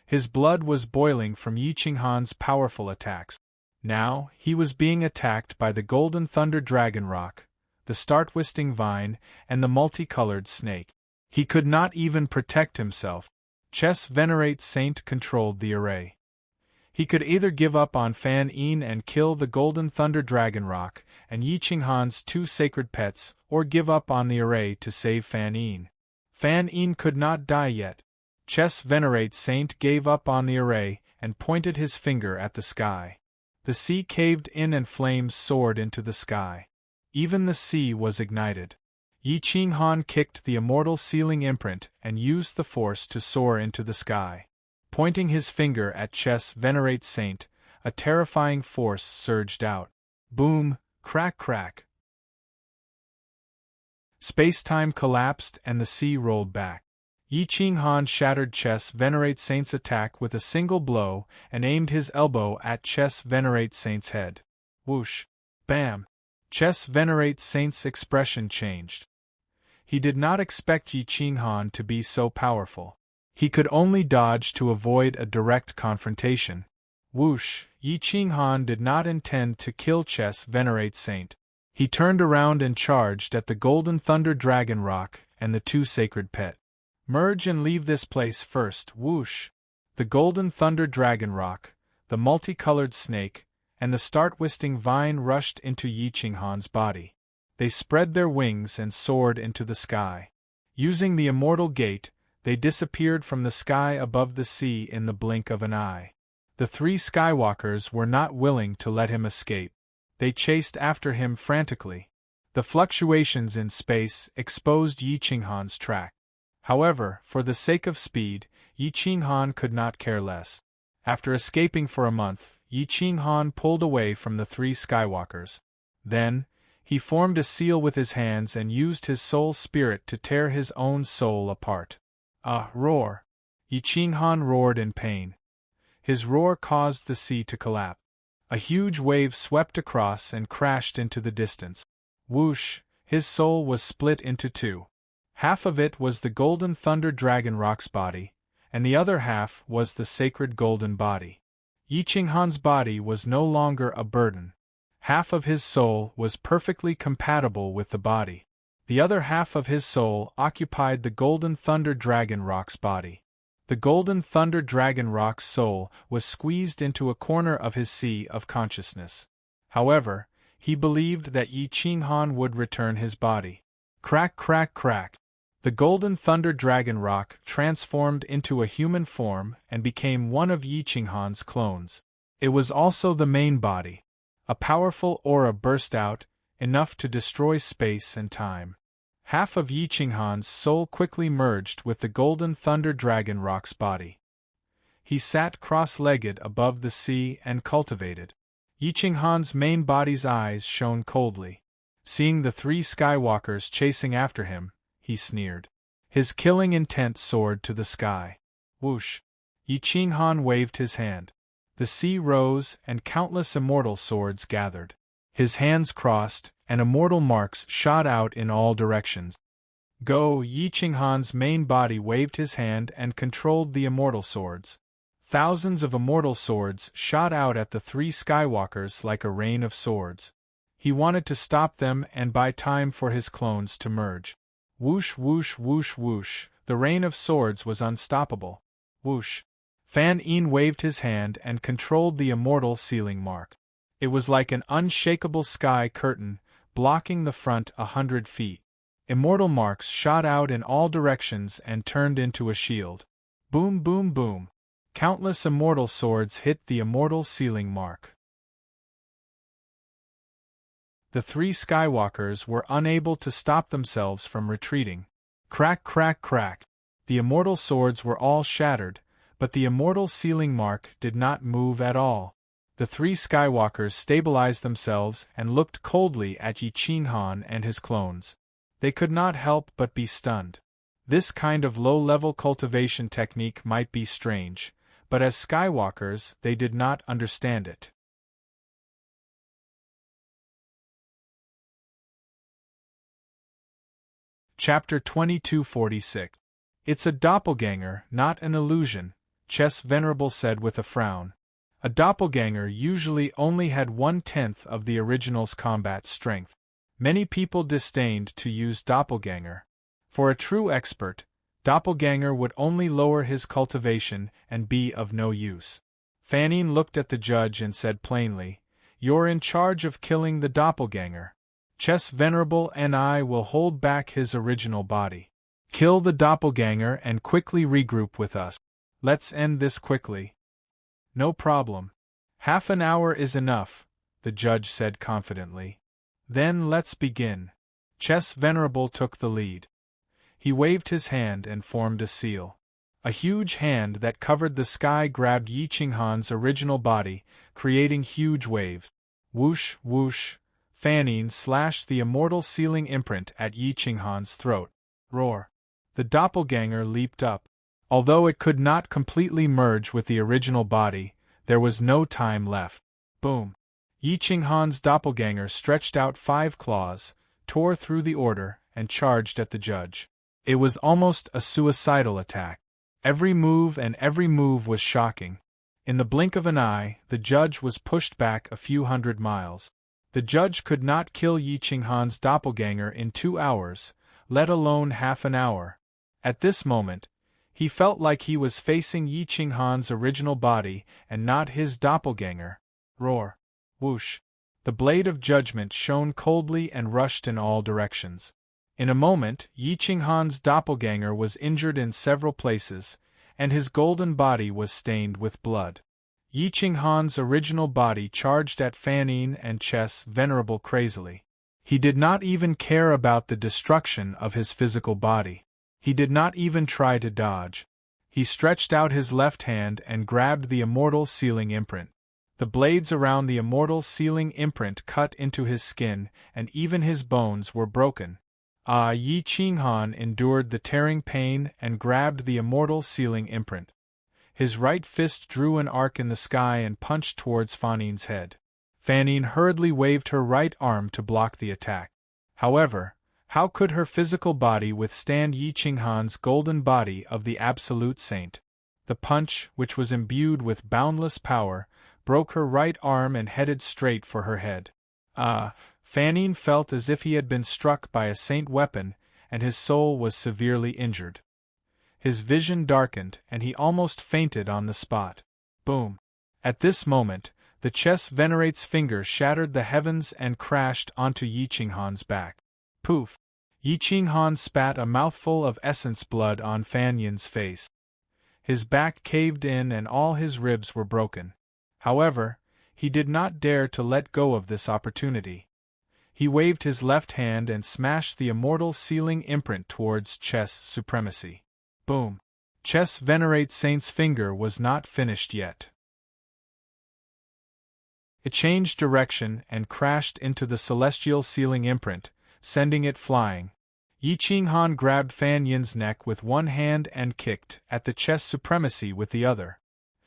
His blood was boiling from Yi Qinghan's powerful attacks. Now, he was being attacked by the golden thunder dragon rock, the star-twisting vine, and the multicolored snake. He could not even protect himself. Chess Venerate Saint controlled the array. He could either give up on Fan Yin and kill the golden thunder dragon rock and Yi Qinghan's two sacred pets, or give up on the array to save Fan Yin. Fan Yin could not die yet. Chess Venerate Saint gave up on the array and pointed his finger at the sky. The sea caved in and flames soared into the sky. Even the sea was ignited. Yi Qinghan kicked the immortal sealing imprint and used the force to soar into the sky. Pointing his finger at Chess Venerate Saint, a terrifying force surged out. Boom! Crack crack! Space-time collapsed and the sea rolled back. Yi Qinghan shattered Chess Venerate Saint's attack with a single blow and aimed his elbow at Chess Venerate Saint's head. Whoosh! Bam! Chess Venerate Saint's expression changed. He did not expect Yi Qinghan to be so powerful. He could only dodge to avoid a direct confrontation. Whoosh! Yi Qinghan did not intend to kill Chess Venerate Saint. He turned around and charged at the golden thunder dragon rock and the two sacred pet. Merge and leave this place first. Whoosh! The golden thunder dragon rock, the multicolored snake, and the star-twisting vine rushed into Yi Qinghan's body. They spread their wings and soared into the sky. Using the immortal gate, they disappeared from the sky above the sea in the blink of an eye. The three skywalkers were not willing to let him escape. They chased after him frantically. The fluctuations in space exposed Yi Qinghan's track. However, for the sake of speed, Yi Qinghan could not care less. After escaping for a month, Yi Qinghan pulled away from the three skywalkers. Then, he formed a seal with his hands and used his soul spirit to tear his own soul apart. A roar! Yi Qinghan roared in pain. His roar caused the sea to collapse. A huge wave swept across and crashed into the distance. Whoosh! His soul was split into two. Half of it was the golden thunder dragon rock's body, and the other half was the sacred golden body. Yi Qinghan's body was no longer a burden. Half of his soul was perfectly compatible with the body. The other half of his soul occupied the golden thunder dragon rock's body. The golden thunder dragon rock's soul was squeezed into a corner of his sea of consciousness. However, he believed that Yi Qinghan would return his body. Crack, crack, crack. The golden thunder dragon rock transformed into a human form and became one of Yi Qinghan's clones. It was also the main body. A powerful aura burst out, enough to destroy space and time. Half of Yi Qinghan's soul quickly merged with the golden thunder dragon rock's body. He sat cross-legged above the sea and cultivated. Yi Qinghan's main body's eyes shone coldly. Seeing the three skywalkers chasing after him, he sneered. His killing intent soared to the sky. Whoosh! Yi Qinghan waved his hand. The sea rose and countless immortal swords gathered. His hands crossed, and immortal marks shot out in all directions. Go! Yi Qinghan's main body waved his hand and controlled the immortal swords. Thousands of immortal swords shot out at the three skywalkers like a rain of swords. He wanted to stop them and buy time for his clones to merge. Whoosh, whoosh, whoosh, whoosh, the rain of swords was unstoppable. Whoosh! Fan Yin waved his hand and controlled the immortal sealing mark. It was like an unshakable sky curtain, blocking the front 100 feet. Immortal marks shot out in all directions and turned into a shield. Boom, boom, boom. Countless immortal swords hit the immortal sealing mark. The three skywalkers were unable to stop themselves from retreating. Crack, crack, crack. The immortal swords were all shattered, but the immortal sealing mark did not move at all. The three skywalkers stabilized themselves and looked coldly at Yi Qinghan and his clones. They could not help but be stunned. This kind of low-level cultivation technique might be strange, but as skywalkers they did not understand it. Chapter 2246. It's a doppelganger, not an illusion, Chess Venerable said with a frown. A doppelganger usually only had 1/10 of the original's combat strength. Many people disdained to use doppelganger. For a true expert, doppelganger would only lower his cultivation and be of no use. Fan Yin looked at the judge and said plainly, "You're in charge of killing the doppelganger. Chess Venerable and I will hold back his original body. Kill the doppelganger and quickly regroup with us. Let's end this quickly." "No problem. Half an hour is enough," the judge said confidently. "Then let's begin." Chess Venerable took the lead. He waved his hand and formed a seal. A huge hand that covered the sky grabbed Yi Qinghan's original body, creating huge waves. Whoosh, whoosh. Fan Yin slashed the immortal sealing imprint at Yi Qinghan's throat. Roar. The doppelganger leaped up. Although it could not completely merge with the original body, there was no time left. Boom. Yi Qinghan's doppelganger stretched out 5 claws, tore through the order, and charged at the judge. It was almost a suicidal attack. Every move was shocking. In the blink of an eye, the judge was pushed back a few hundred miles. The judge could not kill Yi Qinghan's doppelganger in 2 hours, let alone half an hour. At this moment, he felt like he was facing Yi Qinghan's original body and not his doppelganger. Roar. Whoosh. The blade of judgment shone coldly and rushed in all directions. In a moment, Yi Qinghan's doppelganger was injured in several places, and his golden body was stained with blood. Yi Qinghan's original body charged at Fan Yin and Chess Venerable crazily. He did not even care about the destruction of his physical body. He did not even try to dodge. He stretched out his left hand and grabbed the immortal sealing imprint. The blades around the immortal sealing imprint cut into his skin, and even his bones were broken. Yi Qinghan endured the tearing pain and grabbed the immortal sealing imprint. His right fist drew an arc in the sky and punched towards Fan Yin's head. Fan Yin hurriedly waved her right arm to block the attack. However, how could her physical body withstand Yi Qinghan's golden body of the absolute saint? The punch, which was imbued with boundless power, broke her right arm and headed straight for her head. Fan Yin felt as if he had been struck by a saint weapon, and his soul was severely injured. His vision darkened, and he almost fainted on the spot. Boom! At this moment, the chess venerate's finger shattered the heavens and crashed onto Yi Qinghan's back. Poof! Yi Qinghan spat a mouthful of essence blood on Fan Yin's face. His back caved in and all his ribs were broken. However, he did not dare to let go of this opportunity. He waved his left hand and smashed the immortal sealing imprint towards Chess Supremacy. Boom! Chess Venerate Saint's finger was not finished yet. It changed direction and crashed into the celestial sealing imprint, sending it flying. Yi Qinghan grabbed Fan Yin's neck with one hand and kicked at the Chess Supremacy with the other.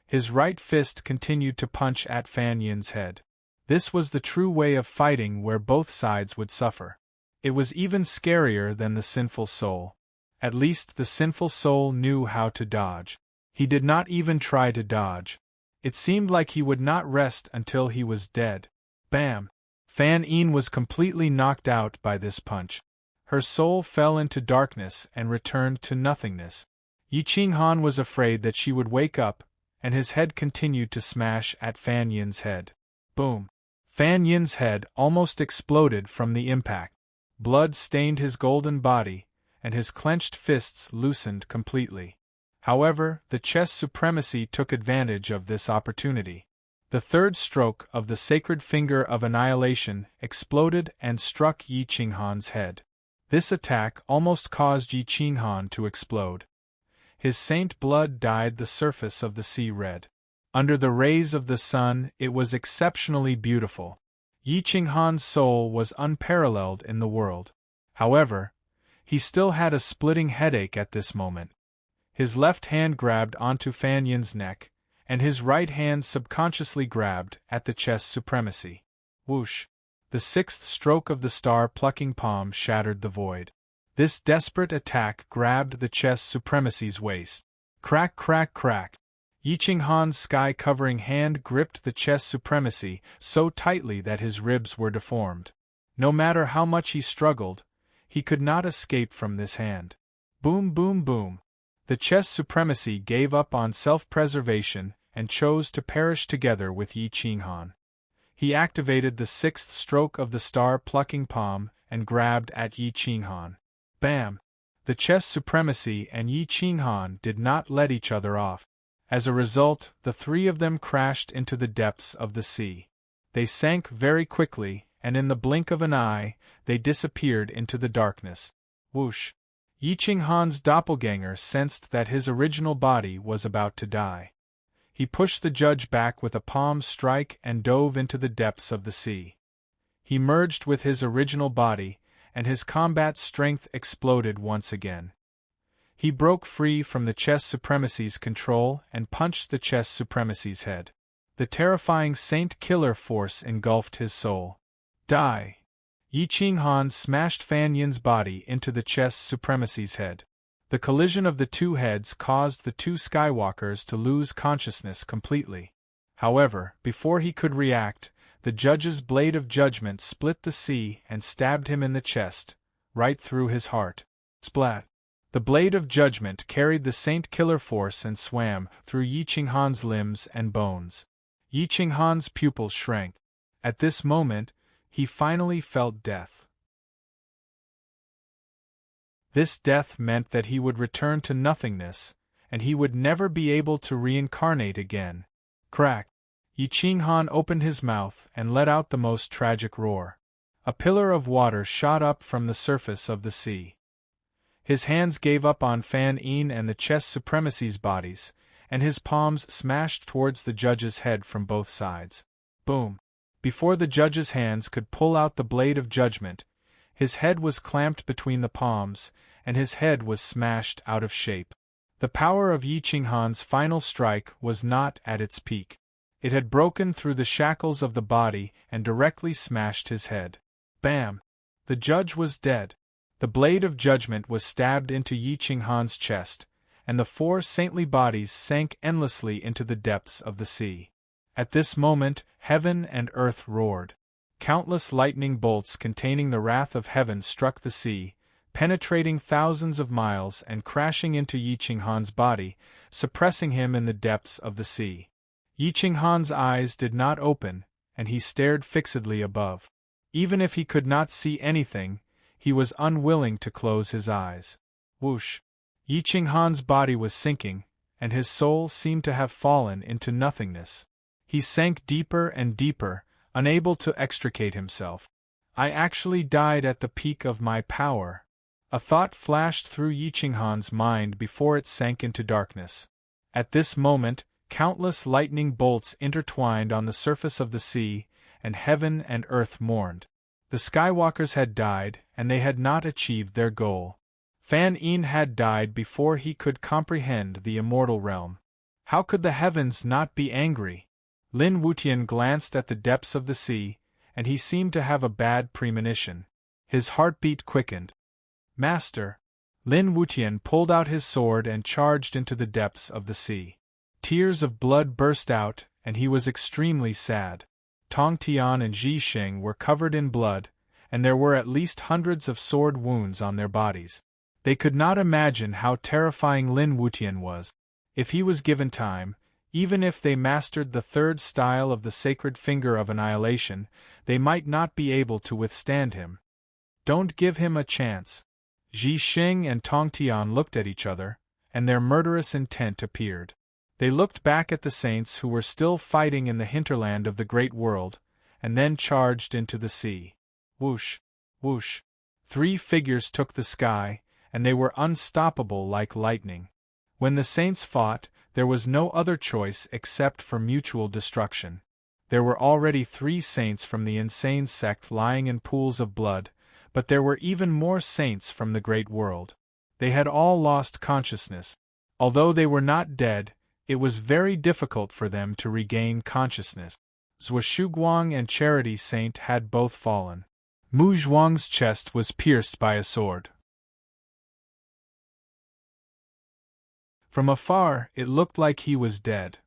His right fist continued to punch at Fan Yin's head. This was the true way of fighting where both sides would suffer. It was even scarier than the sinful soul. At least the sinful soul knew how to dodge. He did not even try to dodge. It seemed like he would not rest until he was dead. Bam! Fan Yin was completely knocked out by this punch. Her soul fell into darkness and returned to nothingness. Yi Qinghan was afraid that she would wake up, and his head continued to smash at Fan Yin's head. Boom! Fan Yin's head almost exploded from the impact. Blood stained his golden body, and his clenched fists loosened completely. However, the Chess Supremacy took advantage of this opportunity. The third stroke of the sacred finger of annihilation exploded and struck Yi Qinghan's head. This attack almost caused Yi Qinghan to explode. His saint blood dyed the surface of the sea red. Under the rays of the sun, it was exceptionally beautiful. Yi Qinghan's soul was unparalleled in the world. However, he still had a splitting headache at this moment. His left hand grabbed onto Fan Yin's neck, and his right hand subconsciously grabbed at the Chess Supremacy. Whoosh! The sixth stroke of the star-plucking palm shattered the void. This desperate attack grabbed the Chess Supremacy's waist. Crack, crack, crack! Yi Qinghan's sky-covering hand gripped the Chess Supremacy so tightly that his ribs were deformed. No matter how much he struggled, he could not escape from this hand. Boom, boom, boom! The Chess Supremacy gave up on self-preservation and chose to perish together with Yi Qinghan. He activated the sixth stroke of the star-plucking palm and grabbed at Yi Qinghan. Bam! The Chess Supremacy and Yi Qinghan did not let each other off. As a result, the three of them crashed into the depths of the sea. They sank very quickly, and in the blink of an eye, they disappeared into the darkness. Whoosh! Yi Qinghan's doppelganger sensed that his original body was about to die. He pushed the judge back with a palm strike and dove into the depths of the sea. He merged with his original body, and his combat strength exploded once again. He broke free from the Chess Supremacy's control and punched the Chess Supremacy's head. The terrifying Saint Killer force engulfed his soul. Die! Yi Qinghan smashed Fan Yin's body into the Chess Supremacy's head. The collision of the two heads caused the two Skywalkers to lose consciousness completely. However, before he could react, the judge's blade of judgment split the sea and stabbed him in the chest, right through his heart. Splat! The blade of judgment carried the Saint Killer force and swam through Yi Qinghan's limbs and bones. Yi Qinghan's pupils shrank. At this moment, he finally felt death. This death meant that he would return to nothingness, and he would never be able to reincarnate again. Crack! Yi Qinghan opened his mouth and let out the most tragic roar. A pillar of water shot up from the surface of the sea. His hands gave up on Fan Yin and the chess supremacy's bodies, and his palms smashed towards the judge's head from both sides. Boom! Before the judge's hands could pull out the blade of judgment, his head was clamped between the palms, and his head was smashed out of shape. The power of Yi Qinghan's final strike was not at its peak. It had broken through the shackles of the body and directly smashed his head. Bam! The judge was dead. The blade of judgment was stabbed into Yi Qinghan's chest, and the four saintly bodies sank endlessly into the depths of the sea. At this moment, heaven and earth roared. Countless lightning bolts containing the wrath of heaven struck the sea, penetrating thousands of miles and crashing into Yi Qinghan's body, suppressing him in the depths of the sea. Yi Qinghan's eyes did not open, and he stared fixedly above. Even if he could not see anything, he was unwilling to close his eyes. Whoosh! Yi Qinghan's body was sinking, and his soul seemed to have fallen into nothingness. He sank deeper and deeper, unable to extricate himself. I actually died at the peak of my power. A thought flashed through Yi Qinghan's mind before it sank into darkness. At this moment, countless lightning bolts intertwined on the surface of the sea, and heaven and earth mourned. The Skywalkers had died, and they had not achieved their goal. Fan Yin had died before he could comprehend the immortal realm. How could the heavens not be angry? Lin Wutian glanced at the depths of the sea, and he seemed to have a bad premonition. His heartbeat quickened. Master! Lin Wutian pulled out his sword and charged into the depths of the sea. Tears of blood burst out, and he was extremely sad. Tong Tian and Ji Xing were covered in blood, and there were at least hundreds of sword wounds on their bodies. They could not imagine how terrifying Lin Wutian was. If he was given time, even if they mastered the third style of the sacred finger of annihilation, they might not be able to withstand him. Don't give him a chance. Ji Xing and Tong Tian looked at each other, and their murderous intent appeared. They looked back at the saints who were still fighting in the hinterland of the great world, and then charged into the sea. Whoosh! Whoosh! 3 figures took the sky, and they were unstoppable like lightning. When the saints fought, there was no other choice except for mutual destruction. There were already 3 saints from the insane sect lying in pools of blood, but there were even more saints from the great world. They had all lost consciousness. Although they were not dead, it was very difficult for them to regain consciousness. Zhou Shuguang and Charity Saint had both fallen. Mu Zhuang's chest was pierced by a sword. From afar, it looked like he was dead.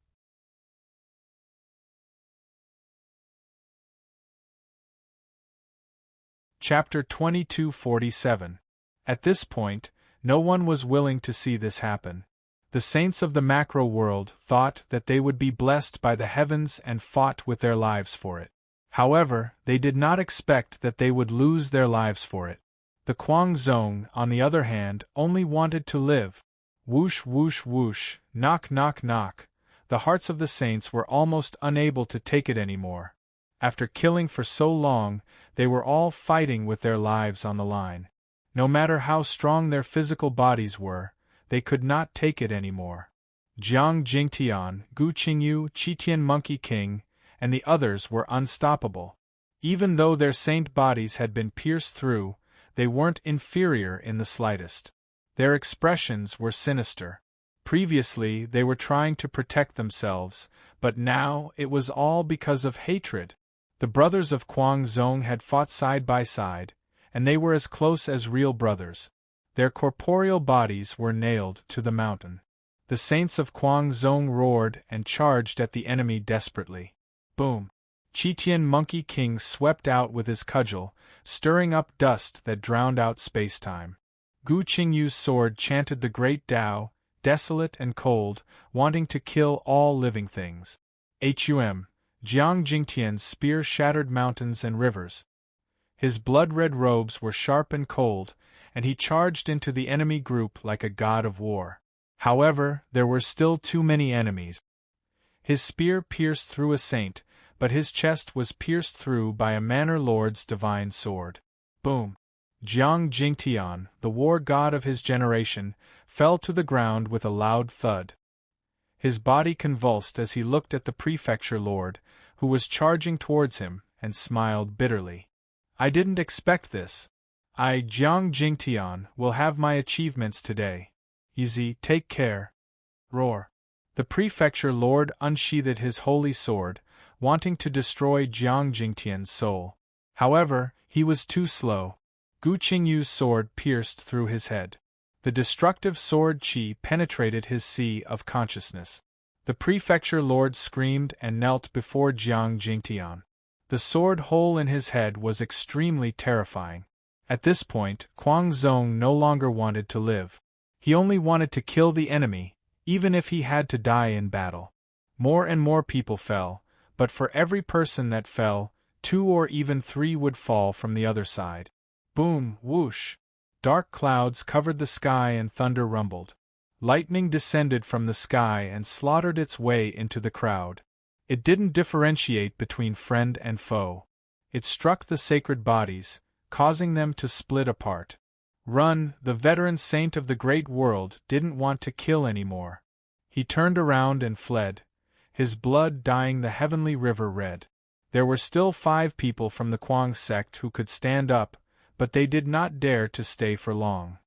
Chapter 2247. At this point, no one was willing to see this happen. The saints of the macro world thought that they would be blessed by the heavens and fought with their lives for it. However, they did not expect that they would lose their lives for it. The Guangzong, on the other hand, only wanted to live. Whoosh whoosh whoosh, knock knock knock. The hearts of the saints were almost unable to take it anymore. After killing for so long, they were all fighting with their lives on the line. No matter how strong their physical bodies were, they could not take it anymore. Jiang Jingtian, Gu Qingyu, Qitian Monkey King, and the others were unstoppable. Even though their saint bodies had been pierced through, they weren't inferior in the slightest. Their expressions were sinister. Previously, they were trying to protect themselves, but now it was all because of hatred. The brothers of Guangzong had fought side by side, and they were as close as real brothers. Their corporeal bodies were nailed to the mountain. The saints of Guangzong roared and charged at the enemy desperately. Boom! Qitian Monkey King swept out with his cudgel, stirring up dust that drowned out space-time. Gu Qingyu's sword chanted the great Tao, desolate and cold, wanting to kill all living things. Jiang Jingtian's spear shattered mountains and rivers. His blood-red robes were sharp and cold, and he charged into the enemy group like a god of war. However, there were still too many enemies. His spear pierced through a saint, but his chest was pierced through by a Manor Lord's divine sword. Boom! Jiang Jingtian, the war god of his generation, fell to the ground with a loud thud. His body convulsed as he looked at the prefecture lord, who was charging towards him, and smiled bitterly. I didn't expect this. I, Jiang Jingtian, will have my achievements today. Easy, take care. Roar. The prefecture lord unsheathed his holy sword, wanting to destroy Jiang Jingtian's soul. However, he was too slow. Gu Qingyu's sword pierced through his head. The destructive sword qi penetrated his sea of consciousness. The prefecture lord screamed and knelt before Jiang Jingtian. The sword hole in his head was extremely terrifying. At this point, Kuang Zong no longer wanted to live. He only wanted to kill the enemy, even if he had to die in battle. More and more people fell, but for every person that fell, 2 or even 3 would fall from the other side. Boom, whoosh! Dark clouds covered the sky and thunder rumbled. Lightning descended from the sky and slaughtered its way into the crowd. It didn't differentiate between friend and foe. It struck the sacred bodies, causing them to split apart. Run, the veteran saint of the great world didn't want to kill anymore. He turned around and fled, his blood dyeing the heavenly river red. There were still 5 people from the Kuang sect who could stand up, but they did not dare to stay for long.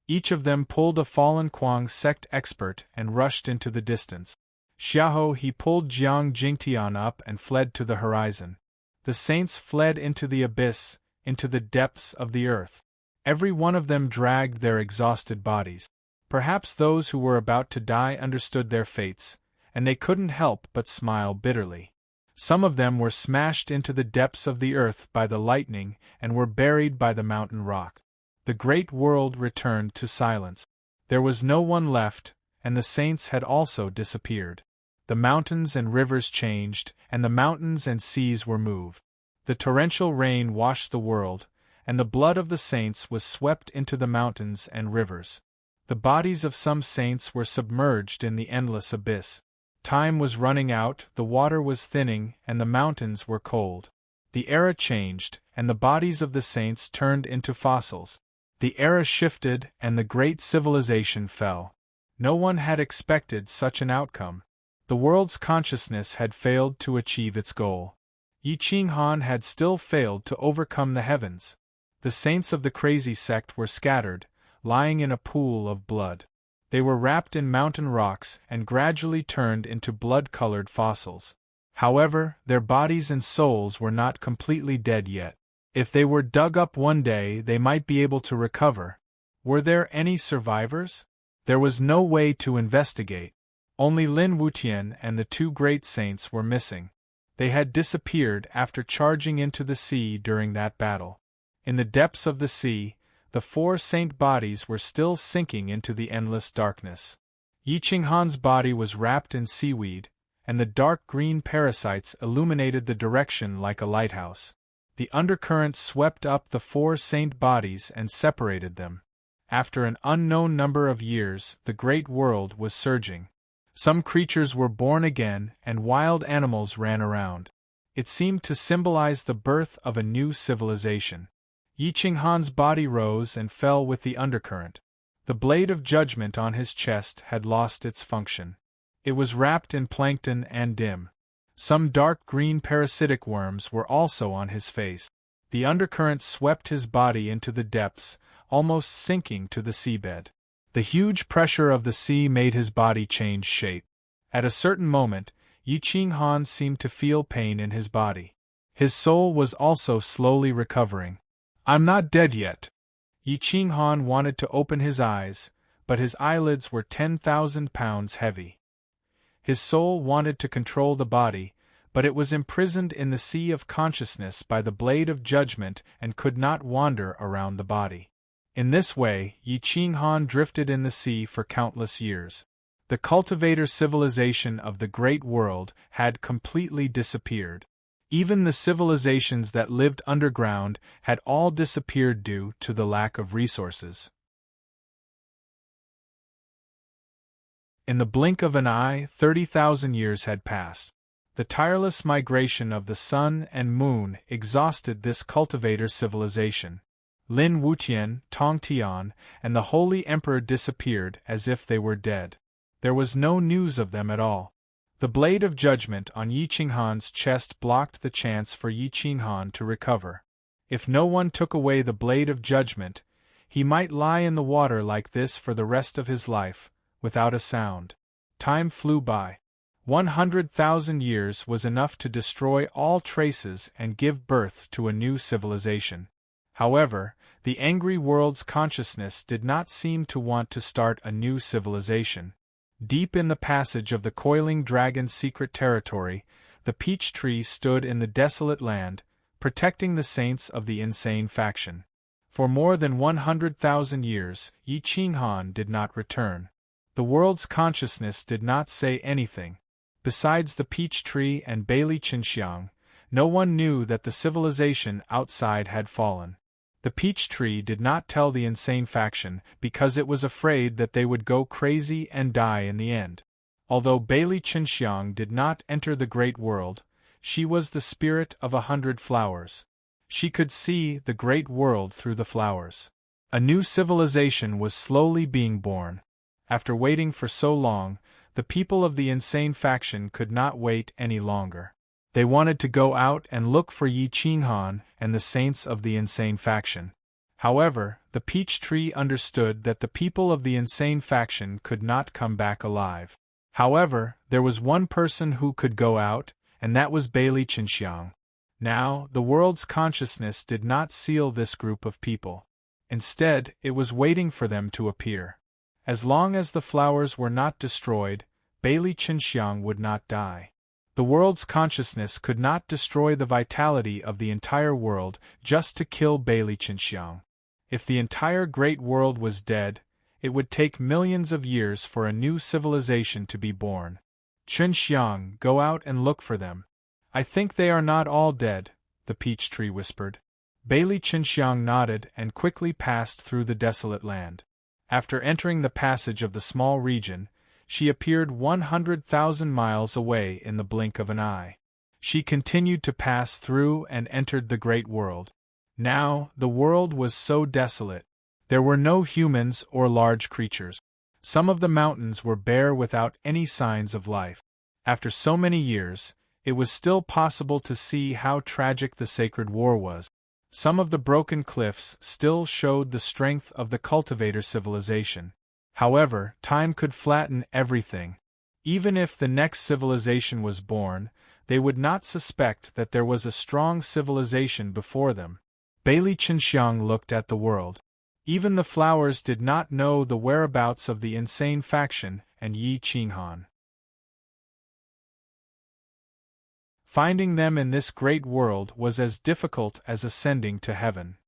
Each of them pulled a fallen Kuang sect expert and rushed into the distance. Xiaoho he pulled Jiang Jingtian up and fled to the horizon. The saints fled into the abyss, into the depths of the earth. Every one of them dragged their exhausted bodies. Perhaps those who were about to die understood their fates, and they couldn't help but smile bitterly. Some of them were smashed into the depths of the earth by the lightning and were buried by the mountain rock. The great world returned to silence. There was no one left, and the saints had also disappeared. The mountains and rivers changed, and the mountains and seas were moved. The torrential rain washed the world, and the blood of the saints was swept into the mountains and rivers. The bodies of some saints were submerged in the endless abyss. Time was running out, the water was thinning, and the mountains were cold. The era changed, and the bodies of the saints turned into fossils. The era shifted, and the great civilization fell. No one had expected such an outcome. The world's consciousness had failed to achieve its goal. Yi Qinghan had still failed to overcome the heavens. The saints of the crazy sect were scattered, lying in a pool of blood. They were wrapped in mountain rocks and gradually turned into blood-colored fossils. However, their bodies and souls were not completely dead yet. If they were dug up one day, they might be able to recover. Were there any survivors? There was no way to investigate. Only Lin Wutian and the 2 great saints were missing. They had disappeared after charging into the sea during that battle. In the depths of the sea, the 4 saint bodies were still sinking into the endless darkness. Yi Qinghan's body was wrapped in seaweed, and the dark green parasites illuminated the direction like a lighthouse. The undercurrent swept up the 4 saint bodies and separated them. After an unknown number of years, the great world was surging. Some creatures were born again, and wild animals ran around. It seemed to symbolize the birth of a new civilization. Yi Qinghan's body rose and fell with the undercurrent. The blade of judgment on his chest had lost its function. It was wrapped in plankton and dim. Some dark green parasitic worms were also on his face. The undercurrent swept his body into the depths, almost sinking to the seabed. The huge pressure of the sea made his body change shape. At a certain moment, Yi Qinghan seemed to feel pain in his body. His soul was also slowly recovering. "I'm not dead yet." Yi Qinghan wanted to open his eyes, but his eyelids were 10,000 pounds heavy. His soul wanted to control the body, but it was imprisoned in the sea of consciousness by the blade of judgment and could not wander around the body. In this way, Yi Qinghan drifted in the sea for countless years. The cultivator civilization of the Great World had completely disappeared. Even the civilizations that lived underground had all disappeared due to the lack of resources. In the blink of an eye, 30,000 years had passed. The tireless migration of the sun and moon exhausted this cultivator civilization. Lin Wutian, Tong Tian, and the Holy Emperor disappeared as if they were dead. There was no news of them at all. The blade of judgment on Yi Qinghan's chest blocked the chance for Yi Qinghan to recover. If no one took away the blade of judgment, he might lie in the water like this for the rest of his life, without a sound. Time flew by. 100,000 years was enough to destroy all traces and give birth to a new civilization. However, the angry world's consciousness did not seem to want to start a new civilization. Deep in the passage of the coiling dragon's secret territory, the peach tree stood in the desolate land, protecting the saints of the insane faction. For more than 100,000 years, Yi Qinghan did not return. The world's consciousness did not say anything. Besides the peach tree and Bailey Qinxiang, no one knew that the civilization outside had fallen. The peach tree did not tell the insane faction because it was afraid that they would go crazy and die in the end. Although Bailey Qinxiang did not enter the great world, she was the spirit of 100 flowers. She could see the great world through the flowers. A new civilization was slowly being born. After waiting for so long, the people of the insane faction could not wait any longer. They wanted to go out and look for Yi Qinghan and the saints of the insane faction. However, the peach tree understood that the people of the insane faction could not come back alive. However, there was one person who could go out, and that was Bailey Qinxiang. Now, the world's consciousness did not seal this group of people. Instead, it was waiting for them to appear. As long as the flowers were not destroyed, Bailey Qinxiang would not die. The world's consciousness could not destroy the vitality of the entire world just to kill Bailey Qinxiang. If the entire great world was dead, it would take millions of years for a new civilization to be born. Qinxiang, go out and look for them. I think they are not all dead, the peach tree whispered. Bailey Qinxiang nodded and quickly passed through the desolate land. After entering the passage of the small region, she appeared 100,000 miles away in the blink of an eye. She continued to pass through and entered the great world. Now, the world was so desolate. There were no humans or large creatures. Some of the mountains were bare without any signs of life. After so many years, it was still possible to see how tragic the sacred war was. Some of the broken cliffs still showed the strength of the cultivator civilization. However, time could flatten everything. Even if the next civilization was born, they would not suspect that there was a strong civilization before them. Bailey Qinxiang looked at the world. Even the flowers did not know the whereabouts of the insane faction and Yi Qinghan. Finding them in this great world was as difficult as ascending to heaven.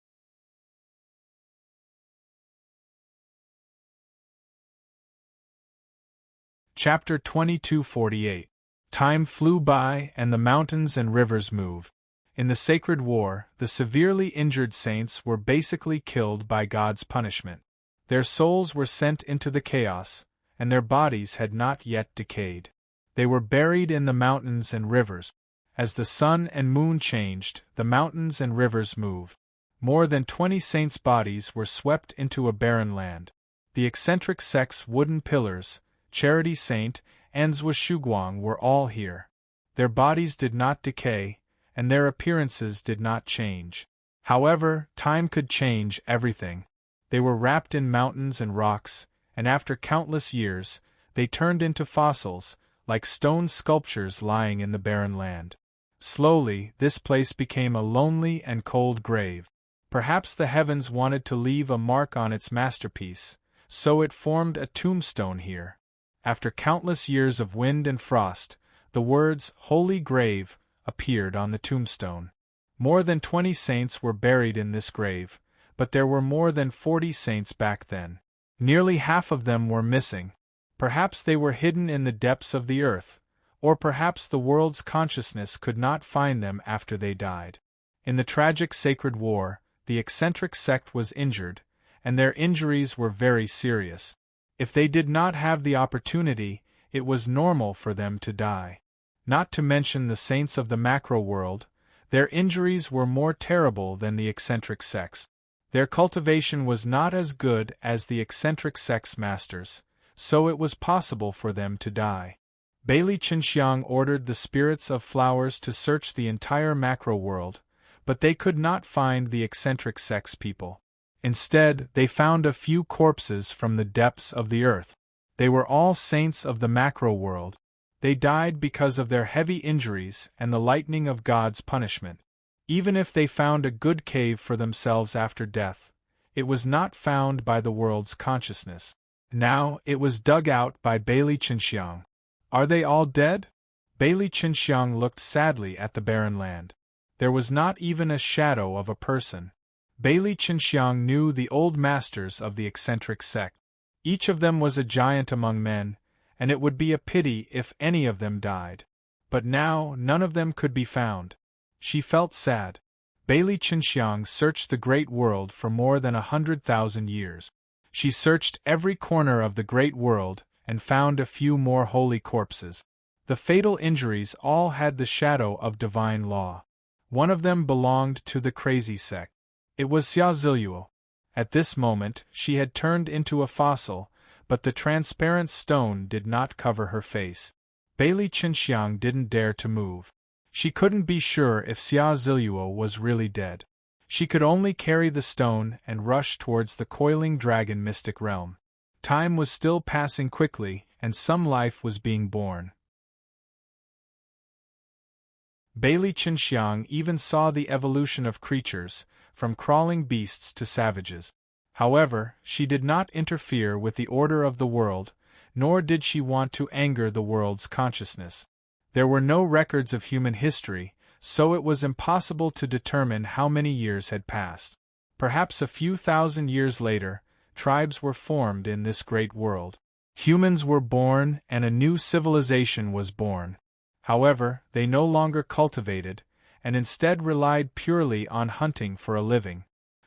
Chapter 2248. Time flew by and the mountains and rivers moved. In the sacred war, the severely injured saints were basically killed by God's punishment. Their souls were sent into the chaos, and their bodies had not yet decayed. They were buried in the mountains and rivers. As the sun and moon changed, the mountains and rivers moved. More than 20 saints' bodies were swept into a barren land. The eccentric sect's wooden pillars, Charity Saint, and Zhua Shuguang were all here. Their bodies did not decay, and their appearances did not change. However, time could change everything. They were wrapped in mountains and rocks, and after countless years, they turned into fossils, like stone sculptures lying in the barren land. Slowly, this place became a lonely and cold grave. Perhaps the heavens wanted to leave a mark on its masterpiece, so it formed a tombstone here. After countless years of wind and frost, the words, "Holy Grave," appeared on the tombstone. More than 20 saints were buried in this grave, but there were more than 40 saints back then. Nearly half of them were missing. Perhaps they were hidden in the depths of the earth, or perhaps the world's consciousness could not find them after they died. In the tragic sacred war, the eccentric sect was injured, and their injuries were very serious. If they did not have the opportunity, it was normal for them to die. Not to mention the saints of the macro world, their injuries were more terrible than the eccentric sects. Their cultivation was not as good as the eccentric sect's masters, so it was possible for them to die. Bailey Qinxiang ordered the spirits of flowers to search the entire macro world, but they could not find the eccentric sect's people. Instead, they found a few corpses from the depths of the earth. They were all saints of the macro world. They died because of their heavy injuries and the lightning of God's punishment. Even if they found a good cave for themselves after death, it was not found by the world's consciousness. Now it was dug out by Bailey Qinxiang. Are they all dead? Bailey Qinxiang looked sadly at the barren land. There was not even a shadow of a person. Bailey Qinxiang knew the old masters of the eccentric sect. Each of them was a giant among men, and it would be a pity if any of them died. But now none of them could be found. She felt sad. Bailey Qinxiang searched the great world for more than 100,000 years. She searched every corner of the great world and found a few more holy corpses. The fatal injuries all had the shadow of divine law. One of them belonged to the crazy sect. It was Xia Ziluo. At this moment, she had turned into a fossil, but the transparent stone did not cover her face. Bailey Qinxiang didn't dare to move. She couldn't be sure if Xia Ziluo was really dead. She could only carry the stone and rush towards the coiling dragon mystic realm. Time was still passing quickly, and some life was being born. Bailey Qinxiang even saw the evolution of creatures, from crawling beasts to savages. However, she did not interfere with the order of the world, nor did she want to anger the world's consciousness. There were no records of human history, so it was impossible to determine how many years had passed. Perhaps a few thousand years later, tribes were formed in this great world. Humans were born and a new civilization was born. However, they no longer cultivated, and instead relied purely on hunting for a living.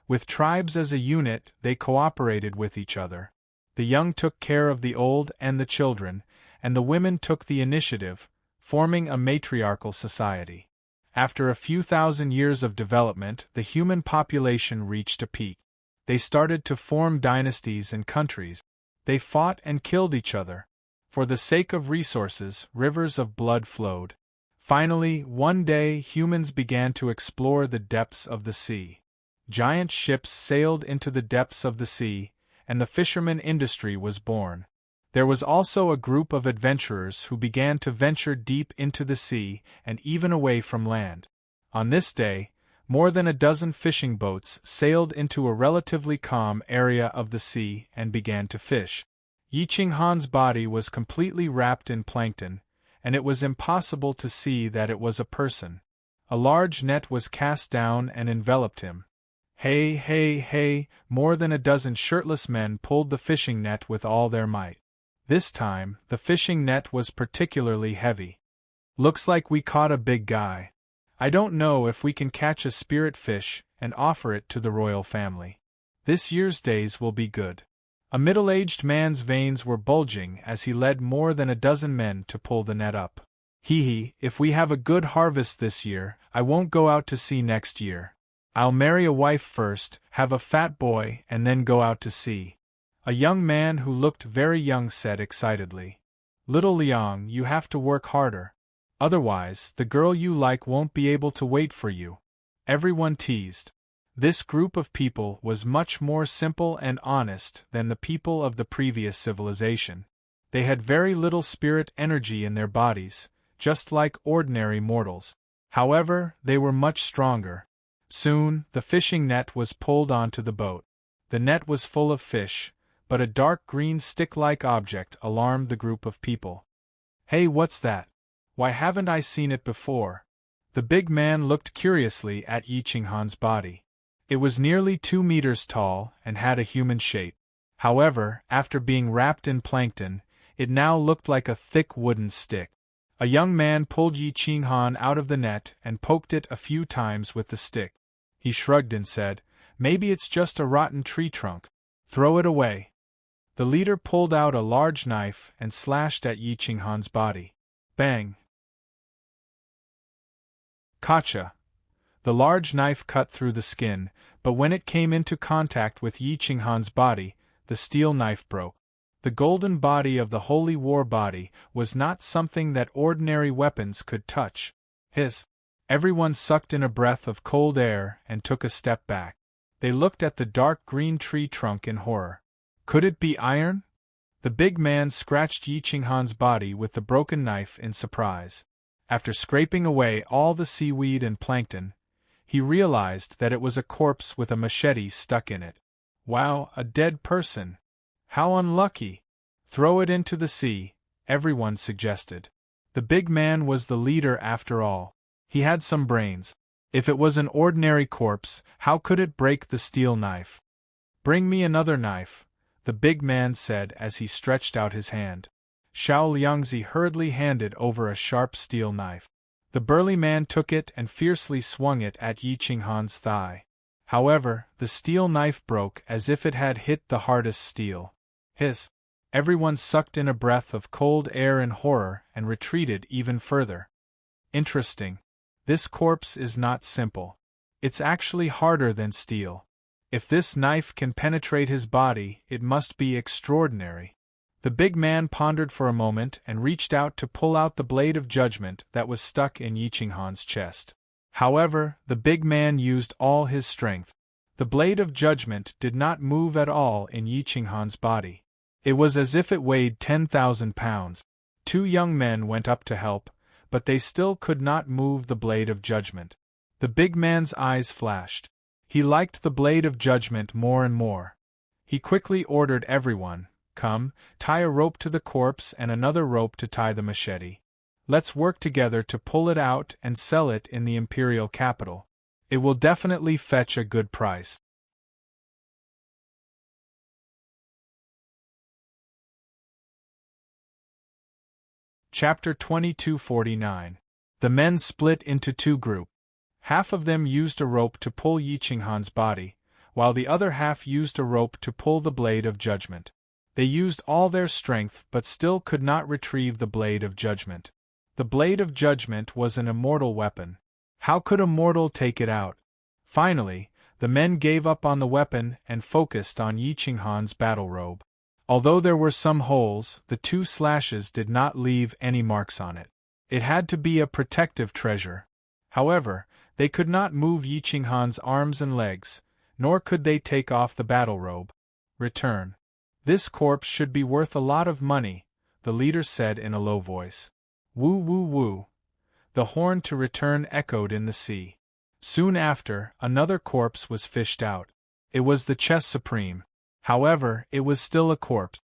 With tribes as a unit, they cooperated with each other. The young took care of the old and the children, and the women took the initiative, forming a matriarchal society. After a few thousand years of development, the human population reached a peak. They started to form dynasties and countries. They fought and killed each other. For the sake of resources, rivers of blood flowed. Finally, one day, humans began to explore the depths of the sea. Giant ships sailed into the depths of the sea, and the fisherman industry was born. There was also a group of adventurers who began to venture deep into the sea and even away from land. On this day, more than a dozen fishing boats sailed into a relatively calm area of the sea and began to fish. Yi Qinghan's body was completely wrapped in plankton, and it was impossible to see that it was a person. A large net was cast down and enveloped him. Hey, hey, hey, more than a dozen shirtless men pulled the fishing net with all their might. This time, the fishing net was particularly heavy. Looks like we caught a big guy. I don't know if we can catch a spirit fish and offer it to the royal family. This year's days will be good. A middle-aged man's veins were bulging as he led more than a dozen men to pull the net up. Hee, if we have a good harvest this year, I won't go out to sea next year. I'll marry a wife first, have a fat boy, and then go out to sea. A young man who looked very young said excitedly. Little Liang, you have to work harder. Otherwise, the girl you like won't be able to wait for you. Everyone teased. This group of people was much more simple and honest than the people of the previous civilization. They had very little spirit energy in their bodies, just like ordinary mortals. However, they were much stronger. Soon, the fishing net was pulled onto the boat. The net was full of fish, but a dark green stick-like object alarmed the group of people. Hey, what's that? Why haven't I seen it before? The big man looked curiously at Yi Qinghan's body. It was nearly 2 meters tall and had a human shape. However, after being wrapped in plankton, It now looked like a thick wooden stick. A young man pulled Yi Qinghan out of the net and poked it a few times with the stick. He shrugged and said, "Maybe it's just a rotten tree trunk. Throw it away." The leader pulled out a large knife and slashed at Yi Qinghan's body. Bang! Gotcha! The large knife cut through the skin, but when it came into contact with Yi Qinghan's body, the steel knife broke. The golden body of the holy war body was not something that ordinary weapons could touch. Everyone sucked in a breath of cold air and took a step back. They looked at the dark green tree trunk in horror. Could it be iron? The big man scratched Yi Qinghan's body with the broken knife in surprise. After scraping away all the seaweed and plankton, he realized that it was a corpse with a machete stuck in it. Wow, a dead person! How unlucky! Throw it into the sea, everyone suggested. The big man was the leader after all. He had some brains. If it was an ordinary corpse, how could it break the steel knife? "Bring me another knife," the big man said as he stretched out his hand. Xiao Liangzi hurriedly handed over a sharp steel knife. The burly man took it and fiercely swung it at Yi Qinghan's thigh. However, the steel knife broke as if it had hit the hardest steel. Everyone sucked in a breath of cold air in horror and retreated even further. Interesting. This corpse is not simple. It's actually harder than steel. If this knife can penetrate his body, it must be extraordinary. The big man pondered for a moment and reached out to pull out the blade of judgment that was stuck in Yi Qinghan's chest. However, the big man used all his strength. The blade of judgment did not move at all in Yi Qinghan's body. It was as if it weighed 10,000 pounds. Two young men went up to help, but they still could not move the blade of judgment. The big man's eyes flashed. He liked the blade of judgment more and more. He quickly ordered everyone, "Come, tie a rope to the corpse and another rope to tie the machete. Let's work together to pull it out and sell it in the imperial capital. It will definitely fetch a good price." Chapter 2249. The men split into two groups. Half of them used a rope to pull Yi Qinghan's body, while the other half used a rope to pull the blade of judgment. They used all their strength but still could not retrieve the blade of judgment. The blade of judgment was an immortal weapon. How could a mortal take it out? Finally, the men gave up on the weapon and focused on Yi Qinghan's battle robe. Although there were some holes, the two slashes did not leave any marks on it. It had to be a protective treasure. However, they could not move Yi Qinghan's arms and legs, nor could they take off the battle robe. "Return. This corpse should be worth a lot of money," the leader said in a low voice. "Woo woo woo." The horn to return echoed in the sea. Soon after, another corpse was fished out. It was the chess supreme. However, it was still a corpse.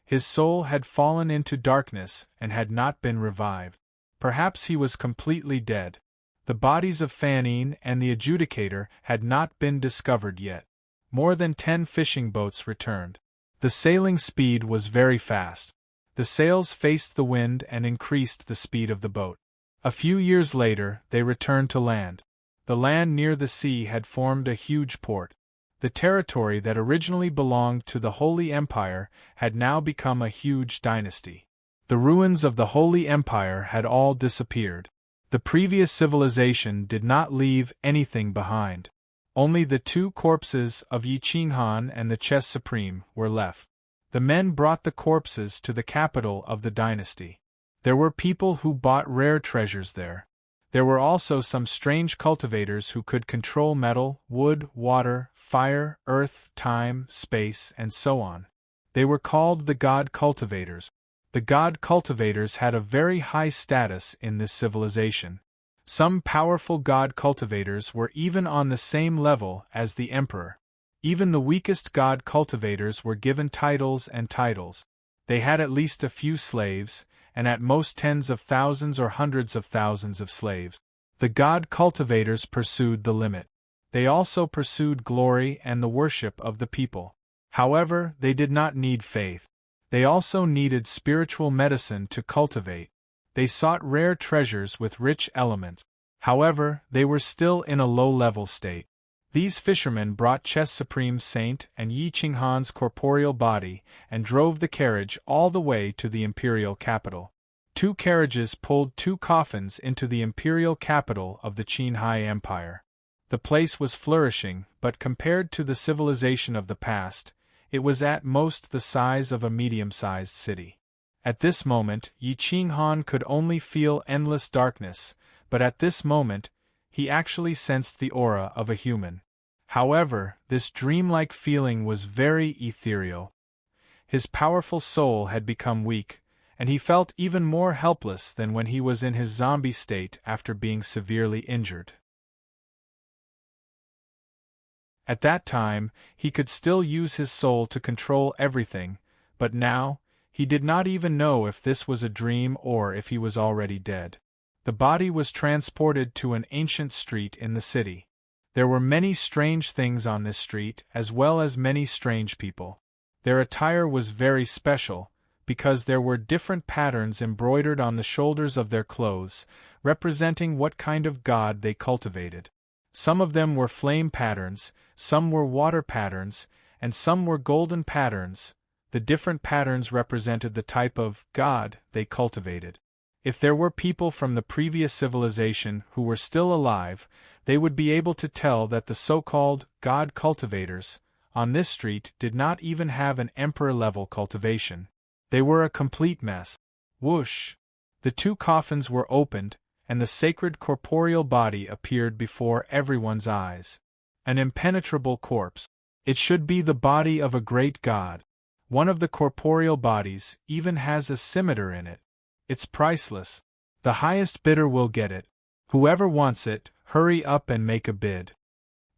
His soul had fallen into darkness and had not been revived. Perhaps he was completely dead. The bodies of Fanine and the adjudicator had not been discovered yet. More than 10 fishing boats returned. The sailing speed was very fast. The sails faced the wind and increased the speed of the boat. A few years later, they returned to land. The land near the sea had formed a huge port. The territory that originally belonged to the Holy Empire had now become a huge dynasty. The ruins of the Holy Empire had all disappeared. The previous civilization did not leave anything behind. Only the two corpses of Yi Qinghan and the chess supreme were left. The men brought the corpses to the capital of the dynasty. There were people who bought rare treasures there. There were also some strange cultivators who could control metal, wood, water, fire, earth, time, space, and so on. They were called the god cultivators. The god cultivators had a very high status in this civilization. Some powerful god cultivators were even on the same level as the emperor. Even the weakest god cultivators were given titles and titles. They had at least a few slaves, and at most tens of thousands or hundreds of thousands of slaves. The god cultivators pursued the limit. They also pursued glory and the worship of the people. However, they did not need faith. They also needed spiritual medicine to cultivate. They sought rare treasures with rich elements. However, they were still in a low-level state. These fishermen brought Chess Supreme Saint and Yi Qinghan's corporeal body and drove the carriage all the way to the imperial capital. 2 carriages pulled 2 coffins into the imperial capital of the Qinghai Empire. The place was flourishing, but compared to the civilization of the past, it was at most the size of a medium-sized city. At this moment, Yi Qinghan could only feel endless darkness, but at this moment, he actually sensed the aura of a human. However, this dreamlike feeling was very ethereal. His powerful soul had become weak, and he felt even more helpless than when he was in his zombie state after being severely injured. At that time, he could still use his soul to control everything, but now, he did not even know if this was a dream or if he was already dead. The body was transported to an ancient street in the city. There were many strange things on this street, as well as many strange people. Their attire was very special, because there were different patterns embroidered on the shoulders of their clothes, representing what kind of god they cultivated. Some of them were flame patterns, some were water patterns, and some were golden patterns. The different patterns represented the type of god they cultivated. If there were people from the previous civilization who were still alive, they would be able to tell that the so-called god cultivators on this street did not even have an emperor-level cultivation. They were a complete mess. Whoosh! The 2 coffins were opened, and the sacred corporeal body appeared before everyone's eyes. An impenetrable corpse. It should be the body of a great god. One of the corporeal bodies even has a scimitar in it. It's priceless. The highest bidder will get it. Whoever wants it, hurry up and make a bid.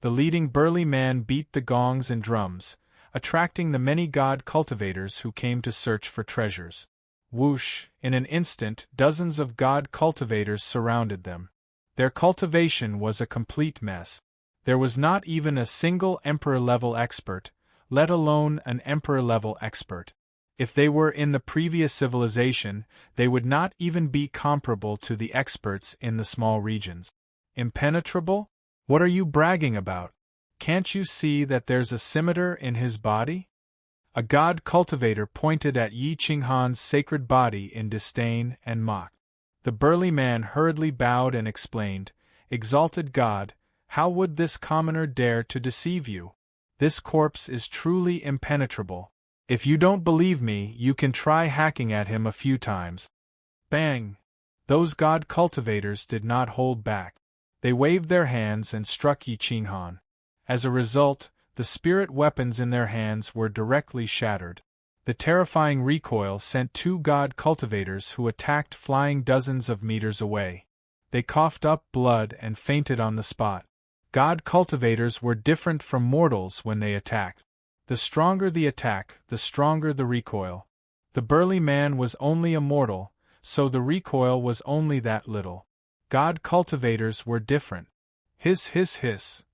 The leading burly man beat the gongs and drums, attracting the many god cultivators who came to search for treasures. Whoosh! In an instant, dozens of god cultivators surrounded them. Their cultivation was a complete mess. There was not even a single emperor-level expert, let alone an emperor-level expert. If they were in the previous civilization, they would not even be comparable to the experts in the small regions. Impenetrable? What are you bragging about? Can't you see that there's a scimitar in his body? A god cultivator pointed at Yi Qinghan's sacred body in disdain and mock. The burly man hurriedly bowed and explained, "Exalted God, how would this commoner dare to deceive you? This corpse is truly impenetrable. If you don't believe me, you can try hacking at him a few times." Bang! Those god cultivators did not hold back. They waved their hands and struck Yi Qinghan. As a result, the spirit weapons in their hands were directly shattered. The terrifying recoil sent 2 god cultivators who attacked flying dozens of meters away. They coughed up blood and fainted on the spot. God cultivators were different from mortals when they attacked. The stronger the attack, the stronger the recoil. The burly man was only a mortal, so the recoil was only that little. God cultivators were different. Hiss, hiss, hiss.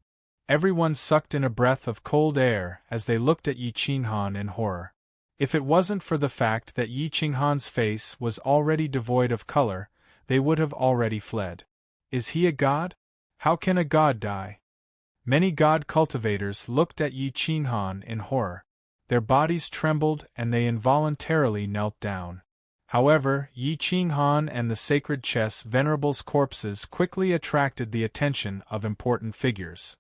Everyone sucked in a breath of cold air as they looked at Yi Qinghan in horror. If it wasn't for the fact that Yi Qinghan's face was already devoid of color, they would have already fled. Is he a god? How can a god die? Many god cultivators looked at Yi Qinghan in horror. Their bodies trembled and they involuntarily knelt down. However, Yi Qinghan and the sacred chess venerables' corpses quickly attracted the attention of important figures.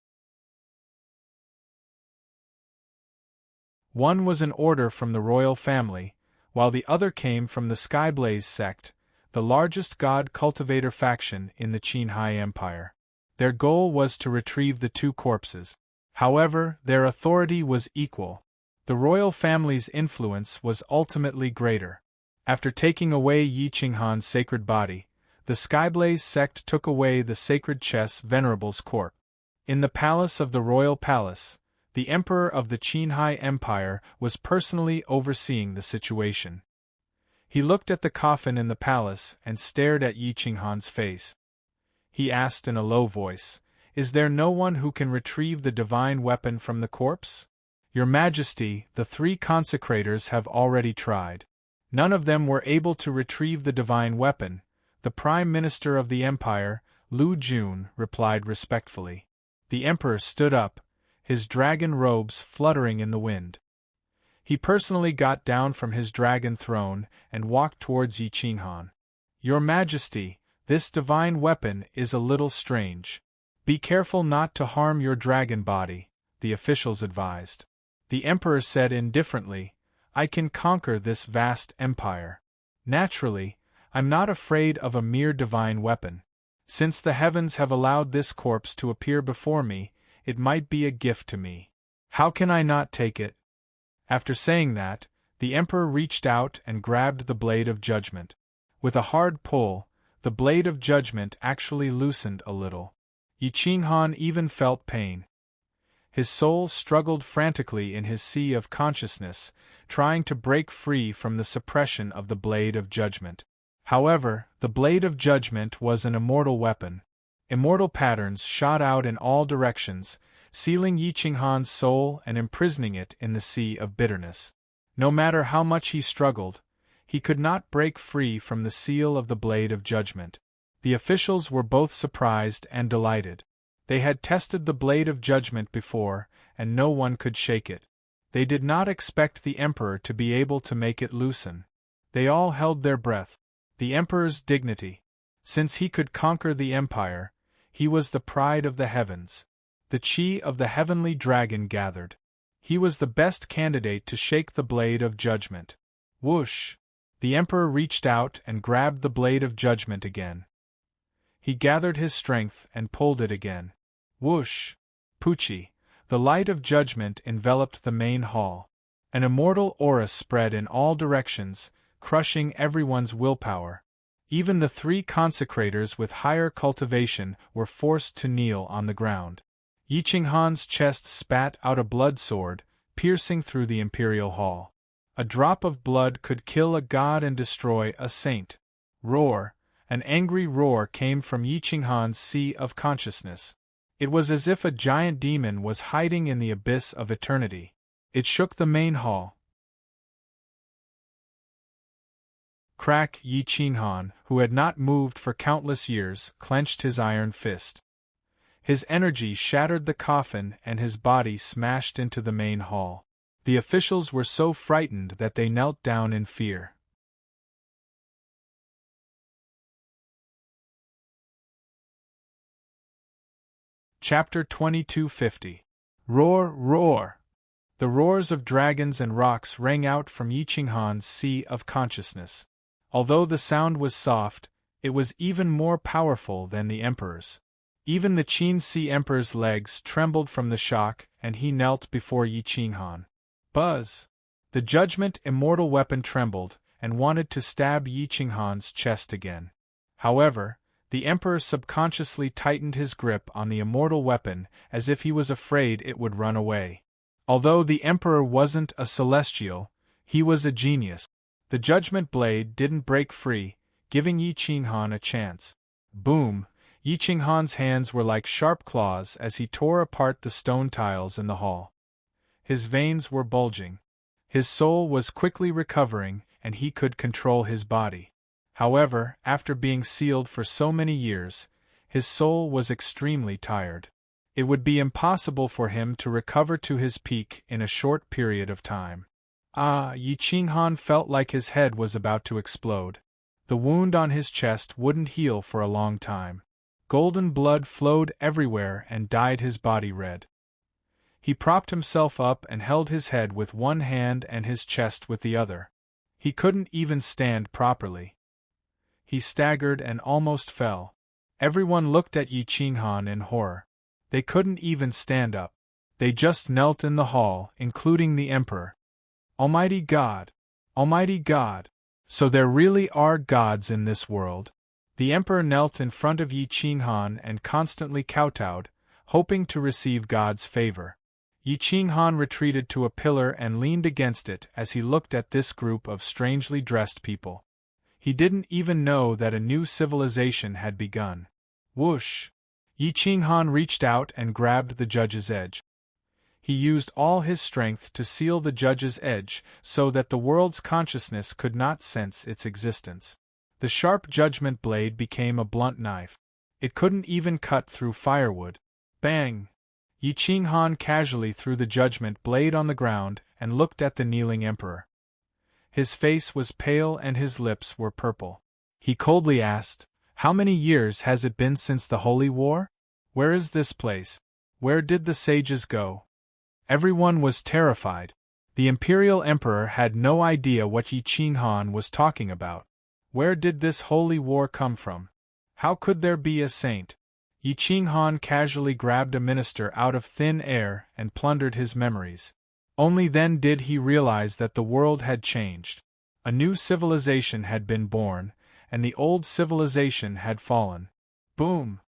One was an order from the royal family, while the other came from the Skyblaze sect, the largest god cultivator faction in the Qinghai Empire. Their goal was to retrieve the 2 corpses. However, their authority was equal. The royal family's influence was ultimately greater. After taking away Yi Qinghan's sacred body, the Skyblaze sect took away the sacred chess venerable's corpse. In the palace of the royal palace, the emperor of the Qinghai Empire was personally overseeing the situation. He looked at the coffin in the palace and stared at Yi Qinghan's face. He asked in a low voice, "Is there no one who can retrieve the divine weapon from the corpse?" "Your Majesty, the 3 consecrators have already tried. None of them were able to retrieve the divine weapon," the Prime Minister of the Empire, Lu Jun, replied respectfully. The Emperor stood up, his dragon robes fluttering in the wind. He personally got down from his dragon throne and walked towards Yi Qinghan. "Your Majesty, this divine weapon is a little strange. Be careful not to harm your dragon body," the officials advised. The Emperor said indifferently, "I can conquer this vast empire. Naturally, I'm not afraid of a mere divine weapon. Since the heavens have allowed this corpse to appear before me, it might be a gift to me. How can I not take it?" After saying that, the Emperor reached out and grabbed the blade of judgment. With a hard pull, the blade of judgment actually loosened a little. Yi Qinghan even felt pain. His soul struggled frantically in his sea of consciousness, trying to break free from the suppression of the blade of judgment. However, the blade of judgment was an immortal weapon. Immortal patterns shot out in all directions, sealing Yi Qinghan's soul and imprisoning it in the sea of bitterness. No matter how much he struggled, he could not break free from the seal of the blade of judgment. The officials were both surprised and delighted. They had tested the blade of judgment before, and no one could shake it. They did not expect the Emperor to be able to make it loosen. They all held their breath. The Emperor's dignity. Since he could conquer the empire, he was the pride of the heavens. The chi of the heavenly dragon gathered. He was the best candidate to shake the blade of judgment. Whoosh! The Emperor reached out and grabbed the blade of judgment again. He gathered his strength and pulled it again. Whoosh! Pucci! The light of judgment enveloped the main hall. An immortal aura spread in all directions, crushing everyone's willpower. Even the 3 consecrators with higher cultivation were forced to kneel on the ground. Yi Qinghan's chest spat out a blood sword, piercing through the imperial hall. A drop of blood could kill a god and destroy a saint. Roar! An angry roar came from Yi Qinghan's sea of consciousness. It was as if a giant demon was hiding in the abyss of eternity. It shook the main hall. Crack! Yi Qinghan, who had not moved for countless years, clenched his iron fist. His energy shattered the coffin and his body smashed into the main hall. The officials were so frightened that they knelt down in fear. Chapter 2250. Roar, roar! The roars of dragons and rocks rang out from Yi Qinghan's sea of consciousness. Although the sound was soft, it was even more powerful than the Emperor's. Even the Qin Sea Emperor's legs trembled from the shock, and he knelt before Yi Qinghan. Buzz! The judgment immortal weapon trembled, and wanted to stab Yi Qinghan's chest again. However, the Emperor subconsciously tightened his grip on the immortal weapon as if he was afraid it would run away. Although the Emperor wasn't a celestial, he was a genius. The judgment blade didn't break free, giving Yi Qinghan a chance. Boom! Yi Qinghan's hands were like sharp claws as he tore apart the stone tiles in the hall. His veins were bulging. His soul was quickly recovering, and he could control his body. However, after being sealed for so many years, his soul was extremely tired. It would be impossible for him to recover to his peak in a short period of time. Yi Qinghan felt like his head was about to explode. The wound on his chest wouldn't heal for a long time. Golden blood flowed everywhere and dyed his body red. He propped himself up and held his head with one hand and his chest with the other. He couldn't even stand properly. He staggered and almost fell. Everyone looked at Yi Qinghan in horror. They couldn't even stand up. They just knelt in the hall, including the Emperor. Almighty God! Almighty God! So there really are gods in this world? The Emperor knelt in front of Yi Qinghan and constantly kowtowed, hoping to receive God's favor. Yi Qinghan retreated to a pillar and leaned against it as he looked at this group of strangely dressed people. He didn't even know that a new civilization had begun. Whoosh! Yi Qinghan reached out and grabbed the judge's edge. He used all his strength to seal the judge's edge so that the world's consciousness could not sense its existence. The sharp judgment blade became a blunt knife. It couldn't even cut through firewood. Bang! Yi Qinghan casually threw the judgment blade on the ground and looked at the kneeling emperor. His face was pale and his lips were purple. He coldly asked, "How many years has it been since the Holy War? Where is this place? Where did the sages go?" Everyone was terrified. The imperial emperor had no idea what Yi Qinghan was talking about. Where did this holy war come from? How could there be a saint? Yi Qinghan casually grabbed a minister out of thin air and plundered his memories. Only then did he realize that the world had changed. A new civilization had been born, and the old civilization had fallen. Boom!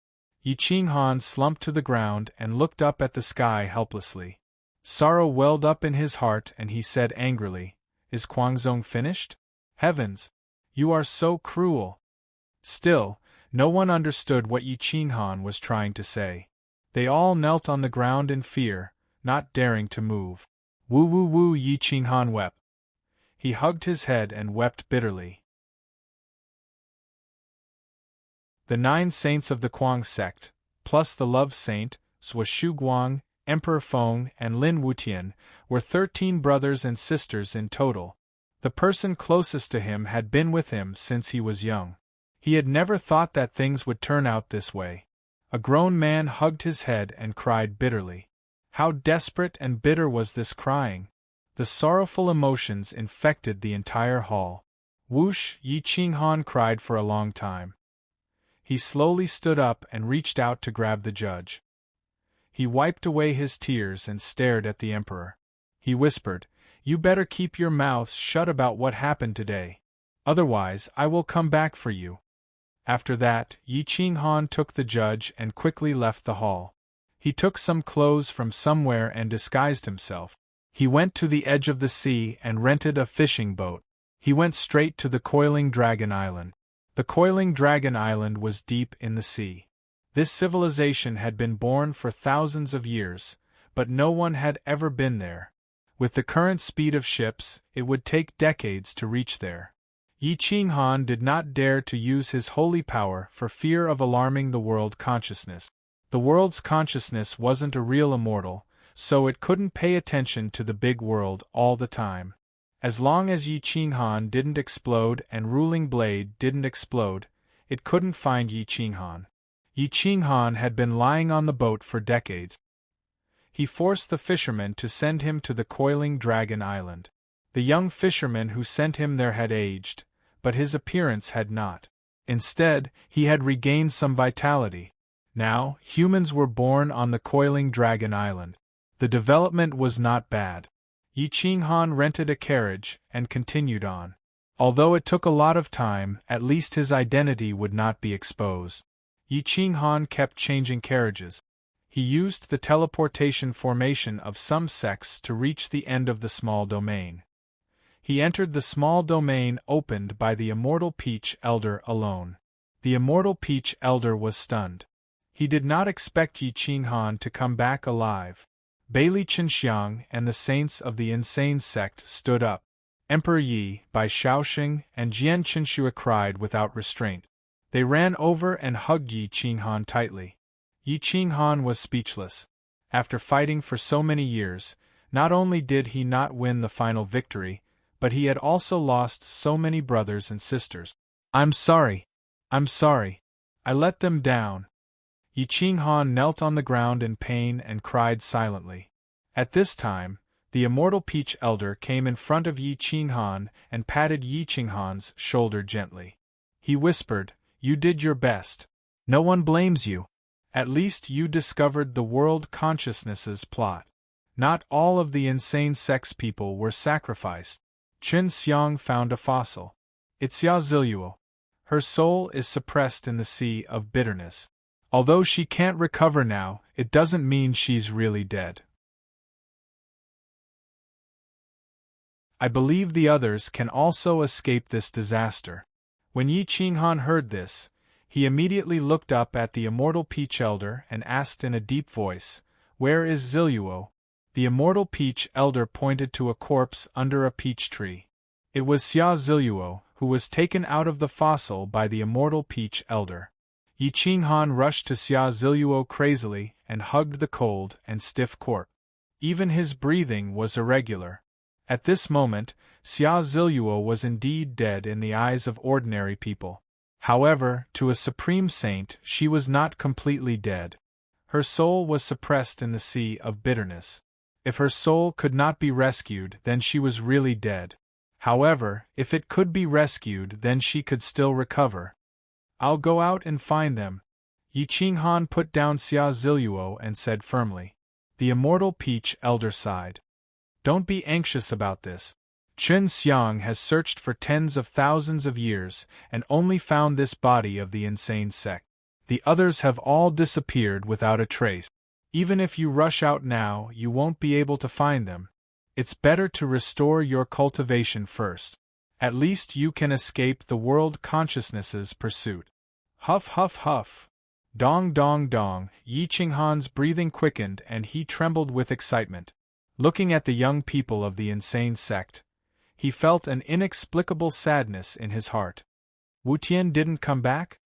Yi Qinghan slumped to the ground and looked up at the sky helplessly. Sorrow welled up in his heart and he said angrily, "Is Guangzhong finished? Heavens! You are so cruel." Still, no one understood what Yi Qinghan was trying to say. They all knelt on the ground in fear, not daring to move. Woo woo woo! Yi Qinghan wept. He hugged his head and wept bitterly. The 9 saints of the Kuang sect, plus the love saint, Zhuo Shuguang, Emperor Feng and Lin Wutian, were 13 brothers and sisters in total. The person closest to him had been with him since he was young. He had never thought that things would turn out this way. A grown man hugged his head and cried bitterly. How desperate and bitter was this crying! The sorrowful emotions infected the entire hall. Whoosh! Yi Qinghan cried for a long time. He slowly stood up and reached out to grab the judge. He wiped away his tears and stared at the emperor. He whispered, "You better keep your mouths shut about what happened today. Otherwise, I will come back for you." After that, Yi Qinghan took the judge and quickly left the hall. He took some clothes from somewhere and disguised himself. He went to the edge of the sea and rented a fishing boat. He went straight to the Coiling Dragon Island. The Coiling Dragon Island was deep in the sea. This civilization had been born for thousands of years, but no one had ever been there. With the current speed of ships, it would take decades to reach there. Yi Qinghan did not dare to use his holy power for fear of alarming the world consciousness. The world's consciousness wasn't a real immortal, so it couldn't pay attention to the big world all the time. As long as Yi Qinghan didn't explode and Ruling Blade didn't explode, it couldn't find Yi Qinghan. Yi Qinghan had been lying on the boat for decades. He forced the fisherman to send him to the Coiling Dragon Island. The young fisherman who sent him there had aged, but his appearance had not. Instead, he had regained some vitality. Now, humans were born on the Coiling Dragon Island. The development was not bad. Yi Qinghan rented a carriage and continued on. Although it took a lot of time, at least his identity would not be exposed. Yi Qinghan kept changing carriages. He used the teleportation formation of some sects to reach the end of the small domain. He entered the small domain opened by the Immortal Peach Elder alone. The Immortal Peach Elder was stunned. He did not expect Yi Qinghan to come back alive. Bailey Qinxiang and the saints of the insane sect stood up. Emperor Yi, Bai Shaoxing, and Jian Qinshua cried without restraint. They ran over and hugged Yi Qinghan tightly. Yi Qinghan was speechless. After fighting for so many years, not only did he not win the final victory, but he had also lost so many brothers and sisters. "I'm sorry. I'm sorry. I let them down." Yi Qinghan knelt on the ground in pain and cried silently. At this time, the Immortal Peach Elder came in front of Yi Qinghan and patted Yi Qinghan's shoulder gently. He whispered, "You did your best. No one blames you. At least you discovered the world consciousness's plot. Not all of the insane sex people were sacrificed. Chen Xiang found a fossil. It's Ya Ziluo. Her soul is suppressed in the sea of bitterness. Although she can't recover now, it doesn't mean she's really dead. I believe the others can also escape this disaster." When Yi Qinghan heard this, he immediately looked up at the Immortal Peach Elder and asked in a deep voice, "Where is Ziluo?" The immortal peach elder pointed to a corpse under a peach tree. It was Xia Ziluo, who was taken out of the fossil by the immortal peach elder. Yi Qinghan rushed to Xia Ziluo crazily and hugged the cold and stiff corpse. Even his breathing was irregular. At this moment, Xia Ziluo was indeed dead in the eyes of ordinary people. However, to a supreme saint she was not completely dead. Her soul was suppressed in the sea of bitterness. If her soul could not be rescued, then she was really dead. However, if it could be rescued, then she could still recover. I'll go out and find them. Yi Qinghan put down Xia Ziluo and said firmly. The immortal peach elder sighed. Don't be anxious about this. Chen Xiang has searched for tens of thousands of years and only found this body of the insane sect. The others have all disappeared without a trace. Even if you rush out now, you won't be able to find them. It's better to restore your cultivation first. At least you can escape the world consciousness's pursuit. Huff huff huff. Dong dong dong. Yi Qinghan's breathing quickened and he trembled with excitement. Looking at the young people of the insane sect, he felt an inexplicable sadness in his heart. Wu Tian didn't come back?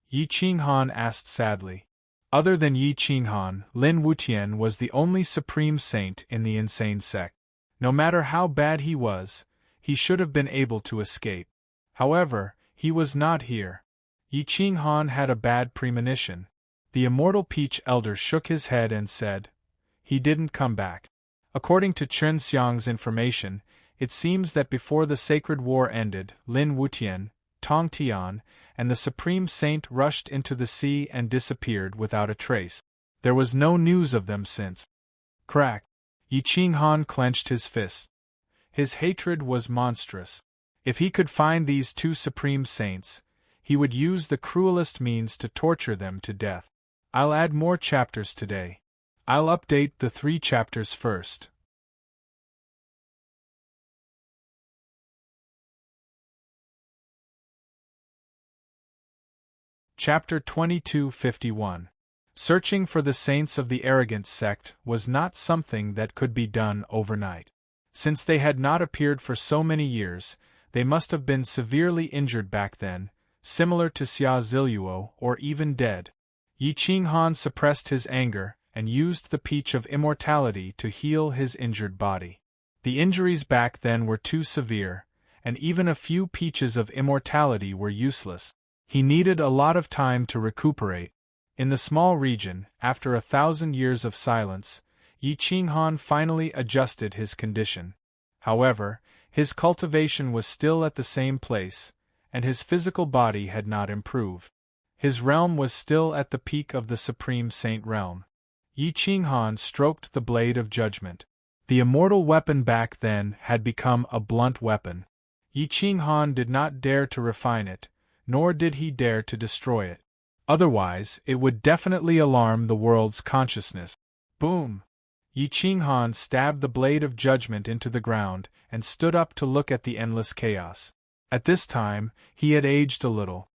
Yi Qinghan asked sadly. Other than Yi Qinghan, Lin Wutian was the only supreme saint in the insane sect. No matter how bad he was, he should have been able to escape. However, he was not here. Yi Qinghan had a bad premonition. The immortal peach elder shook his head and said, he didn't come back. According to Chen Xiang's information, it seems that before the sacred war ended, Lin Wutian, Tong Tian, and the supreme saint rushed into the sea and disappeared without a trace. There was no news of them since. Crack! Yi Qinghan clenched his fist. His hatred was monstrous. If he could find these two supreme saints, he would use the cruelest means to torture them to death. I'll add more chapters today. I'll update the 3 chapters first. Chapter 2251. Searching for the saints of the arrogant sect was not something that could be done overnight. Since they had not appeared for so many years, they must have been severely injured back then, similar to Xia Ziluo, or even dead. Yi Qinghan suppressed his anger and used the peach of immortality to heal his injured body. The injuries back then were too severe, and even a few peaches of immortality were useless. He needed a lot of time to recuperate. In the small region, after 1,000 years of silence, Yi Qinghan finally adjusted his condition. However, his cultivation was still at the same place, and his physical body had not improved. His realm was still at the peak of the Supreme Saint realm. Yi Qinghan stroked the blade of judgment. The immortal weapon back then had become a blunt weapon. Yi Qinghan did not dare to refine it, nor did he dare to destroy it. Otherwise, it would definitely alarm the world's consciousness. Boom! Yi Qinghan stabbed the blade of judgment into the ground and stood up to look at the endless chaos. At this time, he had aged a little.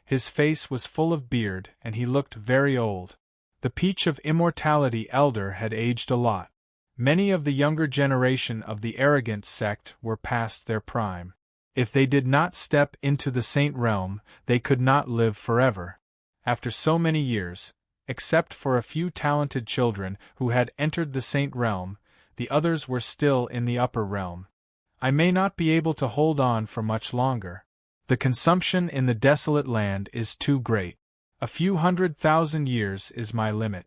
His face was full of beard and he looked very old. The peach of immortality elder had aged a lot. Many of the younger generation of the arrogant sect were past their prime. If they did not step into the saint realm, they could not live forever. After so many years, except for a few talented children who had entered the saint realm, the others were still in the upper realm. I may not be able to hold on for much longer. The consumption in the desolate land is too great. A few 100,000 years is my limit.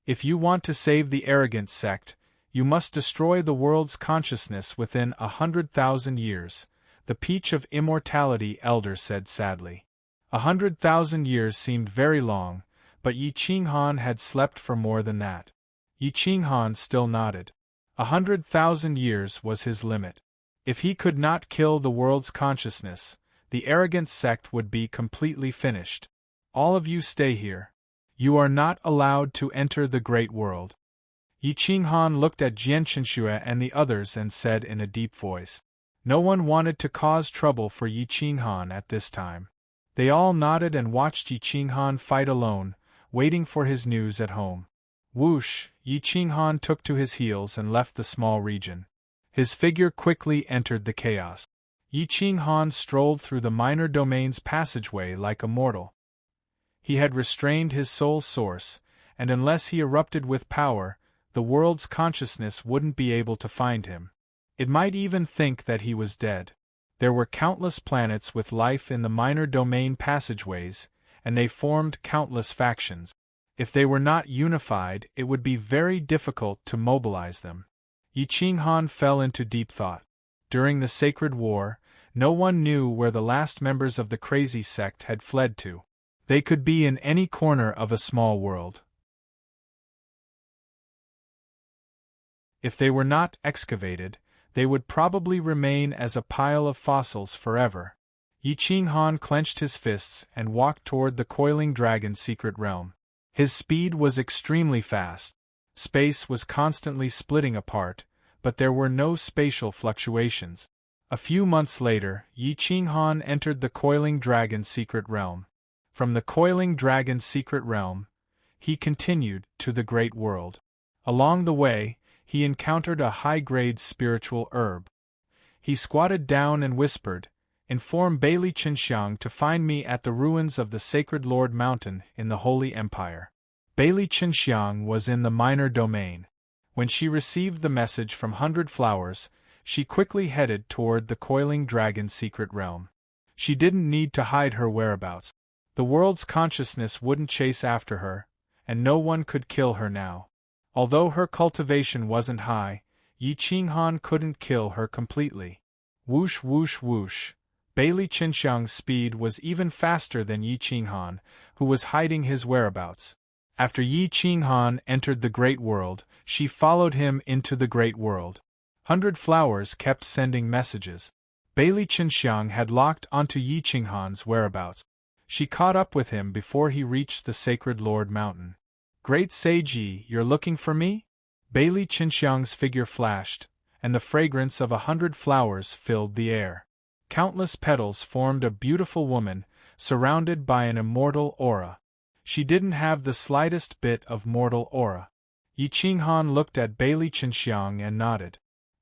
If you want to save the arrogant sect, you must destroy the world's consciousness within 100,000 years, the peach of immortality elder said sadly. 100,000 years seemed very long, but Yi Qinghan had slept for more than that. Yi Qinghan still nodded. 100,000 years was his limit. If he could not kill the world's consciousness, the arrogant sect would be completely finished. All of you stay here. You are not allowed to enter the great world. Yi Qinghan looked at Jian Qinshui and the others and said in a deep voice. No one wanted to cause trouble for Yi Qinghan at this time. They all nodded and watched Yi Qinghan fight alone, waiting for his news at home. Whoosh, Yi Qinghan took to his heels and left the small region. His figure quickly entered the chaos. Yi Qinghan strolled through the minor domain's passageway like a mortal. He had restrained his soul source, and unless he erupted with power, the world's consciousness wouldn't be able to find him. It might even think that he was dead. There were countless planets with life in the minor domain passageways, and they formed countless factions. If they were not unified, it would be very difficult to mobilize them. Yi Qinghan fell into deep thought. During the Sacred War, no one knew where the last members of the crazy sect had fled to. They could be in any corner of a small world. If they were not excavated, they would probably remain as a pile of fossils forever. Yi Qinghan clenched his fists and walked toward the coiling dragon's secret realm. His speed was extremely fast. Space was constantly splitting apart, but there were no spatial fluctuations. A few months later, Yi Qinghan entered the coiling dragon's secret realm. From the coiling dragon's secret realm, he continued to the great world. Along the way, he encountered a high-grade spiritual herb. He squatted down and whispered, "Inform Bailey Qinxiang to find me at the ruins of the Sacred Lord Mountain in the Holy Empire." Bailey Qinxiang was in the minor domain. When she received the message from 100 Flowers, she quickly headed toward the coiling dragon's secret realm. She didn't need to hide her whereabouts. The world's consciousness wouldn't chase after her, and no one could kill her now. Although her cultivation wasn't high, Yi Qinghan couldn't kill her completely. Whoosh whoosh whoosh. Bailey Qinxiang's speed was even faster than Yi Qinghan, who was hiding his whereabouts. After Yi Qinghan entered the Great World, she followed him into the Great World. 100 Flowers kept sending messages. Bailey Qinxiang had locked onto Yi Qinghan's whereabouts. She caught up with him before he reached the Sacred Lord Mountain. "Great Sage Yi, you're looking for me?" Bailey Qinxiang's figure flashed, and the fragrance of 100 flowers filled the air. Countless petals formed a beautiful woman, surrounded by an immortal aura. She didn't have the slightest bit of mortal aura. Yi Qinghan looked at Bailey Qinxiang and nodded.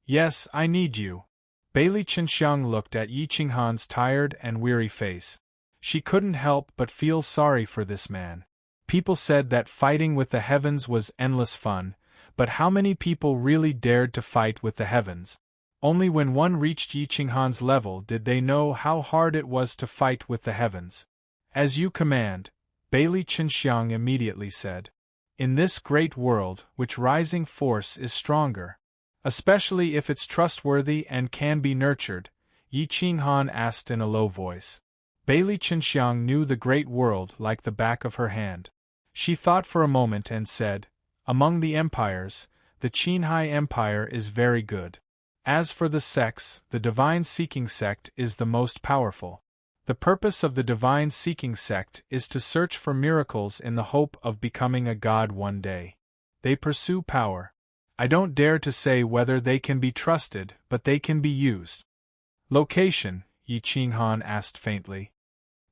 "Yes, I need you." Bailey Qinxiang looked at Yi Qinghan's tired and weary face. She couldn't help but feel sorry for this man. People said that fighting with the heavens was endless fun, but how many people really dared to fight with the heavens? Only when one reached Yi Qinghan's level did they know how hard it was to fight with the heavens. "As you command," Bailey Qinxiang immediately said. "In this great world, which rising force is stronger? Especially if it's trustworthy and can be nurtured?" Yi Qinghan asked in a low voice. Bailey Qinxiang knew the great world like the back of her hand. She thought for a moment and said, "Among the empires, the Qinghai Empire is very good. As for the sects, the divine-seeking sect is the most powerful. The purpose of the divine-seeking sect is to search for miracles in the hope of becoming a god one day. They pursue power. I don't dare to say whether they can be trusted, but they can be used." "Location?" Yi Qinghan asked faintly.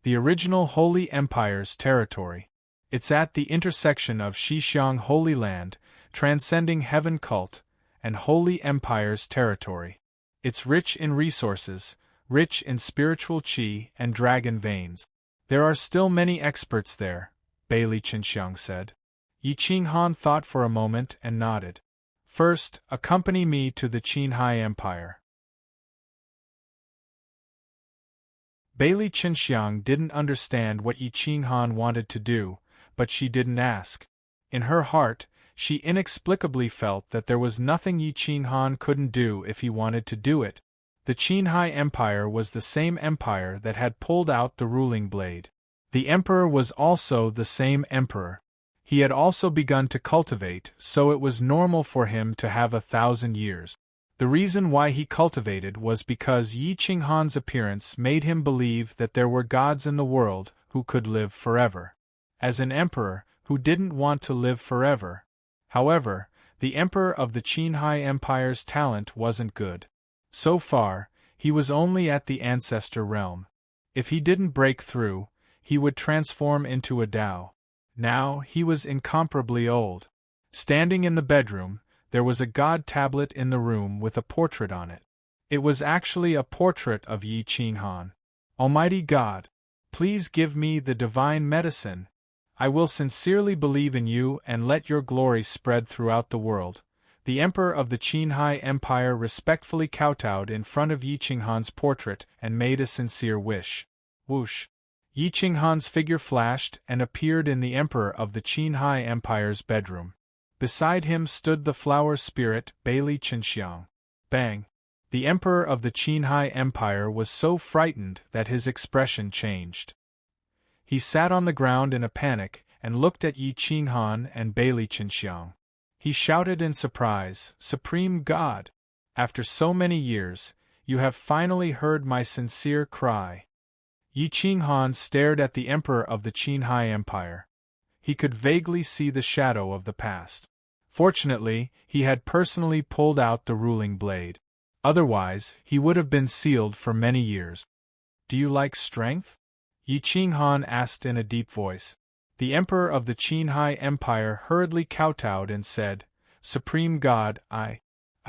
"The original Holy Empire's territory. It's at the intersection of Xishiang Holy Land, transcending heaven cult, and Holy Empire's territory. It's rich in resources, rich in spiritual qi and dragon veins. There are still many experts there," Bailey Qinxiang said. Yi Qinghan thought for a moment and nodded. "First, accompany me to the Qinghai Empire." Bailey Qinxiang didn't understand what Yi Qinghan wanted to do, but she didn't ask. In her heart, she inexplicably felt that there was nothing Yi Qinghan couldn't do if he wanted to do it. The Qinghai Empire was the same empire that had pulled out the ruling blade. The emperor was also the same emperor. He had also begun to cultivate, so it was normal for him to have 1,000 years. The reason why he cultivated was because Yi Qinghan's appearance made him believe that there were gods in the world who could live forever. As an emperor, who didn't want to live forever? However, the emperor of the Qinghai Empire's talent wasn't good. So far, he was only at the ancestor realm. If he didn't break through, he would transform into a Dao. Now, he was incomparably old. Standing in the bedroom, there was a god tablet in the room with a portrait on it. It was actually a portrait of Yi Qinghan. Almighty God, please give me the divine medicine. I will sincerely believe in you and let your glory spread throughout the world. The Emperor of the Qinghai Empire respectfully kowtowed in front of Yi Qinghan's portrait and made a sincere wish. Whoosh! Yi Qinghan's figure flashed and appeared in the Emperor of the Qinghai Empire's bedroom. Beside him stood the flower spirit, Bailey Qinxiang. Bang! The Emperor of the Qinghai Empire was so frightened that his expression changed. He sat on the ground in a panic and looked at Yi Qinghan and Bailey Qinxiang. He shouted in surprise, "Supreme God! After so many years, you have finally heard my sincere cry." Yi Qinghan stared at the Emperor of the Qinghai Empire. He could vaguely see the shadow of the past. Fortunately, he had personally pulled out the ruling blade. Otherwise, he would have been sealed for many years. "Do you like strength?" Yi Qinghan asked in a deep voice. The Emperor of the Qinghai Empire hurriedly kowtowed and said, "Supreme God, I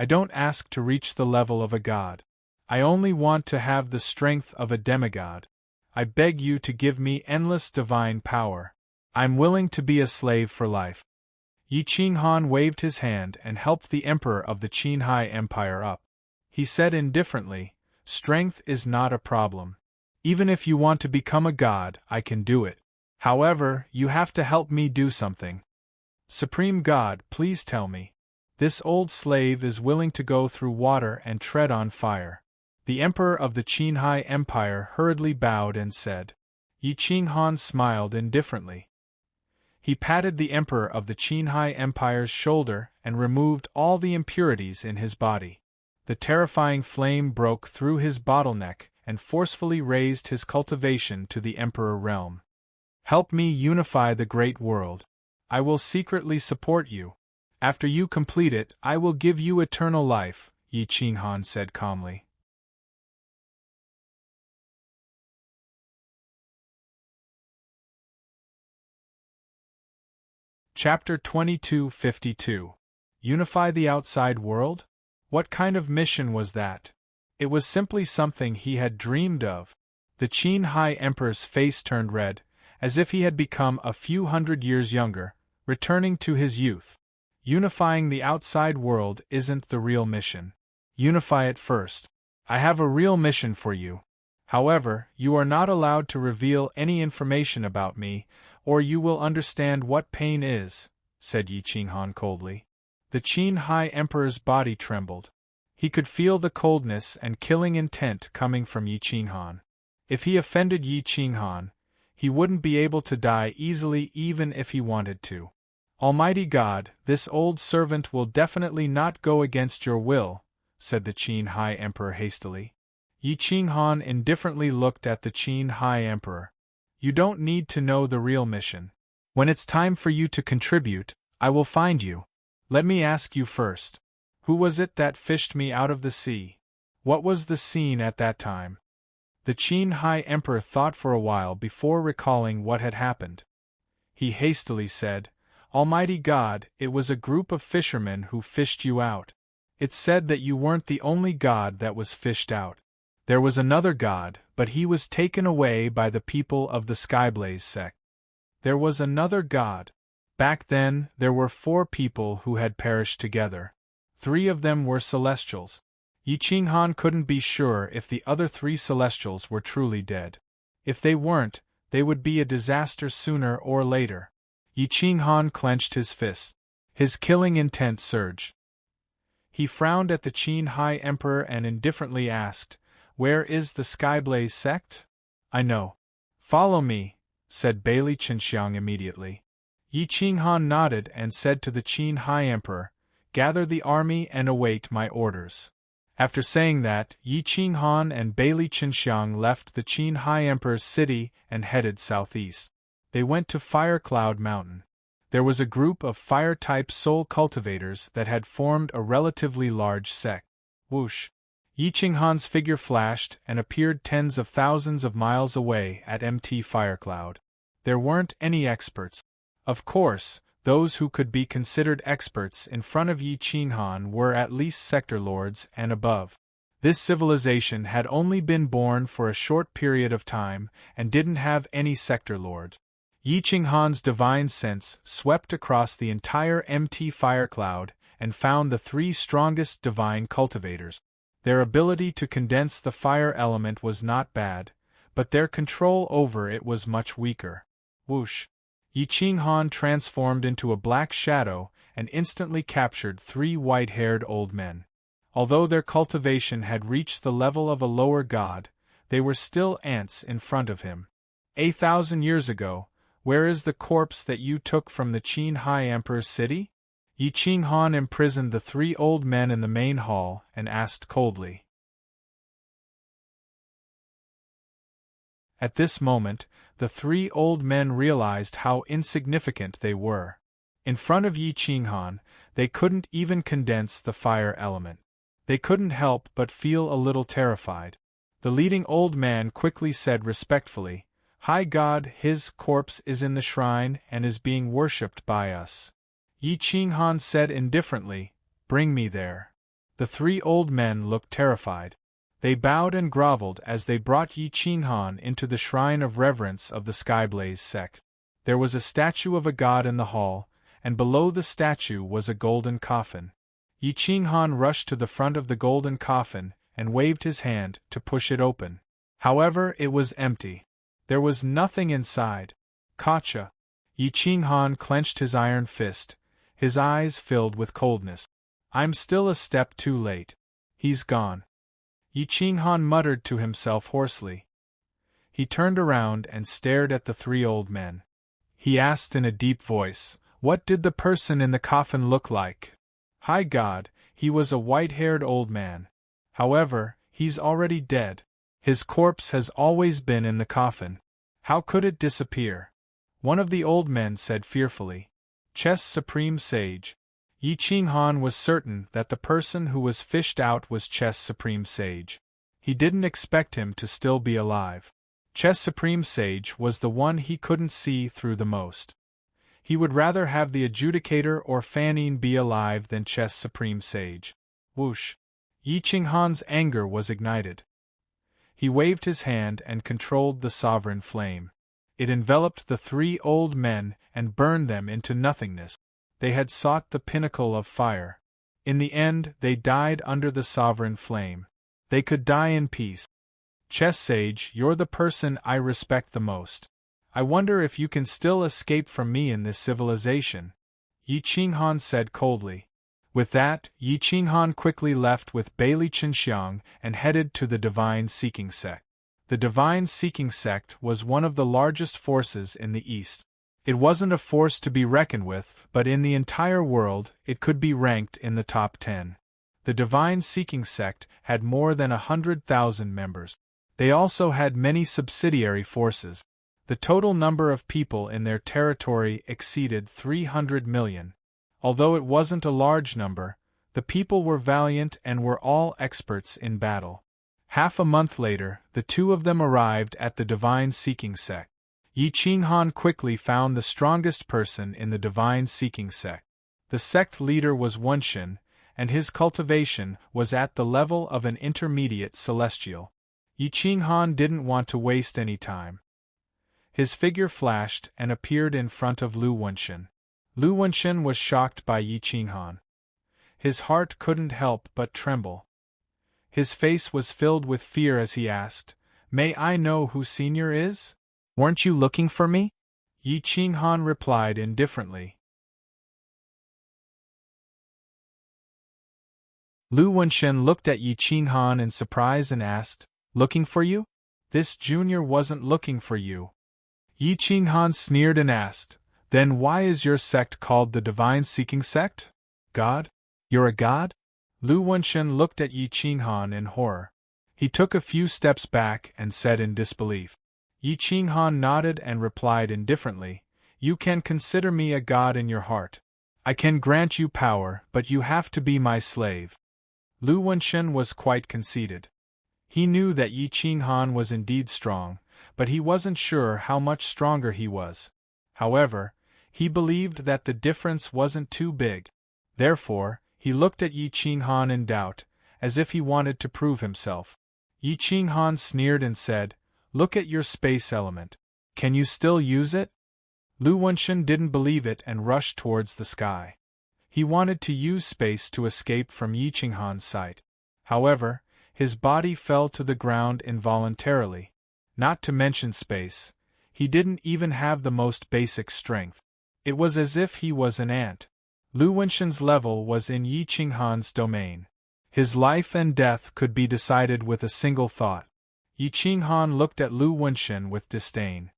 don't ask to reach the level of a god. I only want to have the strength of a demigod. I beg you to give me endless divine power. I'm willing to be a slave for life." Yi Qinghan waved his hand and helped the Emperor of the Qinghai Empire up. He said indifferently, "Strength is not a problem. Even if you want to become a god, I can do it. However, you have to help me do something." "Supreme God, please tell me." "This old slave is willing to go through water and tread on fire." The Emperor of the Qinghai Empire hurriedly bowed and said. Yi Qinghan smiled indifferently. He patted the Emperor of the Qinghai Empire's shoulder and removed all the impurities in his body. The terrifying flame broke through his bottleneck and forcefully raised his cultivation to the Emperor realm. "Help me unify the great world. I will secretly support you. After you complete it, I will give you eternal life," Yi Qinghan said calmly. Chapter 2252. Unify the outside world? What kind of mission was that? It was simply something he had dreamed of. The Qinghai Emperor's face turned red, as if he had become a few hundred years younger, returning to his youth. Unifying the outside world isn't the real mission. Unify it first. I have a real mission for you. However, you are not allowed to reveal any information about me, or you will understand what pain is, said Yi Qinghan coldly. The Qinghai Emperor's body trembled. He could feel the coldness and killing intent coming from Yi Qinghan. If he offended Yi Qinghan, he wouldn't be able to die easily even if he wanted to. "Almighty God, this old servant will definitely not go against your will," said the Qinghai Emperor hastily. Yi Qinghan indifferently looked at the Qinghai Emperor. "You don't need to know the real mission. When it's time for you to contribute, I will find you. Let me ask you first. Who was it that fished me out of the sea? What was the scene at that time?" The Qinghai Emperor thought for a while before recalling what had happened. He hastily said, "Almighty God, it was a group of fishermen who fished you out. It's said that you weren't the only god that was fished out. There was another god, but he was taken away by the people of the Skyblaze sect. There was another god. Back then, there were 4 people who had perished together. 3 of them were celestials. Yi Qinghan couldn't be sure if the other 3 celestials were truly dead. If they weren't, they would be a disaster sooner or later." Yi Qinghan clenched his fist. His killing intent surged. He frowned at the Qinghai Emperor and indifferently asked, "Where is the Skyblaze sect?" "I know. Follow me," said Bailey Qinxiang immediately. Yi Qinghan nodded and said to the Qinghai Emperor, "Gather the army and await my orders." After saying that, Yi Qinghan and Bailey Qinxiang left the Qinghai Emperor's city and headed southeast. They went to Firecloud Mountain. There was a group of fire-type soul cultivators that had formed a relatively large sect. Whoosh! Yi Qinghan's figure flashed and appeared tens of thousands of miles away at MT Firecloud. There weren't any experts. Of course, Those who could be considered experts in front of Yi Qinghan were at least sector lords and above. This civilization had only been born for a short period of time and didn't have any sector lord. Yi Qinghan's divine sense swept across the entire empty fire cloud and found the three strongest divine cultivators. Their ability to condense the fire element was not bad, but their control over it was much weaker. Whoosh! Yi Qinghan transformed into a black shadow and instantly captured three white-haired old men. Although their cultivation had reached the level of a lower god, they were still ants in front of him. 1,000 years ago, where is the corpse that you took from the Qin High Emperor's city? Yi Qinghan imprisoned the three old men in the main hall and asked coldly. At this moment, the three old men realized how insignificant they were. In front of Yi Qinghan, they couldn't even condense the fire element. They couldn't help but feel a little terrified. The leading old man quickly said respectfully, "High God, his corpse is in the shrine and is being worshipped by us." Yi Qinghan said indifferently, "Bring me there." The three old men looked terrified. They bowed and groveled as they brought Yi Qinghan into the shrine of reverence of the Skyblaze sect. There was a statue of a god in the hall, and below the statue was a golden coffin. Yi Qinghan rushed to the front of the golden coffin and waved his hand to push it open. However, it was empty. There was nothing inside. Gotcha! Yi Qinghan clenched his iron fist, his eyes filled with coldness. "I'm still a step too late. He's gone." Yi Qinghan muttered to himself hoarsely. He turned around and stared at the three old men. He asked in a deep voice, "What did the person in the coffin look like?" "High God, he was a white-haired old man. However, he's already dead. His corpse has always been in the coffin. How could it disappear?" One of the old men said fearfully. "Chess Supreme Sage." Yi Qinghan was certain that the person who was fished out was Chess Supreme Sage. He didn't expect him to still be alive. Chess Supreme Sage was the one he couldn't see through the most. He would rather have the Adjudicator or Fanine be alive than Chess Supreme Sage. Whoosh! Yi Qinghan's anger was ignited. He waved his hand and controlled the sovereign flame. It enveloped the three old men and burned them into nothingness. They had sought the pinnacle of fire. In the end, they died under the sovereign flame. They could die in peace. Chess Sage, you're the person I respect the most. I wonder if you can still escape from me in this civilization," Yi Qinghan said coldly. With that, Yi Qinghan quickly left with Bailey Chenxiang and headed to the Divine Seeking Sect. The Divine Seeking Sect was one of the largest forces in the East. It wasn't a force to be reckoned with, but in the entire world, it could be ranked in the top 10. The Divine Seeking Sect had more than 100,000 members. They also had many subsidiary forces. The total number of people in their territory exceeded 300 million. Although it wasn't a large number, the people were valiant and were all experts in battle. Half a month later, the two of them arrived at the Divine Seeking Sect. Yi Qinghan quickly found the strongest person in the Divine Seeking Sect. The sect leader was Wenshin, and his cultivation was at the level of an intermediate celestial. Yi Qinghan didn't want to waste any time. His figure flashed and appeared in front of Lu Wenshin. Lu Wenshin was shocked by Yi Qinghan. His heart couldn't help but tremble. His face was filled with fear as he asked, "May I know who Senior is? Weren't you looking for me?" Yi Qinghan replied indifferently. Lu Wenshin looked at Yi Qinghan in surprise and asked, "Looking for you? This junior wasn't looking for you." Yi Qinghan sneered and asked, "Then why is your sect called the Divine Seeking Sect? God? You're a god?" Lu Wenshin looked at Yi Qinghan in horror. He took a few steps back and said in disbelief. Yi Qinghan nodded and replied indifferently, "You can consider me a god in your heart. I can grant you power, but you have to be my slave." Lu Wenshin was quite conceited. He knew that Yi Qinghan was indeed strong, but he wasn't sure how much stronger he was. However, He believed that the difference wasn't too big. Therefore, he looked at Yi Qinghan in doubt, as if he wanted to prove himself. Yi Qinghan sneered and said, "Look at your space element. Can you still use it?" Lu Wenshan didn't believe it and rushed towards the sky. He wanted to use space to escape from Yi Qinghan's sight. However, his body fell to the ground involuntarily. Not to mention space, he didn't even have the most basic strength. It was as if he was an ant. Lu Wenshan's level was in Yi Qinghan's domain. His life and death could be decided with a single thought. Yi Qinghan looked at Lu Wenshan with disdain.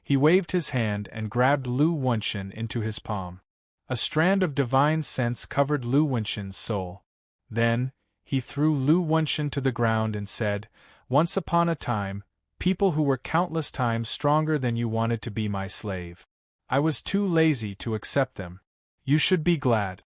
He waved his hand and grabbed Lu Wenshan into his palm. A strand of divine sense covered Lu Wenshan's soul. Then, he threw Lu Wenshan to the ground and said, "Once upon a time, people who were countless times stronger than you wanted to be my slave. I was too lazy to accept them. You should be glad."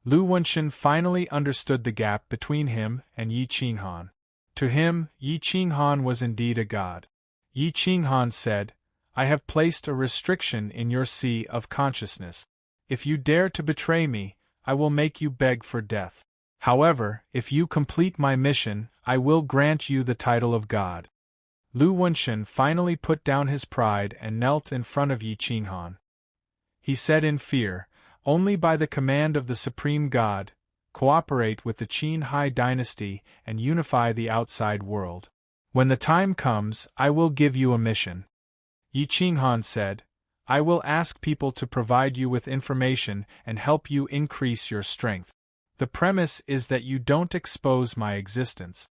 Lu Wenshan finally understood the gap between him and Yi Qinghan. To him, Yi Qinghan was indeed a god. Yi Qinghan said, "I have placed a restriction in your sea of consciousness. If you dare to betray me, I will make you beg for death. However, if you complete my mission, I will grant you the title of god." Lu Wenshan finally put down his pride and knelt in front of Yi Qinghan. He said in fear, "Only by the command of the Supreme God, cooperate with the Qin Hai dynasty and unify the outside world. When the time comes, I will give you a mission." Yi Qinghan said, "I will ask people to provide you with information and help you increase your strength. The premise is that you don't expose my existence."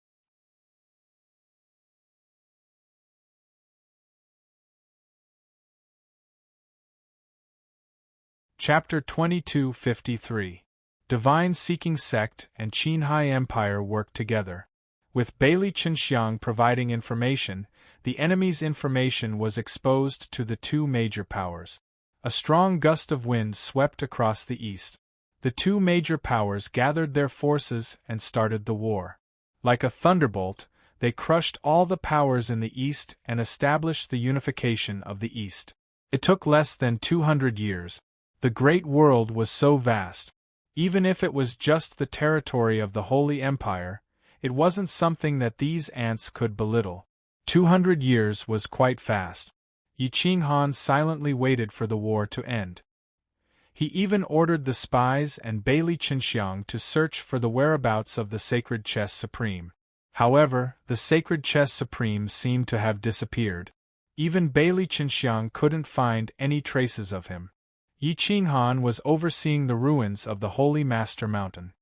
Chapter 2253. Divine Seeking Sect and Qin Hai Empire work together. With Bailey Qinxiang providing information, the enemy's information was exposed to the two major powers. A strong gust of wind swept across the east. The two major powers gathered their forces and started the war. Like a thunderbolt, they crushed all the powers in the east and established the unification of the east. It took less than 200 years. The great world was so vast. Even if it was just the territory of the Holy Empire, it wasn't something that these ants could belittle. 200 years was quite fast. Yi Qinghan silently waited for the war to end. He even ordered the spies and Bailey Qinxiang to search for the whereabouts of the Sacred Chess Supreme. However, the Sacred Chess Supreme seemed to have disappeared. Even Bailey Qinxiang couldn't find any traces of him. Yi Qinghan was overseeing the ruins of the Holy Master Mountain.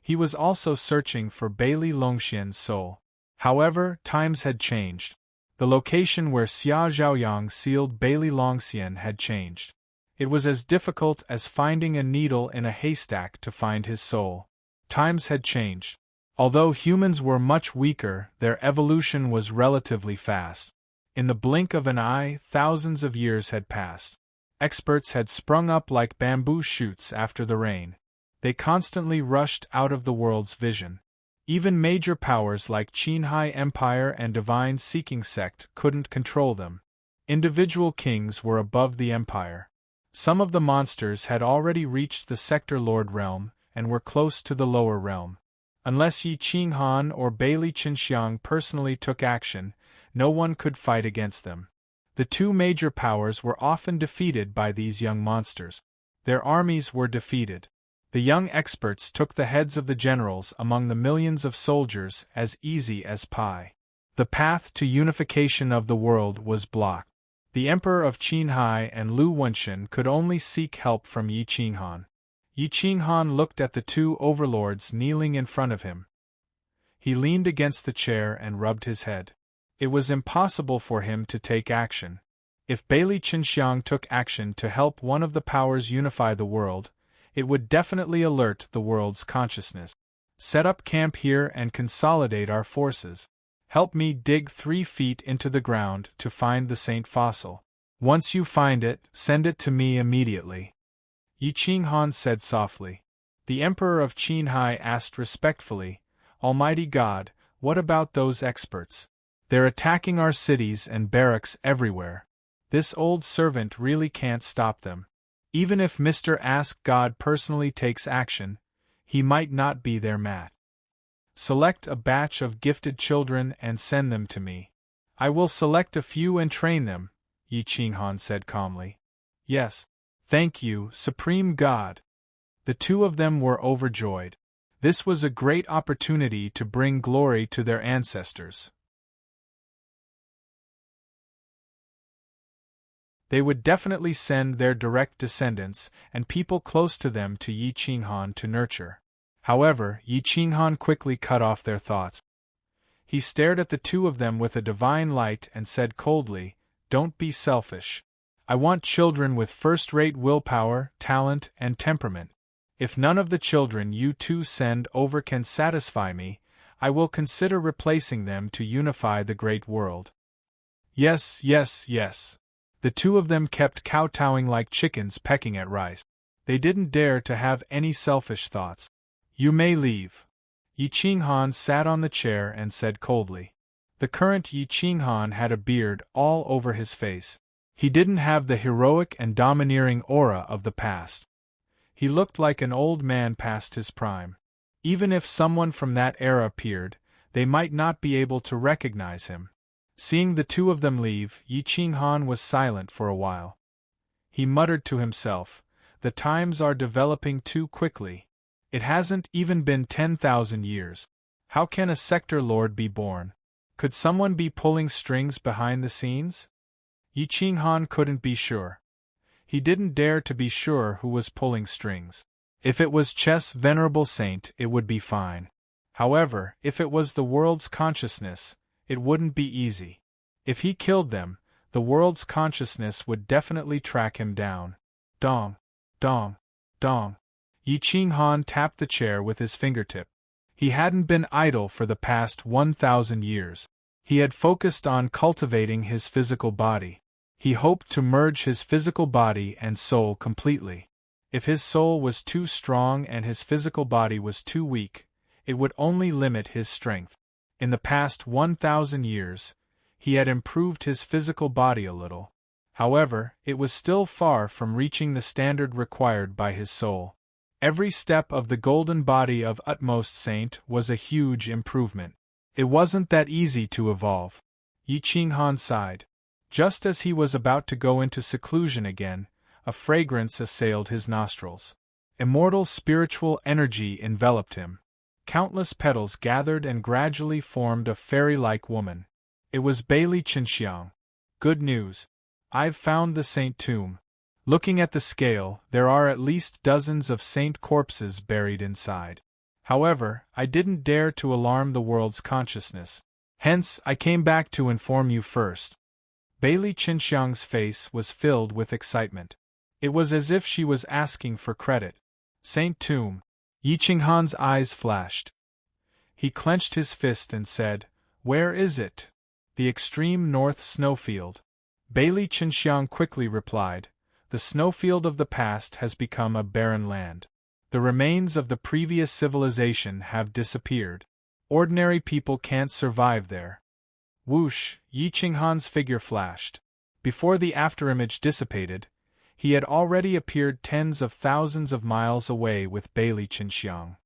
He was also searching for Bailey Longxian's soul. However, times had changed. The location where Xia Zhaoyang sealed Bailey Longxian had changed. It was as difficult as finding a needle in a haystack to find his soul. Times had changed. Although humans were much weaker, their evolution was relatively fast. In the blink of an eye, thousands of years had passed. Experts had sprung up like bamboo shoots after the rain. They constantly rushed out of the world's vision. Even major powers like Qin Hai Empire and Divine Seeking Sect couldn't control them. Individual kings were above the empire. Some of the monsters had already reached the Sector Lord realm and were close to the lower realm. Unless Yi Qinghan or Bailey Qinxiang personally took action, no one could fight against them. The two major powers were often defeated by these young monsters. Their armies were defeated. The young experts took the heads of the generals among the millions of soldiers as easy as pie. The path to unification of the world was blocked. The Emperor of Qin Hai and Lu Wenshan could only seek help from Yi Qinghan. Yi Qinghan looked at the two overlords kneeling in front of him. He leaned against the chair and rubbed his head. It was impossible for him to take action. If Bailey Qinxiang took action to help one of the powers unify the world, it would definitely alert the world's consciousness. Set up camp here and consolidate our forces. Help me dig 3 feet into the ground to find the Saint fossil. Once you find it, send it to me immediately. Yi Qinghan said softly. The Emperor of Qin Hai asked respectfully, "Almighty God, what about those experts? They're attacking our cities and barracks everywhere. This old servant really can't stop them." Even if Mr. Ask God personally takes action, he might not be their match. Select a batch of gifted children and send them to me. I will select a few and train them, Yi Qinghan said calmly. Yes. Thank you, Supreme God. The two of them were overjoyed. This was a great opportunity to bring glory to their ancestors. They would definitely send their direct descendants and people close to them to Yi Qinghan to nurture. However, Yi Qinghan quickly cut off their thoughts. He stared at the two of them with a divine light and said coldly, "Don't be selfish. I want children with first-rate willpower, talent, and temperament. If none of the children you two send over can satisfy me, I will consider replacing them to unify the great world." Yes, yes, yes. The two of them kept kowtowing like chickens pecking at rice. They didn't dare to have any selfish thoughts. You may leave. Yi Qinghan sat on the chair and said coldly. The current Yi Qinghan had a beard all over his face. He didn't have the heroic and domineering aura of the past. He looked like an old man past his prime. Even if someone from that era appeared, they might not be able to recognize him. Seeing the two of them leave, Yi Qinghan was silent for a while. He muttered to himself, "The times are developing too quickly. It hasn't even been 10,000 years. How can a sector lord be born? Could someone be pulling strings behind the scenes?" Yi Qinghan couldn't be sure. He didn't dare to be sure who was pulling strings. If it was Chess' venerable saint, it would be fine. However, if it was the world's consciousness, it wouldn't be easy. If he killed them, the world's consciousness would definitely track him down. Dong, dong, dong. Yi Qinghan tapped the chair with his fingertip. He hadn't been idle for the past 1,000 years. He had focused on cultivating his physical body. He hoped to merge his physical body and soul completely. If his soul was too strong and his physical body was too weak, it would only limit his strength. In the past 1,000 years, he had improved his physical body a little. However, it was still far from reaching the standard required by his soul. Every step of the golden body of utmost saint was a huge improvement. It wasn't that easy to evolve. Yi Qinghan sighed. Just as he was about to go into seclusion again, a fragrance assailed his nostrils. Immortal spiritual energy enveloped him. Countless petals gathered and gradually formed a fairy-like woman. It was Bailey Qinxiang. Good news. I've found the saint tomb. Looking at the scale, there are at least dozens of saint corpses buried inside. However, I didn't dare to alarm the world's consciousness. Hence, I came back to inform you first. Bailey Qinxiang's face was filled with excitement. It was as if she was asking for credit. Saint Tomb. Yi Qinghan's eyes flashed. He clenched his fist and said, "Where is it?" "The extreme north snowfield." Bailey Qinxiang quickly replied, "The snowfield of the past has become a barren land. The remains of the previous civilization have disappeared. Ordinary people can't survive there." Whoosh, Yi Qinghan's figure flashed. Before the afterimage dissipated, he had already appeared tens of thousands of miles away with Bailey Qinxiang.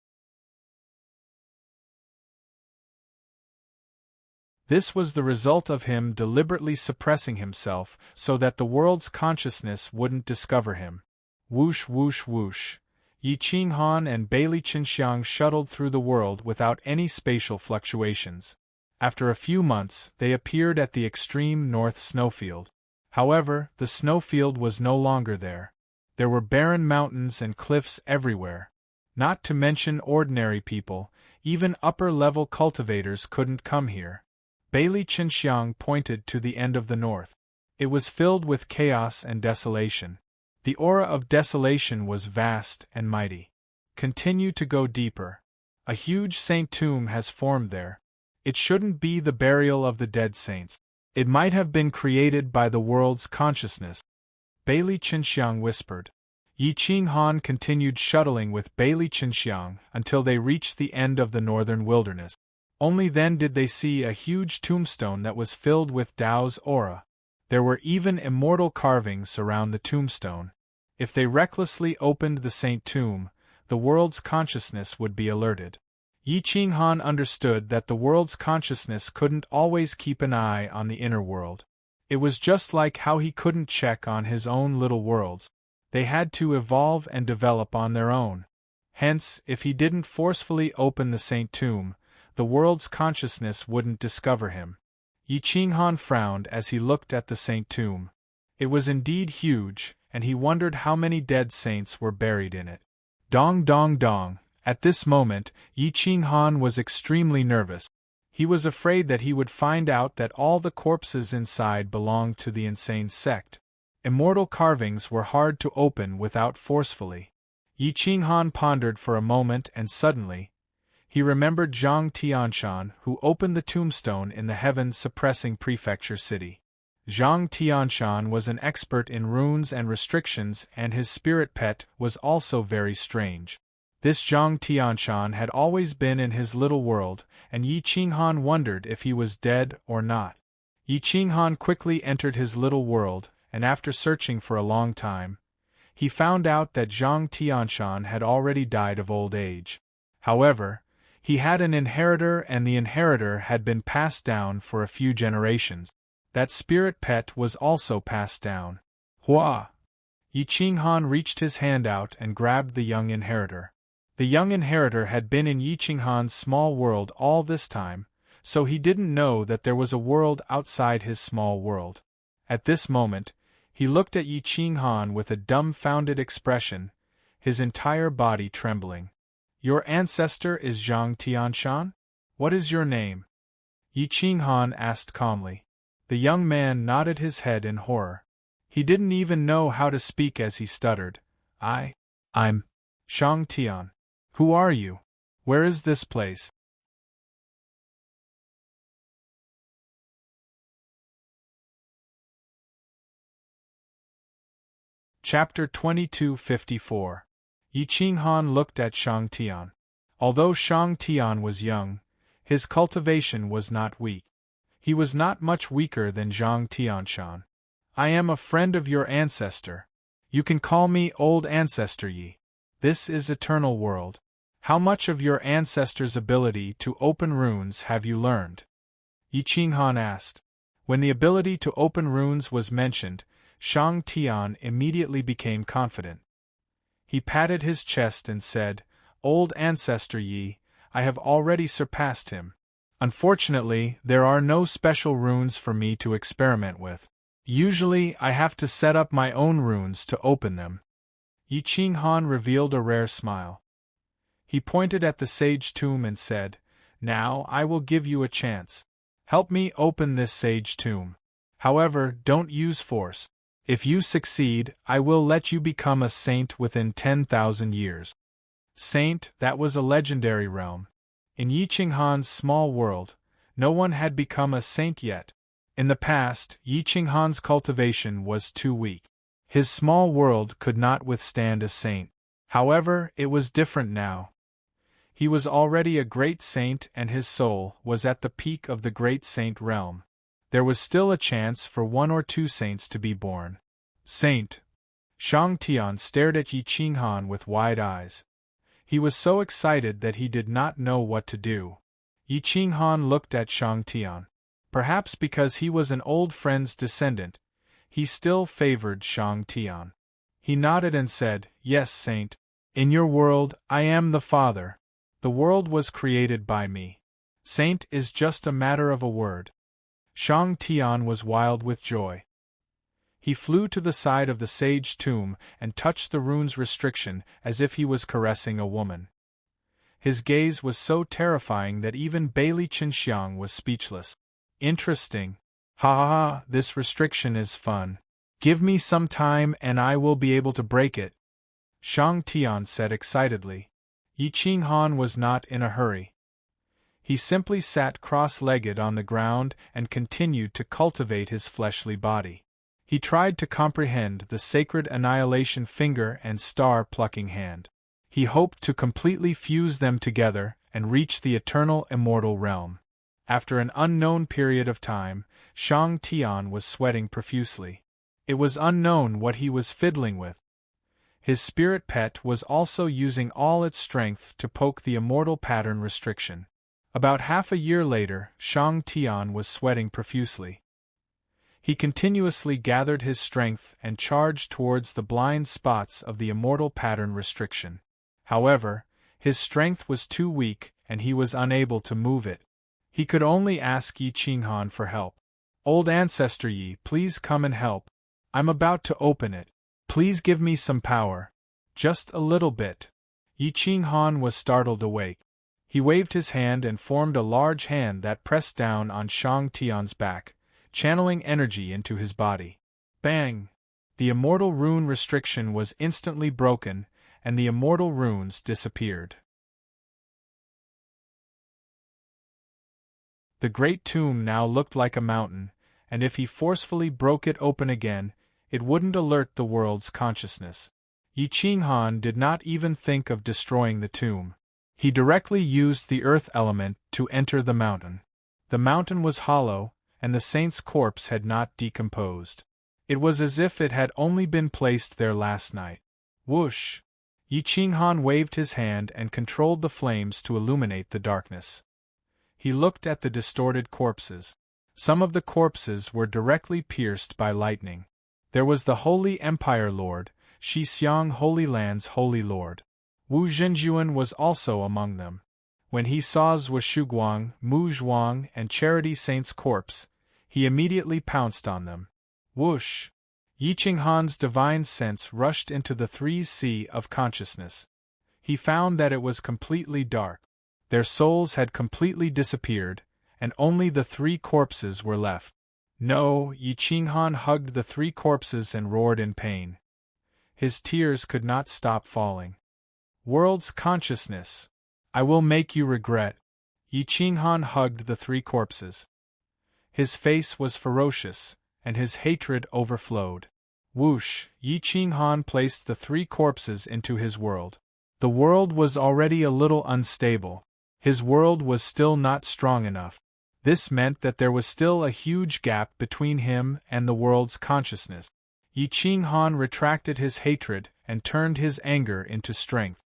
This was the result of him deliberately suppressing himself so that the world's consciousness wouldn't discover him. Whoosh whoosh whoosh. Yi Qinghan and Bailey Qinxiang shuttled through the world without any spatial fluctuations. After a few months, they appeared at the extreme north snowfield. However, the snowfield was no longer there. There were barren mountains and cliffs everywhere. Not to mention ordinary people, even upper-level cultivators couldn't come here. Bailey Qinxiang pointed to the end of the north. It was filled with chaos and desolation. The aura of desolation was vast and mighty. Continue to go deeper. A huge saint tomb has formed there. It shouldn't be the burial of the dead saints. It might have been created by the world's consciousness. Bailey Qinxiang whispered. Yi Qinghan continued shuttling with Bailey Qinxiang until they reached the end of the northern wilderness. Only then did they see a huge tombstone that was filled with Tao's aura. There were even immortal carvings around the tombstone. If they recklessly opened the Saint Tomb, the world's consciousness would be alerted. Yi Qinghan understood that the world's consciousness couldn't always keep an eye on the inner world. It was just like how he couldn't check on his own little worlds. They had to evolve and develop on their own. Hence, if he didn't forcefully open the Saint Tomb, the world's consciousness wouldn't discover him. Yi Qinghan frowned as he looked at the Saint Tomb. It was indeed huge, and he wondered how many dead saints were buried in it. Dong dong dong. At this moment, Yi Qinghan was extremely nervous. He was afraid that he would find out that all the corpses inside belonged to the insane sect. Immortal carvings were hard to open without forcefully. Yi Qinghan pondered for a moment and suddenly, he remembered Zhang Tianshan, who opened the tombstone in the heaven-suppressing prefecture city. Zhang Tianshan was an expert in runes and restrictions, and his spirit pet was also very strange. This Zhang Tianshan had always been in his little world, and Yi Qinghan wondered if he was dead or not. Yi Qinghan quickly entered his little world, and after searching for a long time, he found out that Zhang Tianshan had already died of old age. However, he had an inheritor, and the inheritor had been passed down for a few generations. That spirit pet was also passed down. Hua! Yi Qinghan reached his hand out and grabbed the young inheritor. The young inheritor had been in Yi Qinghan's small world all this time, so he didn't know that there was a world outside his small world. At this moment, he looked at Yi Qinghan with a dumbfounded expression, his entire body trembling. "Your ancestor is Zhang Tianshan? What is your name?" Yi Qinghan asked calmly. The young man nodded his head in horror. He didn't even know how to speak as he stuttered. I'm Shang Tian. Who are you? Where is this place?" Chapter 2254. Yi Qinghan looked at Shang Tian. Although Shang Tian was young, his cultivation was not weak. He was not much weaker than Zhang Tianshan. "I am a friend of your ancestor. You can call me Old Ancestor Yi. This is Eternal World. How much of your ancestor's ability to open runes have you learned?" Yi Qinghan asked. When the ability to open runes was mentioned, Shang Tian immediately became confident. He patted his chest and said, "Old Ancestor Yi, I have already surpassed him. Unfortunately, there are no special runes for me to experiment with. Usually, I have to set up my own runes to open them." Yi Qinghan revealed a rare smile. He pointed at the sage tomb and said, "Now I will give you a chance. Help me open this sage tomb. However, don't use force. If you succeed, I will let you become a saint within 10,000 years. Saint, that was a legendary realm. In Yi Qinghan's small world, no one had become a saint yet. In the past, Yi Qinghan's cultivation was too weak. His small world could not withstand a saint. However, it was different now. He was already a great saint, and his soul was at the peak of the great saint realm. There was still a chance for 1 or 2 saints to be born. "Saint!" Shang Tian stared at Yi Qinghan with wide eyes. He was so excited that he did not know what to do. Yi Qinghan looked at Shang Tian. Perhaps because he was an old friend's descendant, he still favored Shang Tian. He nodded and said, "Yes, Saint. In your world, I am the Father. The world was created by me. Saint is just a matter of a word." Shang Tian was wild with joy. He flew to the side of the sage tomb and touched the rune's restriction as if he was caressing a woman. His gaze was so terrifying that even Bailey Qinxiang was speechless. "Interesting. Ha ha ha, this restriction is fun. Give me some time and I will be able to break it," Shang Tian said excitedly. Yi Qinghan was not in a hurry. He simply sat cross-legged on the ground and continued to cultivate his fleshly body. He tried to comprehend the sacred annihilation finger and star-plucking hand. He hoped to completely fuse them together and reach the eternal immortal realm. After an unknown period of time, Shang Tian was sweating profusely. It was unknown what he was fiddling with. His spirit pet was also using all its strength to poke the immortal pattern restriction. About half a year later, Shang Tian was sweating profusely. He continuously gathered his strength and charged towards the blind spots of the immortal pattern restriction. However, his strength was too weak and he was unable to move it. He could only ask Yi Qinghan for help. "Old Ancestor Yi, please come and help. I'm about to open it. Please give me some power. Just a little bit." Yi Qinghan was startled awake. He waved his hand and formed a large hand that pressed down on Shang Tian's back, channeling energy into his body. Bang! The immortal rune restriction was instantly broken, and the immortal runes disappeared. The great tomb now looked like a mountain, and if he forcefully broke it open again, it wouldn't alert the world's consciousness. Yi Qinghan did not even think of destroying the tomb. He directly used the earth element to enter the mountain. The mountain was hollow, and the saint's corpse had not decomposed. It was as if it had only been placed there last night. Whoosh! Yi Qinghan waved his hand and controlled the flames to illuminate the darkness. He looked at the distorted corpses. Some of the corpses were directly pierced by lightning. There was the Holy Empire Lord, Shi Xiang Holy Land's Holy Lord. Wu Zhenjuan was also among them. When he saw Zhou Shuguang, Mu Zhuang, and Charity Saint's corpse, he immediately pounced on them. Whoosh! Yi Qinghan's divine sense rushed into the 3C of consciousness. He found that it was completely dark. Their souls had completely disappeared, and only the 3 corpses were left. No, Yi Qinghan hugged the 3 corpses and roared in pain. His tears could not stop falling. World's consciousness! I will make you regret. Yi Qinghan hugged the 3 corpses. His face was ferocious, and his hatred overflowed. Whoosh! Yi Qinghan placed the 3 corpses into his world. The world was already a little unstable. His world was still not strong enough. This meant that there was still a huge gap between him and the world's consciousness. Yi Qinghan retracted his hatred and turned his anger into strength.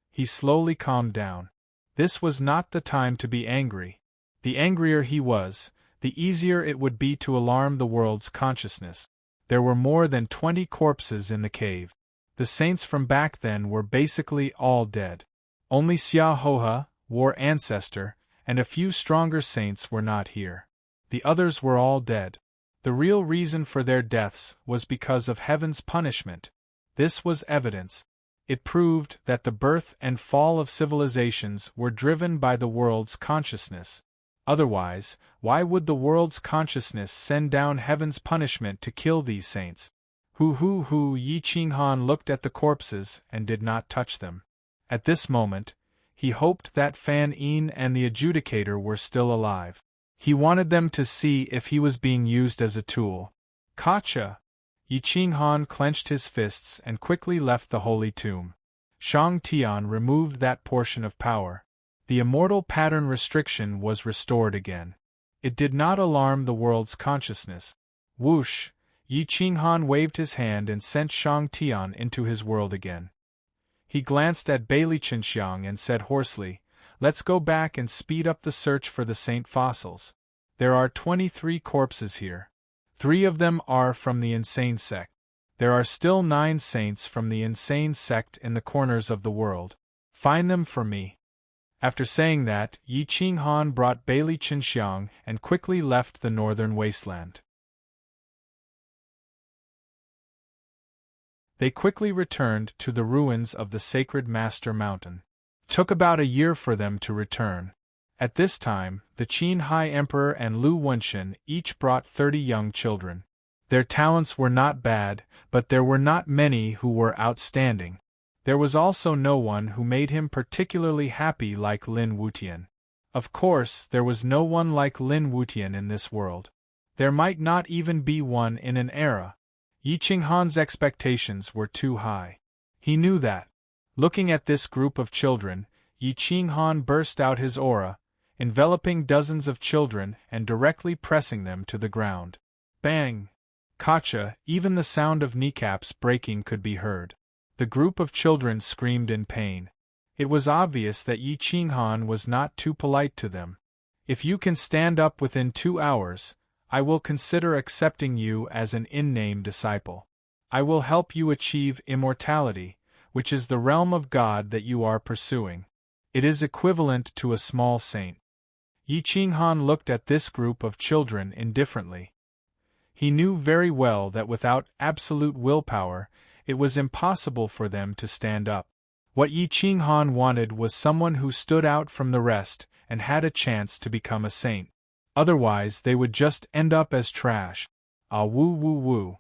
He slowly calmed down. This was not the time to be angry. The angrier he was, the easier it would be to alarm the world's consciousness. There were more than 20 corpses in the cave. The saints from back then were basically all dead. Only Xia Hoha, War Ancestor, and a few stronger saints were not here. The others were all dead. The real reason for their deaths was because of heaven's punishment. This was evidence. It proved that the birth and fall of civilizations were driven by the world's consciousness. Otherwise, why would the world's consciousness send down heaven's punishment to kill these saints? Yi Qinghan looked at the corpses and did not touch them. At this moment, he hoped that Fan Yin and the adjudicator were still alive. He wanted them to see if he was being used as a tool. Gotcha! Yi Qinghan clenched his fists and quickly left the holy tomb. Shang Tian removed that portion of power. The immortal pattern restriction was restored again. It did not alarm the world's consciousness. Whoosh! Yi Qinghan waved his hand and sent Shang Tian into his world again. He glanced at Bailey Qinxiang and said hoarsely, "Let's go back and speed up the search for the saint fossils. There are 23 corpses here. 3 of them are from the insane sect. There are still 9 saints from the insane sect in the corners of the world. Find them for me." After saying that, Yi Qinghan brought Bailey Qinxiang and quickly left the northern wasteland. They quickly returned to the ruins of the sacred Master Mountain. It took about a year for them to return. At this time, the Qin High Emperor and Lu Wenshin each brought 30 young children. Their talents were not bad, but there were not many who were outstanding. There was also no one who made him particularly happy like Lin Wutian. Of course, there was no one like Lin Wutian in this world. There might not even be one in an era. Yi Qinghan's expectations were too high. He knew that. Looking at this group of children, Yi Qinghan burst out his aura, enveloping dozens of children and directly pressing them to the ground. Bang! Gotcha! Even the sound of kneecaps breaking could be heard. The group of children screamed in pain. It was obvious that Yi Qinghan was not too polite to them. If you can stand up within 2 hours, I will consider accepting you as an in-name disciple. I will help you achieve immortality, which is the realm of God that you are pursuing. It is equivalent to a small saint. Yi Qinghan looked at this group of children indifferently. He knew very well that without absolute willpower, it was impossible for them to stand up. What Yi Qinghan wanted was someone who stood out from the rest and had a chance to become a saint. Otherwise, they would just end up as trash. Ah, woo woo woo.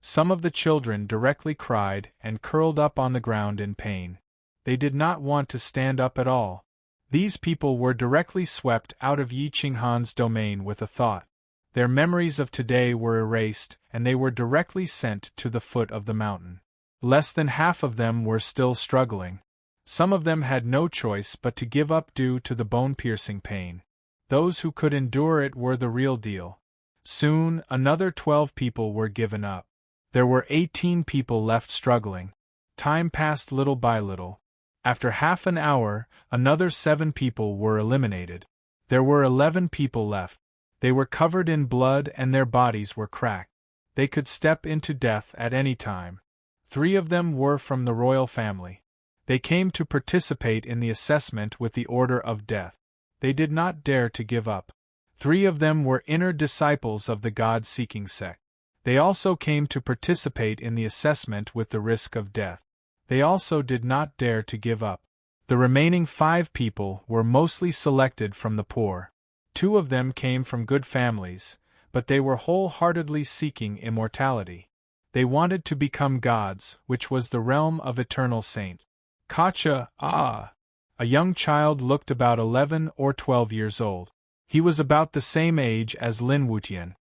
Some of the children directly cried and curled up on the ground in pain. They did not want to stand up at all. These people were directly swept out of Yi Qinghan's domain with a thought. Their memories of today were erased, and they were directly sent to the foot of the mountain. Less than half of them were still struggling. Some of them had no choice but to give up due to the bone-piercing pain. Those who could endure it were the real deal. Soon, another 12 people were given up. There were 18 people left struggling. Time passed little by little. After half an hour, another 7 people were eliminated. There were 11 people left. They were covered in blood and their bodies were cracked. They could step into death at any time. 3 of them were from the royal family. They came to participate in the assessment with the order of death. They did not dare to give up. 3 of them were inner disciples of the God-seeking sect. They also came to participate in the assessment with the risk of death. They also did not dare to give up. The remaining 5 people were mostly selected from the poor. 2 of them came from good families, but they were wholeheartedly seeking immortality. They wanted to become gods, which was the realm of eternal saints. Kacha, a young child looked about 11 or 12 years old. He was about the same age as Lin Wutian.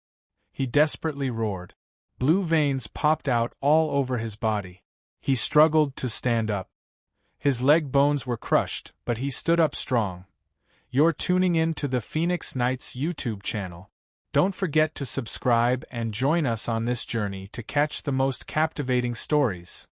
He desperately roared. Blue veins popped out all over his body. He struggled to stand up. His leg bones were crushed, but he stood up strong. You're tuning in to the Phoenix Knights YouTube channel. Don't forget to subscribe and join us on this journey to catch the most captivating stories.